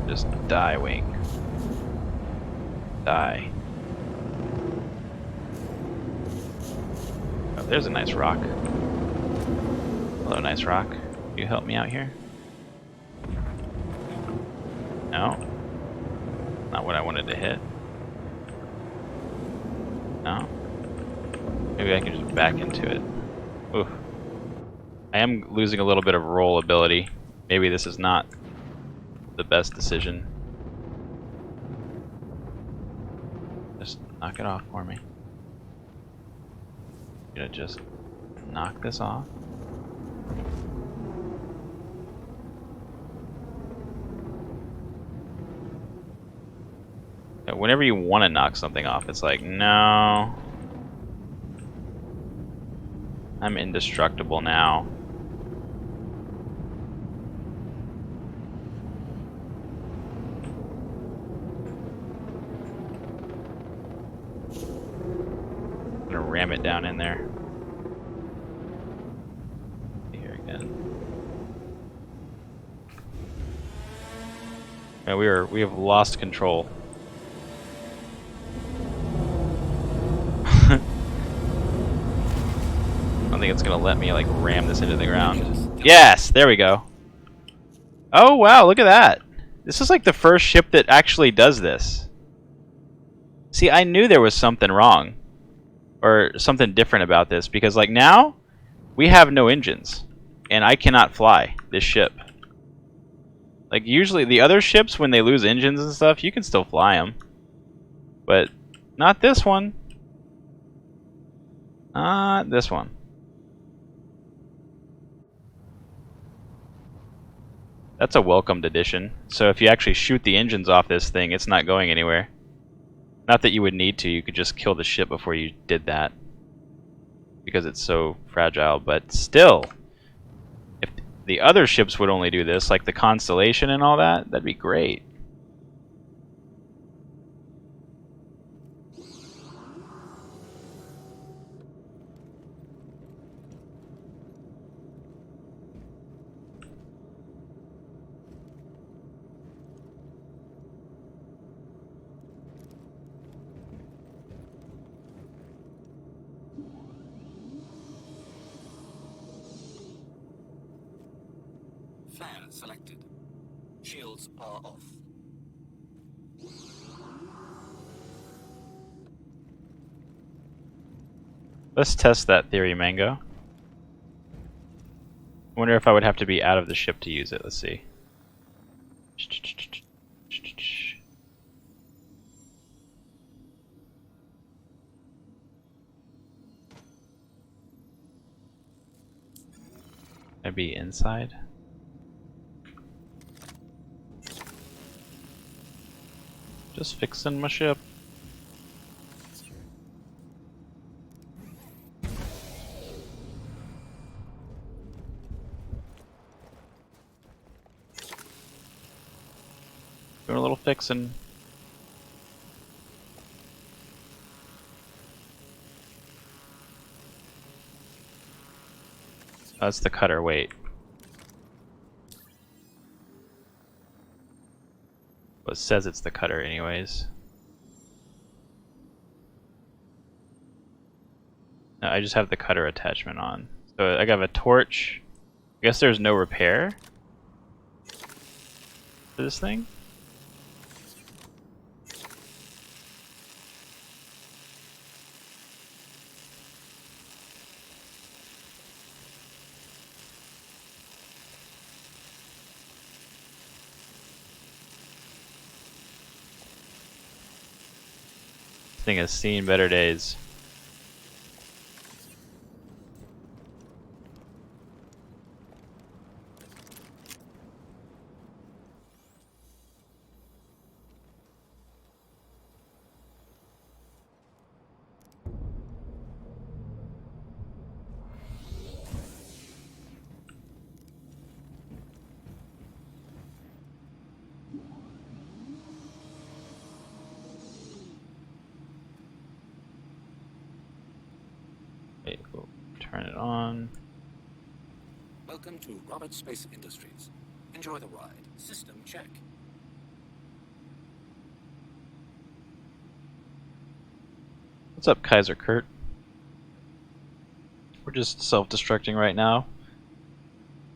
Just die, wing. Die. Oh, there's a nice rock. Hello, nice rock. You help me out here? No? Not what I wanted to hit. No? Maybe I can just back into it. Oof. I am losing a little bit of roll ability. Maybe this is not the best decision. Just knock it off for me. Gonna just knock this off. Whenever you want to knock something off, it's like, no. I'm indestructible now. I'm gonna ram it down in there. Here again. Yeah, we have lost control. I don't think it's gonna let me like ram this into the ground. Yes, there we go. Oh wow, look at that. This is like the first ship that actually does this. See, I knew there was something wrong. Or something different about this, because like now, we have no engines. And I cannot fly this ship. Like usually the other ships, when they lose engines and stuff, you can still fly them. But not this one. Not this one. That's a welcomed addition. So if you actually shoot the engines off this thing, it's not going anywhere. Not that you would need to, you could just kill the ship before you did that. Because it's so fragile, but still, if the other ships would only do this, like the Constellation and all that, that'd be great. Flare selected. Shields are off. Let's test that theory, Mango. I wonder if I would have to be out of the ship to use it. Let's see. I'd be inside. Just fixing my ship. Doing a little fixing. That's the cutter, wait. Well, it says it's the cutter anyways. No, I just have the cutter attachment on. So I have a torch. I guess there's no repair for this thing? This thing has seen better days. Okay, we'll turn it on. Welcome to Roberts Space Industries. Enjoy the ride. System check. What's up, Kaiser Kurt? We're just self-destructing right now.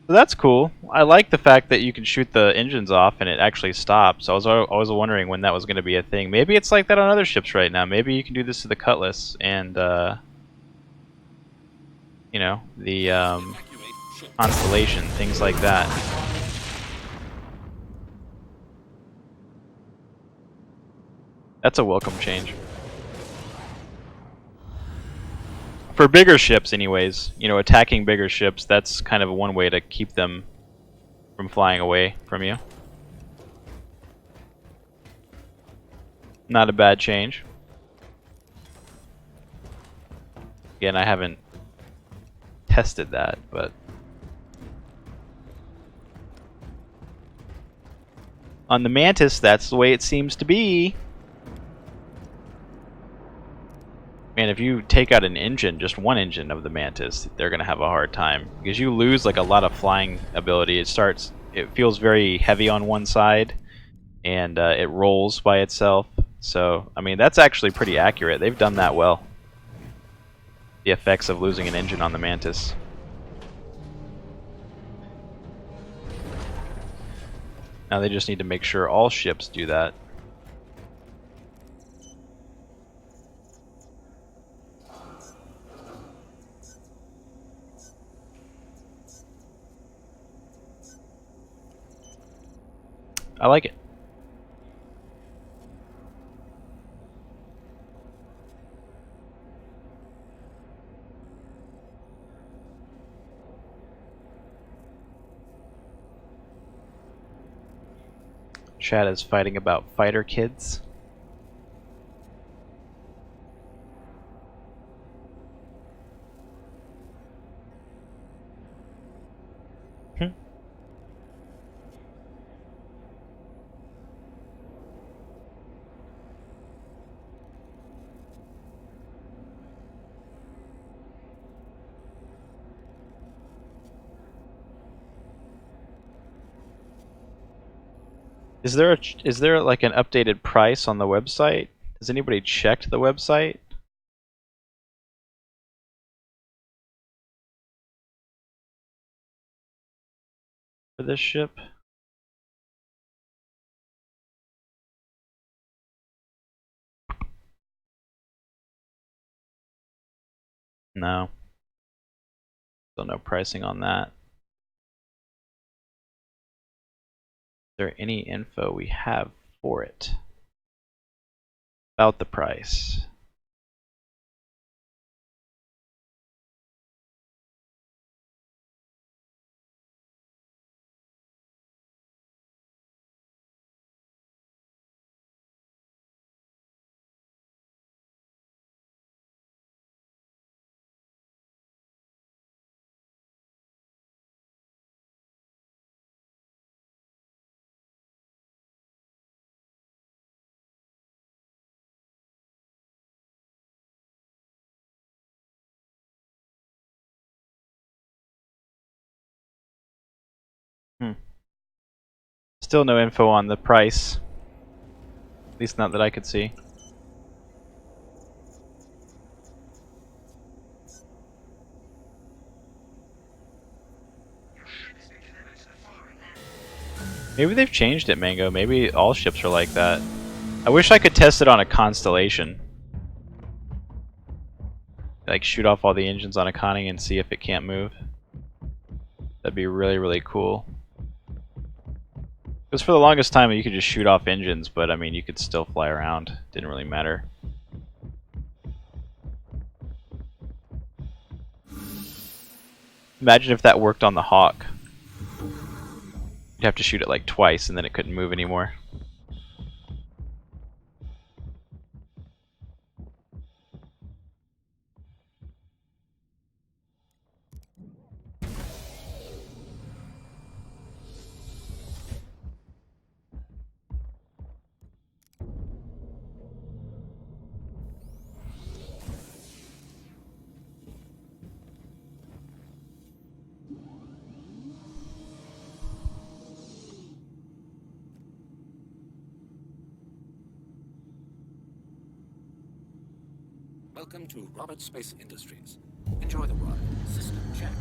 So that's cool. I like the fact that you can shoot the engines off and it actually stops. I was always wondering when that was going to be a thing. Maybe it's like that on other ships right now. Maybe you can do this to the Cutlass and, you know, the Evacuate ship. Constellation, things like that. That's a welcome change. For bigger ships, anyways, you know, attacking bigger ships, that's kind of one way to keep them from flying away from you. Not a bad change. Again, I haven't tested that, but on the Mantis, that's the way it seems to be. Man, if you take out an engine, just one engine of the Mantis, they're gonna have a hard time because you lose like a lot of flying ability. It feels very heavy on one side, and it rolls by itself. So, I mean, that's actually pretty accurate. They've done that well. The effects of losing an engine on the Mantis. Now they just need to make sure all ships do that. I like it. Chad is fighting about fighter kids. Is there like an updated price on the website? Has anybody checked the website for this ship? No. Still no pricing on that. Is there any info we have for it about the price? Still no info on the price. At least not that I could see. Maybe they've changed it, Mango. Maybe all ships are like that. I wish I could test it on a constellation. Like shoot off all the engines on a conning and see if it can't move. That'd be really, really cool. Because for the longest time you could just shoot off engines, but I mean you could still fly around. Didn't really matter. Imagine if that worked on the Hawk. You'd have to shoot it like twice and then it couldn't move anymore. Welcome to Robert Space Industries. Enjoy the ride. System check.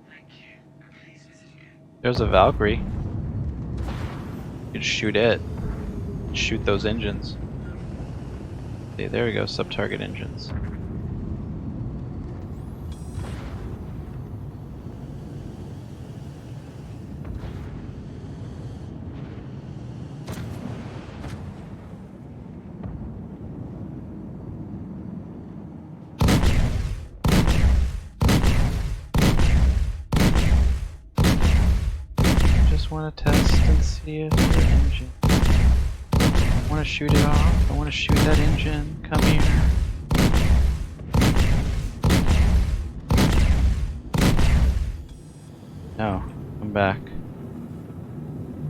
Thank you. Please visit again. There's a Valkyrie. You could shoot it. Shoot those engines. See, there we go, sub-target engines. Want to test and see if the engine. I want to shoot it off. I want to shoot that engine. Come here. No, come back.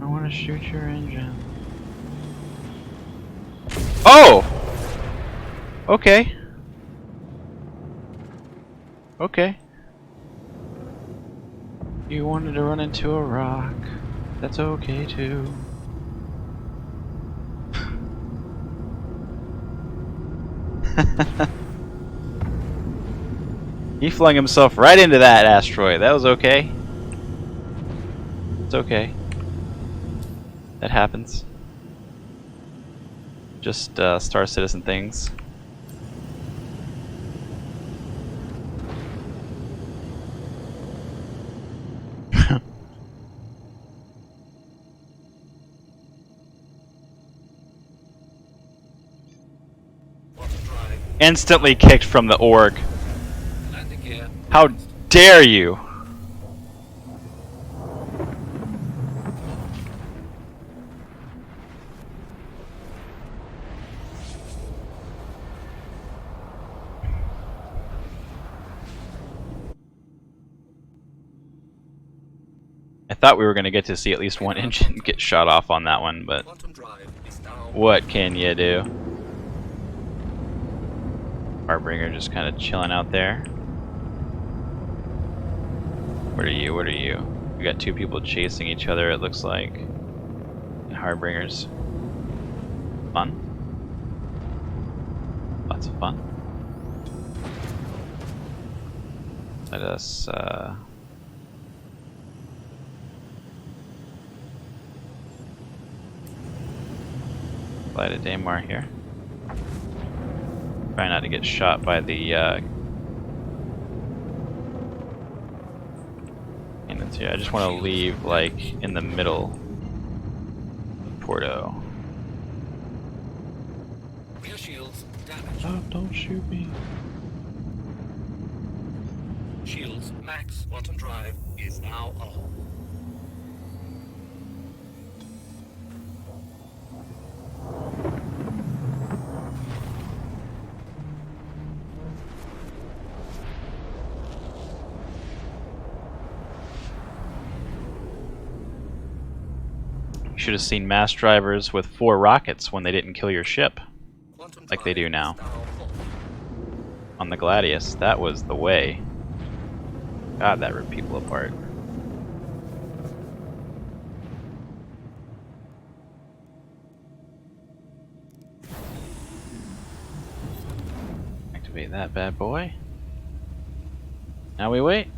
I want to shoot your engine. Oh! Okay. Okay. You wanted to run into a rock. That's okay too. He flung himself right into that asteroid. That was okay. It's okay. That happens. Just Star Citizen things. Instantly kicked from the org. Landing gear. How dare you? thought we were going to get to see at least one engine get shot off on that one, but Quantum drive is now. what can you do? Harbinger just kind of chilling out there. What are you? What are you? We got two people chasing each other, it looks like. And Harbingers. Fun. Lots of fun. Let us, fly to Daymar here. Try not to get shot by the, cannons here. I just want to leave, like, in the middle of Porto. Rear shields damaged. Oh, don't shoot me. Shields max. Quantum drive is now on. You should have seen mass drivers with 4 rockets when they didn't kill your ship, Quantum like they do drive now. is full. On the Gladius, that was the way. God, that ripped people apart. Activate that bad boy. Now we wait.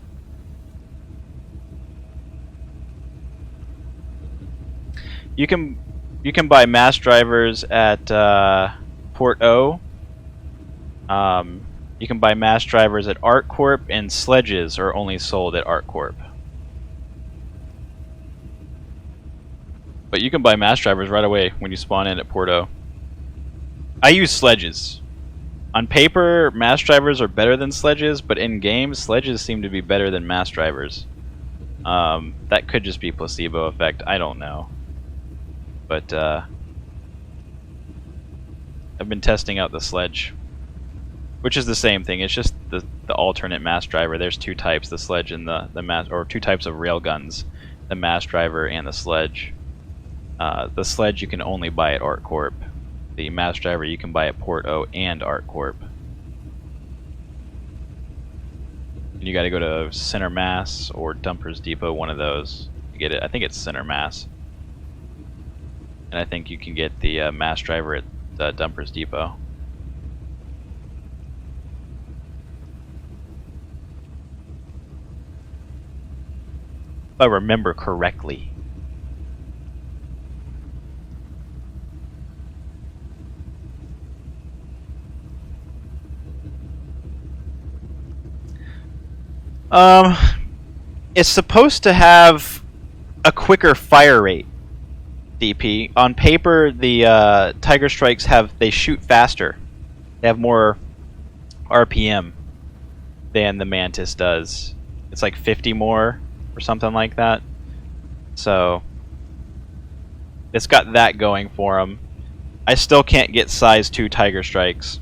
You can buy mass drivers at Port O. You can buy mass drivers at ArcCorp, and sledges are only sold at ArcCorp. But you can buy mass drivers right away when you spawn in at Port O. I use sledges. On paper, mass drivers are better than sledges, but in game, sledges seem to be better than mass drivers. That could just be placebo effect. I don't know. But I've been testing out the sledge, which is the same thing. It's just the alternate mass driver. There's 2 types: the sledge and the mass, or 2 types of railguns: the mass driver and the sledge. The sledge you can only buy at ArcCorp. The mass driver you can buy at Port O and ArcCorp. And you got to go to Center Mass or Dumpers Depot, one of those, to get it. I think it's Center Mass. And I think you can get the mass driver at Dumpers Depot. If I remember correctly. It's supposed to have a quicker fire rate. DP. On paper, the Tiger Strikes they shoot faster. They have more RPM than the Mantis does. It's like 50 more or something like that. So it's got that going for them. I still can't get size 2 Tiger Strikes.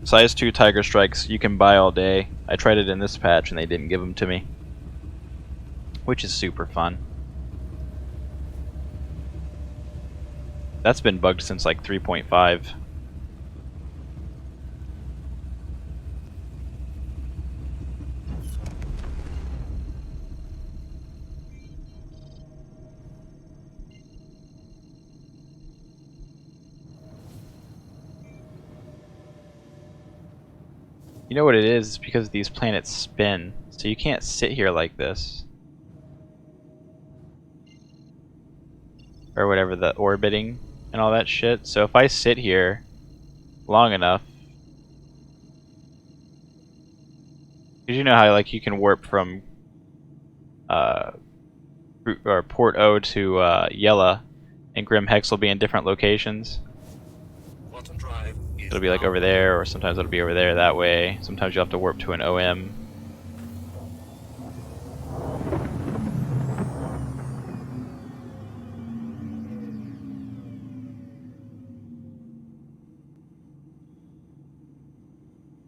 Size 2 Tiger Strikes you can buy all day. I tried it in this patch and they didn't give them to me, which is super fun. That's been bugged since like 3.5. You know what it is? It's because these planets spin, so you can't sit here like this. Or whatever, the orbiting and all that shit. So if I sit here long enough, because you know how like you can warp from or Port O to Yella, and Grim Hex will be in different locations. Quantum drive is It'll be like now over there, or sometimes it'll be over there that way. Sometimes you'll have to warp to an OM.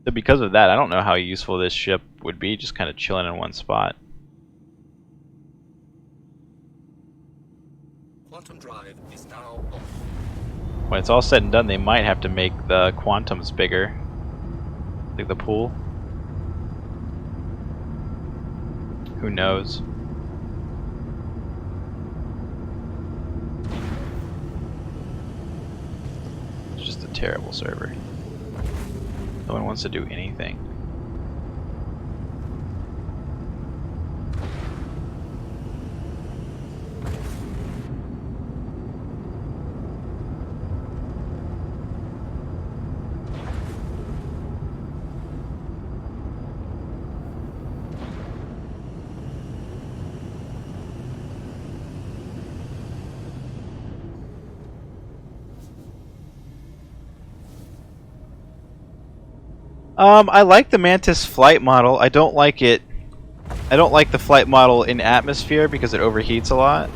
So because of that, I don't know how useful this ship would be, just kind of chilling in one spot. When it's all said and done, they might have to make the quantums bigger. Like the pool. Who knows? It's just a terrible server. No one wants to do anything. I like the Mantis flight model. I don't like it. I don't like the flight model in atmosphere because it overheats a lot.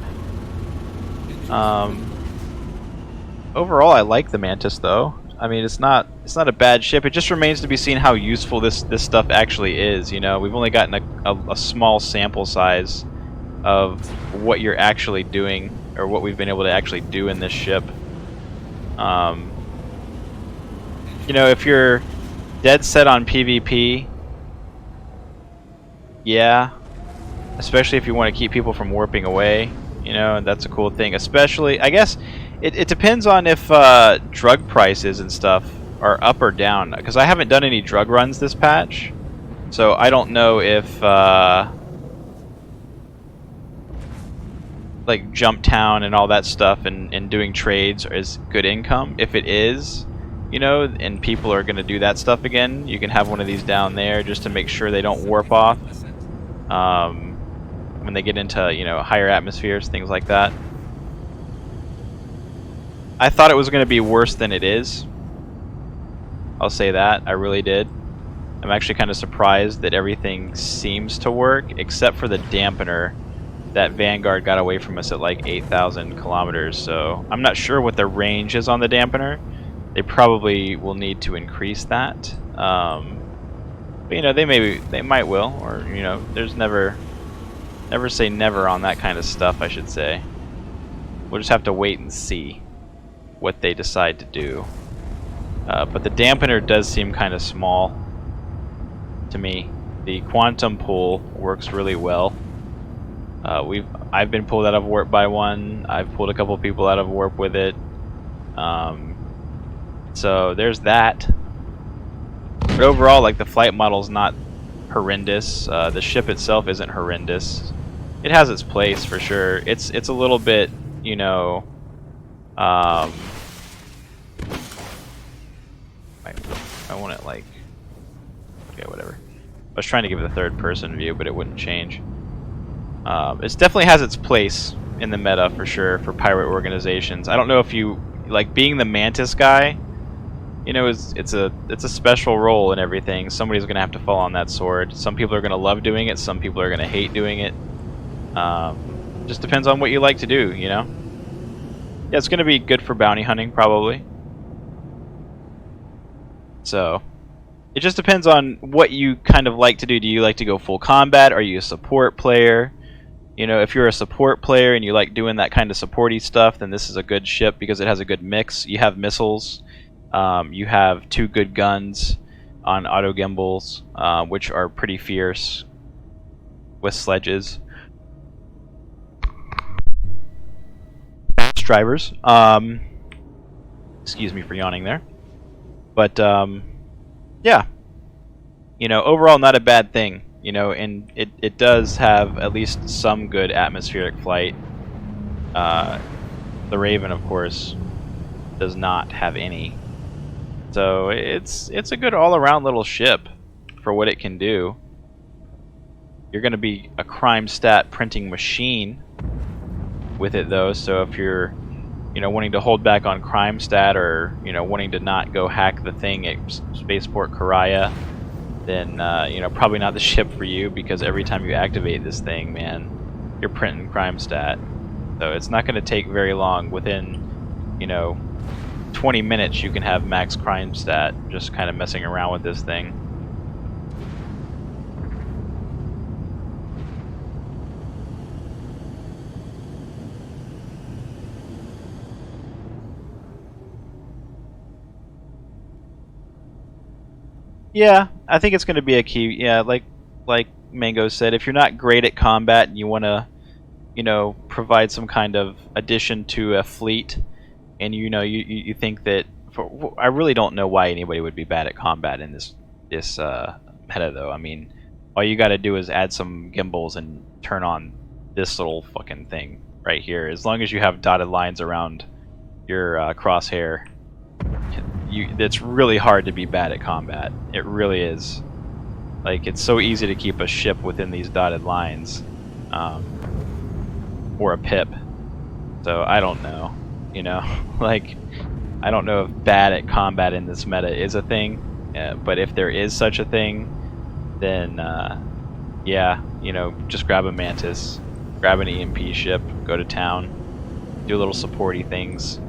Overall, I like the Mantis though. I mean, it's not a bad ship. It just remains to be seen how useful this stuff actually is. You know, we've only gotten a small sample size of what you're actually doing, or what we've been able to actually do in this ship. You know, if you're dead set on PvP, yeah, especially if you want to keep people from warping away, you know, and that's a cool thing. Especially, I guess, it depends on if drug prices and stuff are up or down, because I haven't done any drug runs this patch, so I don't know if like Jump Town and all that stuff and doing trades is good income. If it is, you know, and people are going to do that stuff again, you can have one of these down there just to make sure they don't warp off when they get into, you know, higher atmospheres, things like that. I thought it was going to be worse than it is. I'll say that. I really did. I'm actually kind of surprised that everything seems to work, except for the dampener. That Vanguard got away from us at like 8,000 kilometers, so I'm not sure what the range is on the dampener. They probably will need to increase that. But you know, they might will, or you know, there's never say never on that kind of stuff, I should say. We'll just have to wait and see what they decide to do. But the dampener does seem kind of small to me. The quantum pull works really well. I've been pulled out of warp by one. I've pulled a couple people out of warp with it. So there's that. But overall, like, the flight model's not horrendous. The ship itself isn't horrendous. It has its place for sure. It's a little bit, you know, I want it like, okay, whatever. I was trying to give it a third-person view, but it wouldn't change. It definitely has its place in the meta for sure for pirate organizations. I don't know if you like being the Mantis guy. You know, it's a special role and everything. Somebody's gonna have to fall on that sword. Some people are gonna love doing it. Some people are gonna hate doing it. Just depends on what you like to do. You know. Yeah, it's gonna be good for bounty hunting probably. So, it just depends on what you kind of like to do. Do you like to go full combat? Are you a support player? You know, if you're a support player and you like doing that kind of supporty stuff, then this is a good ship because it has a good mix. You have missiles. You have 2 good guns on auto gimbals, which are pretty fierce with sledges. Fast drivers. Excuse me for yawning there. But, yeah. You know, overall not a bad thing. You know, and it does have at least some good atmospheric flight. The Raven, of course, does not have any. So it's a good all-around little ship for what it can do. You're going to be a crime stat printing machine with it, though. So if you're, you know, wanting to hold back on crime stat, or you know, wanting to not go hack the thing at Spaceport Karaya, then you know, probably not the ship for you, because every time you activate this thing, man, you're printing crime stat. So it's not going to take very long. Within, you know, 20 minutes you can have max crime stat just kind of messing around with this thing. Yeah, I think it's going to be a key. Yeah, like Mango said, if you're not great at combat and you want to, provide some kind of addition to a fleet, and you think that I really don't know why anybody would be bad at combat in this meta though. I mean, all you got to do is add some gimbals and turn on this little fucking thing right here. As long as you have dotted lines around your crosshair, it's really hard to be bad at combat. It really is. Like, it's so easy to keep a ship within these dotted lines, or a pip. So I don't know, like, I don't know if bad at combat in this meta is a thing, but if there is such a thing, then yeah, just grab a Mantis, grab an EMP ship, go to town, do little supporty things.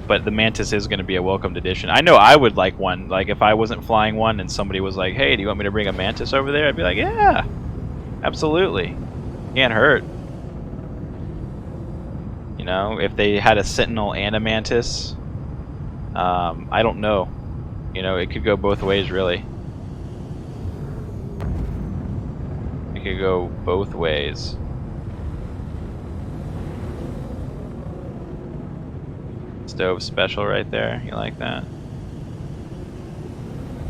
But the Mantis is going to be a welcomed addition. I know I would like one. Like, if I wasn't flying one and somebody was like, hey, do you want me to bring a Mantis over there? I'd be like, yeah, absolutely. Can't hurt. If they had a Sentinel and a Mantis, I don't know. It could go both ways, really. It could go both ways. Stove special right there. You like that?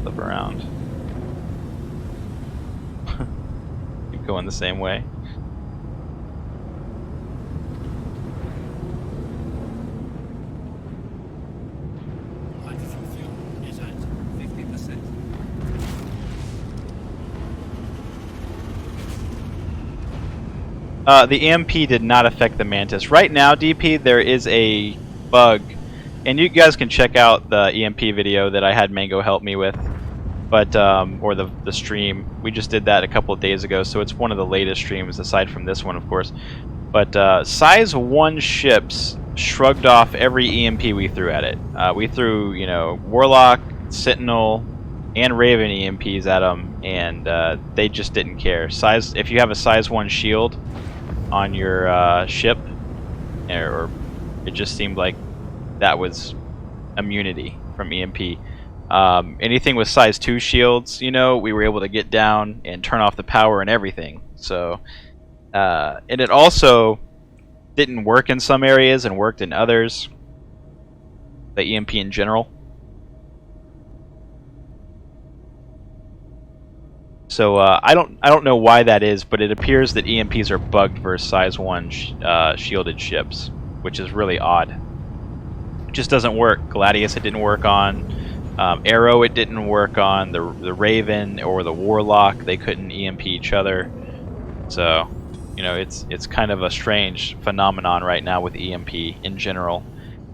Flip around. Keep going the same way. Hydrogen fuel is at 50%. The EMP did not affect the Mantis. Right now, DP, there is a bug, and you guys can check out the EMP video that I had Mango help me with, but or the stream. We just did that a couple of days ago, so it's one of the latest streams aside from this one, of course. But size 1 ships shrugged off every EMP we threw at it. We threw, Warlock, Sentinel, and Raven EMPs at them, and they just didn't care. If you have a size 1 shield on your ship, or it just seemed like that was immunity from EMP. Anything with size 2 shields, we were able to get down and turn off the power and everything. So, and it also didn't work in some areas and worked in others. The EMP in general. So I don't know why that is, but it appears that EMPs are bugged for size 1 shielded ships, which is really odd. It just doesn't work. Gladius it didn't work on. Arrow it didn't work on. The Raven or the Warlock, they couldn't EMP each other. So, it's kind of a strange phenomenon right now with EMP in general.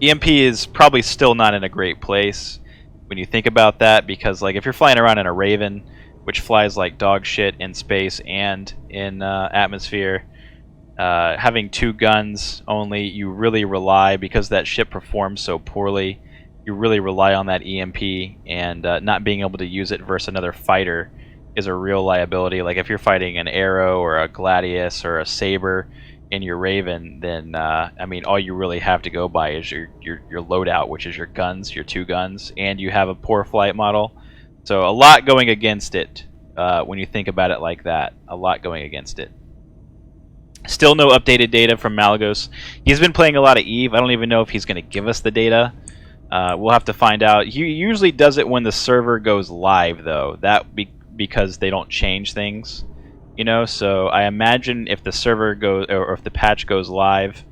EMP is probably still not in a great place when you think about that, because like if you're flying around in a Raven, which flies like dog shit in space and in atmosphere, having 2 guns only, you really rely, because that ship performs so poorly, you really rely on that EMP, and not being able to use it versus another fighter is a real liability. Like if you're fighting an Arrow or a Gladius or a Saber in your Raven, then I mean, all you really have to go by is your loadout, which is your guns, your 2 guns, and you have a poor flight model. So a lot going against it when you think about it like that. A lot going against it. Still no updated data from Malagos. He's been playing a lot of Eve. I don't even know if he's going to give us the data. We'll have to find out. He usually does it when the server goes live, though. Because they don't change things, So I imagine if the server goes, or if the patch goes live,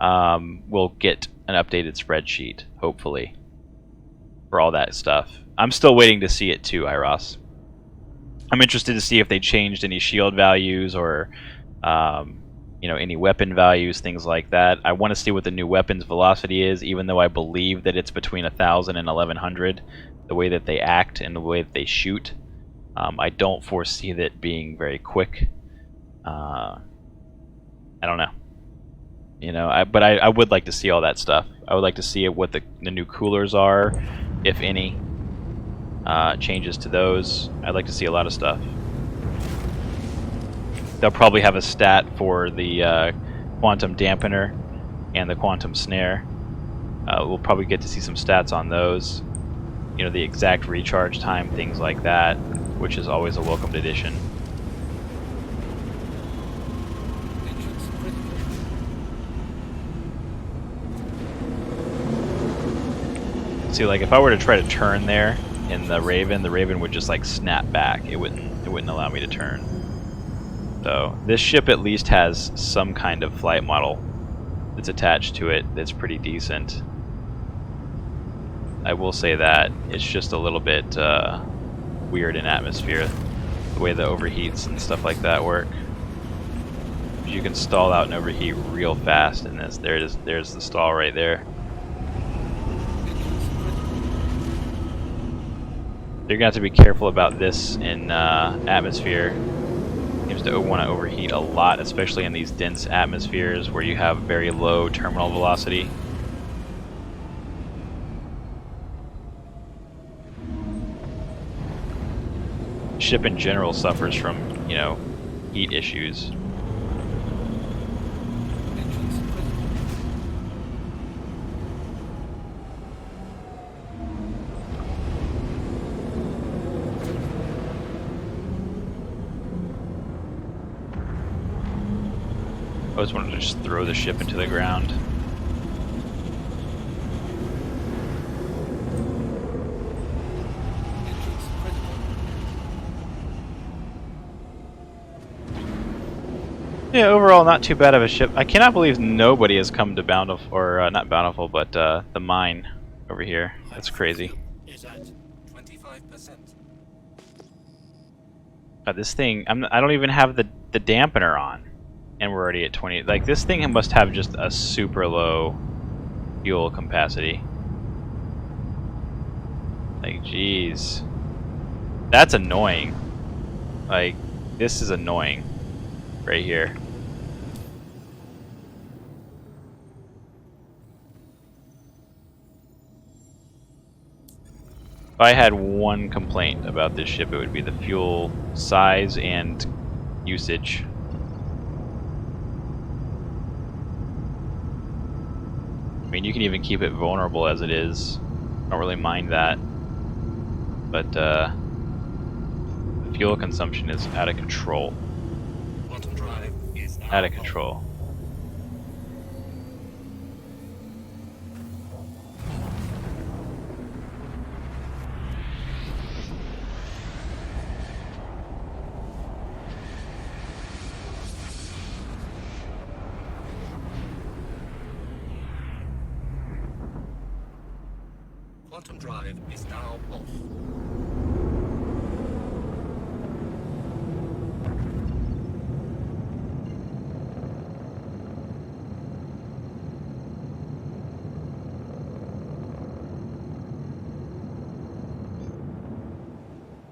we'll get an updated spreadsheet, hopefully, for all that stuff. I'm still waiting to see it too, Iros. I'm interested to see if they changed any shield values or, any weapon values, things like that. I want to see what the new weapons velocity is, even though I believe that it's between 1,000 and 1,100, the way that they act and the way that they shoot. I don't foresee that being very quick. I don't know. But I would like to see all that stuff. I would like to see what the new coolers are, if any. Changes to those. I'd like to see a lot of stuff. They'll probably have a stat for the quantum dampener and the quantum snare. We'll probably get to see some stats on those. you know, the exact recharge time, things like that, which is always a welcomed addition. Engine's critical. See, like if I were to try to turn there in the Raven would just like snap back. It wouldn't allow me to turn. So this ship at least has some kind of flight model that's attached to it that's pretty decent. I will say that it's just a little bit weird in atmosphere, the way the overheats and stuff like that work. You can stall out and overheat real fast in this. There it is. There's the stall right there. Engine's critical. You're gonna have to be careful about this in atmosphere. Seems to want to overheat a lot, especially in these dense atmospheres where you have very low terminal velocity. Ship in general suffers from, you know, heat issues. Engine's critical. I always wanted to just throw the ship into the ground. Engine's critical. Yeah, overall not too bad of a ship. I cannot believe nobody has come to Bountiful, or not Bountiful, but the mine over here. That's crazy. Is at 25%. This thing, I don't even have the dampener on, and we're already at 20. Like, this thing must have just a super low fuel capacity. Like, jeez. That's annoying. Like, this is annoying. Right here. If I had one complaint about this ship, it would be the fuel size and usage. I mean, you can even keep it vulnerable as it is. I don't really mind that. But the fuel consumption is out of control. Quantum drive is now Out of control. Quantum drive is now off.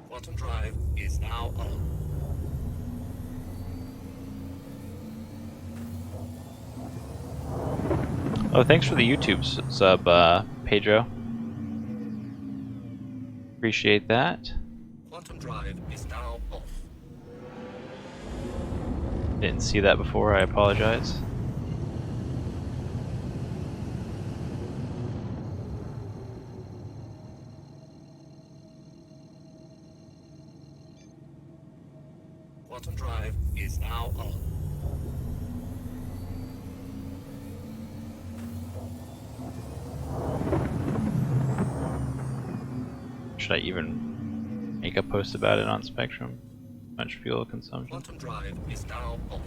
Quantum drive is now on. Oh, thanks for the YouTube sub, Pedro. Appreciate that. Quantum drive is now off. Didn't see that before, I apologize. Quantum drive is now on. Should I even make a post about it on Spectrum? Much fuel consumption. Quantum drive is now off.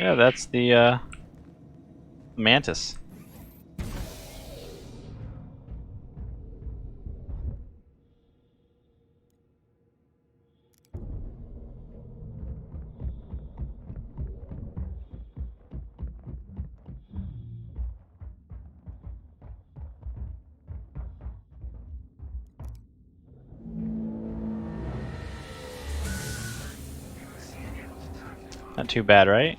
Yeah, that's the Mantis. Not too bad, right?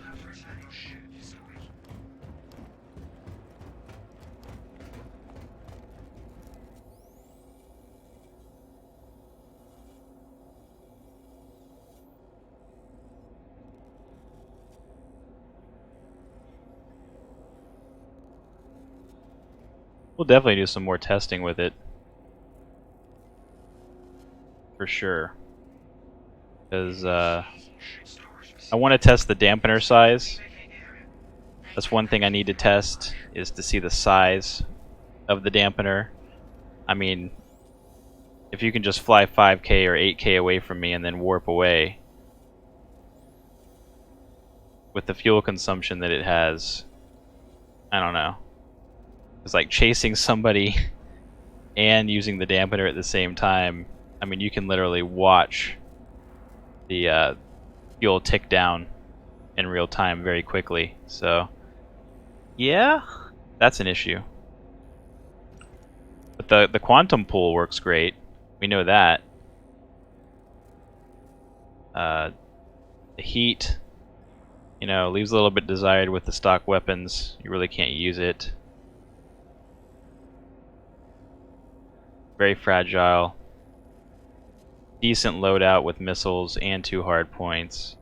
We'll definitely do some more testing with it. For sure. Because I want to test the dampener size. That's one thing I need to test, is to see the size of the dampener. I mean, if you can just fly 5K or 8K away from me and then warp away, with the fuel consumption that it has, I don't know. It's like chasing somebody and using the dampener at the same time. I mean, you can literally watch the fuel tick down in real time very quickly. So, yeah, that's an issue. But the quantum pool works great. We know that. The heat, you know, leaves a little bit desired with the stock weapons. You really can't use it. Very fragile. Decent loadout with missiles and 2 hard points.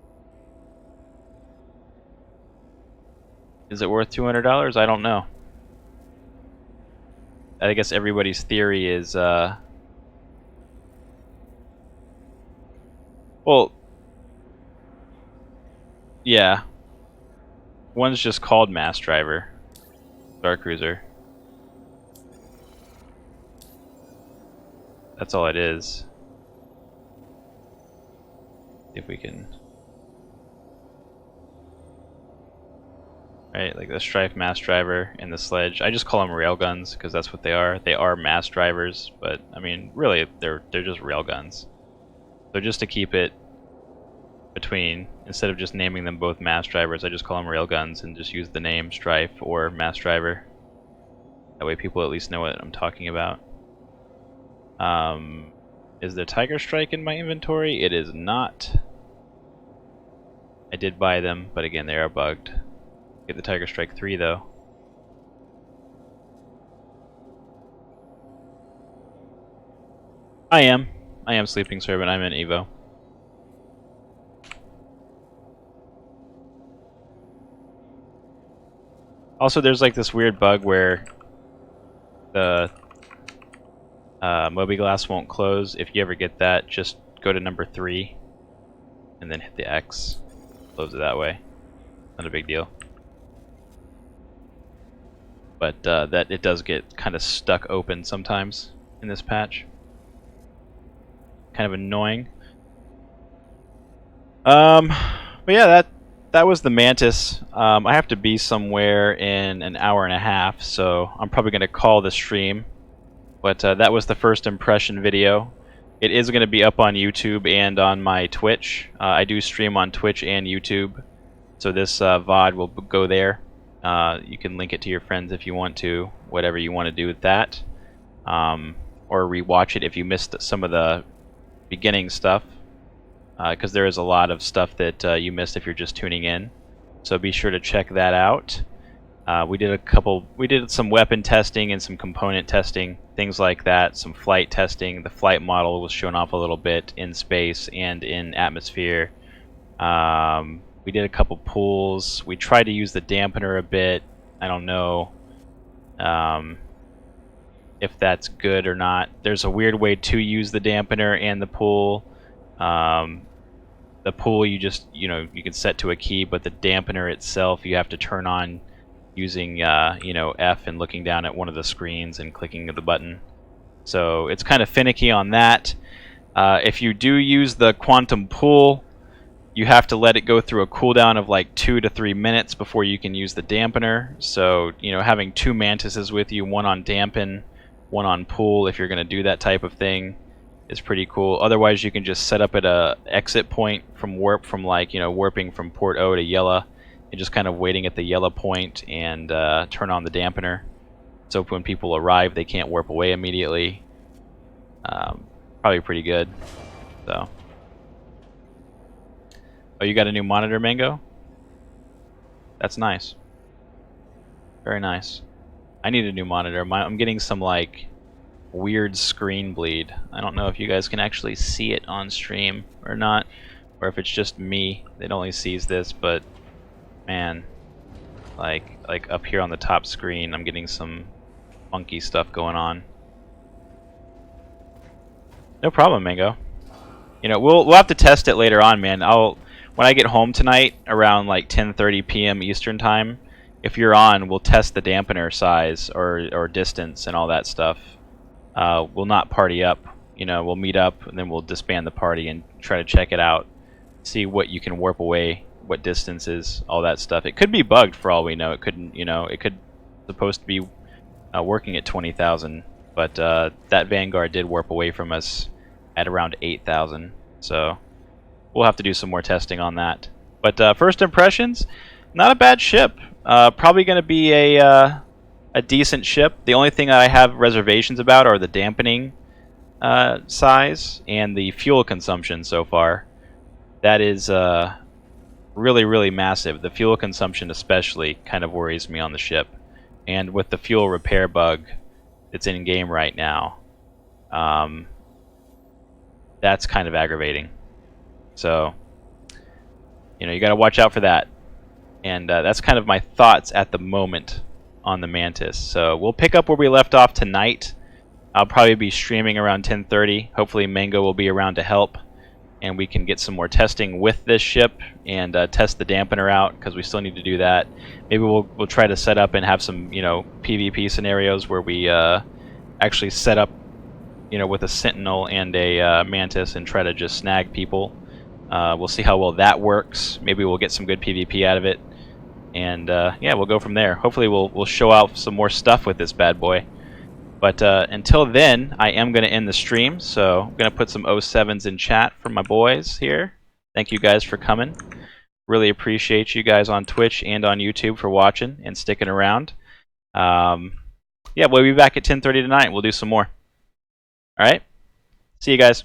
Is it worth $200? I don't know. I guess everybody's theory is, well, yeah. One's just called Mass Driver. Star Cruiser. That's all it is. See if we can... Right, like the Strife Mass Driver and the Sledge. I just call them railguns because that's what they are. They are mass drivers, but I mean, really, they're just railguns. So just to keep it between, instead of just naming them both mass drivers, I just call them railguns and just use the name Strife or Mass Driver. That way people at least know what I'm talking about. Is the Tiger Strike in my inventory? It is not. I did buy them, but again, they are bugged. Get the Tiger Strike 3 though. I am Sleeping Servant. I'm in Evo. Also, there's like this weird bug where the Moby-Glass won't close. If you ever get that, just go to number 3 and then hit the X. Close it that way. Not a big deal. But that it does get kind of stuck open sometimes in this patch. Kind of annoying. But yeah, that was the Mantis. I have to be somewhere in an hour and a half, so I'm probably going to call the stream. But that was the first impression video. It is going to be up on YouTube and on my Twitch. I do stream on Twitch and YouTube, so this VOD will go there. You can link it to your friends if you want to, whatever you want to do with that. Or rewatch it if you missed some of the beginning stuff, because there is a lot of stuff that you missed if you're just tuning in. So be sure to check that out. We did some weapon testing and some component testing, things like that, some flight testing. The flight model was shown off a little bit in space and in atmosphere. We did a couple pulls. We tried to use the dampener a bit. I don't know if that's good or not. There's a weird way to use the dampener and the pull. The pull you can set to a key, but the dampener itself you have to turn on using F and looking down at one of the screens and clicking the button. So it's kind of finicky on that. If you do use the quantum pull, You have to let it go through a cooldown of like 2 to 3 minutes before you can use the dampener. So, you know, having 2 Mantises with you, one on dampen, one on pull, if you're going to do that type of thing, is pretty cool. Otherwise, you can just set up at a exit point from warp, from like, you know, warping from port O to yellow, and just kind of waiting at the yellow point and turn on the dampener. So when people arrive, they can't warp away immediately. Probably pretty good. So. Oh, you got a new monitor, Mango? That's nice. Very nice. I need a new monitor. I'm getting some like weird screen bleed. I don't know if you guys can actually see it on stream or not, or if it's just me that only sees this, but man, like up here on the top screen, I'm getting some funky stuff going on. No problem, Mango. You know, we'll have to test it later on, man. When I get home tonight around like 10:30 p.m. Eastern time, if you're on, we'll test the dampener size or distance and all that stuff. We'll not party up. You know, we'll meet up and then we'll disband the party and try to check it out, see what you can warp away, what distances, all that stuff. It could be bugged for all we know. It couldn't, you know, it could supposed to be working at 20,000, but that Vanguard did warp away from us at around 8,000. So we'll have to do some more testing on that. But first impressions, not a bad ship. Probably going to be a decent ship. The only thing I have reservations about are the dampening size and the fuel consumption so far. That is really, really massive. The fuel consumption especially kind of worries me on the ship. And with the fuel repair bug that's in game right now, that's kind of aggravating. So, you know, you got to watch out for that. And that's kind of my thoughts at the moment on the Mantis. So we'll pick up where we left off tonight. I'll probably be streaming around 10:30. Hopefully Mango will be around to help, and we can get some more testing with this ship and test the dampener out, because we still need to do that. Maybe we'll try to set up and have some, you know, PvP scenarios where we actually set up, you know, with a Sentinel and a Mantis and try to just snag people. We'll see how well that works. Maybe we'll get some good PvP out of it, and yeah, we'll go from there. Hopefully we'll show out some more stuff with this bad boy. But until then, I am going to end the stream, so I'm going to put some 07s in chat for my boys here. Thank you guys for coming. Really appreciate you guys on Twitch and on YouTube for watching and sticking around. Yeah, we'll be back at 10:30 tonight. We'll do some more. All right? See you guys.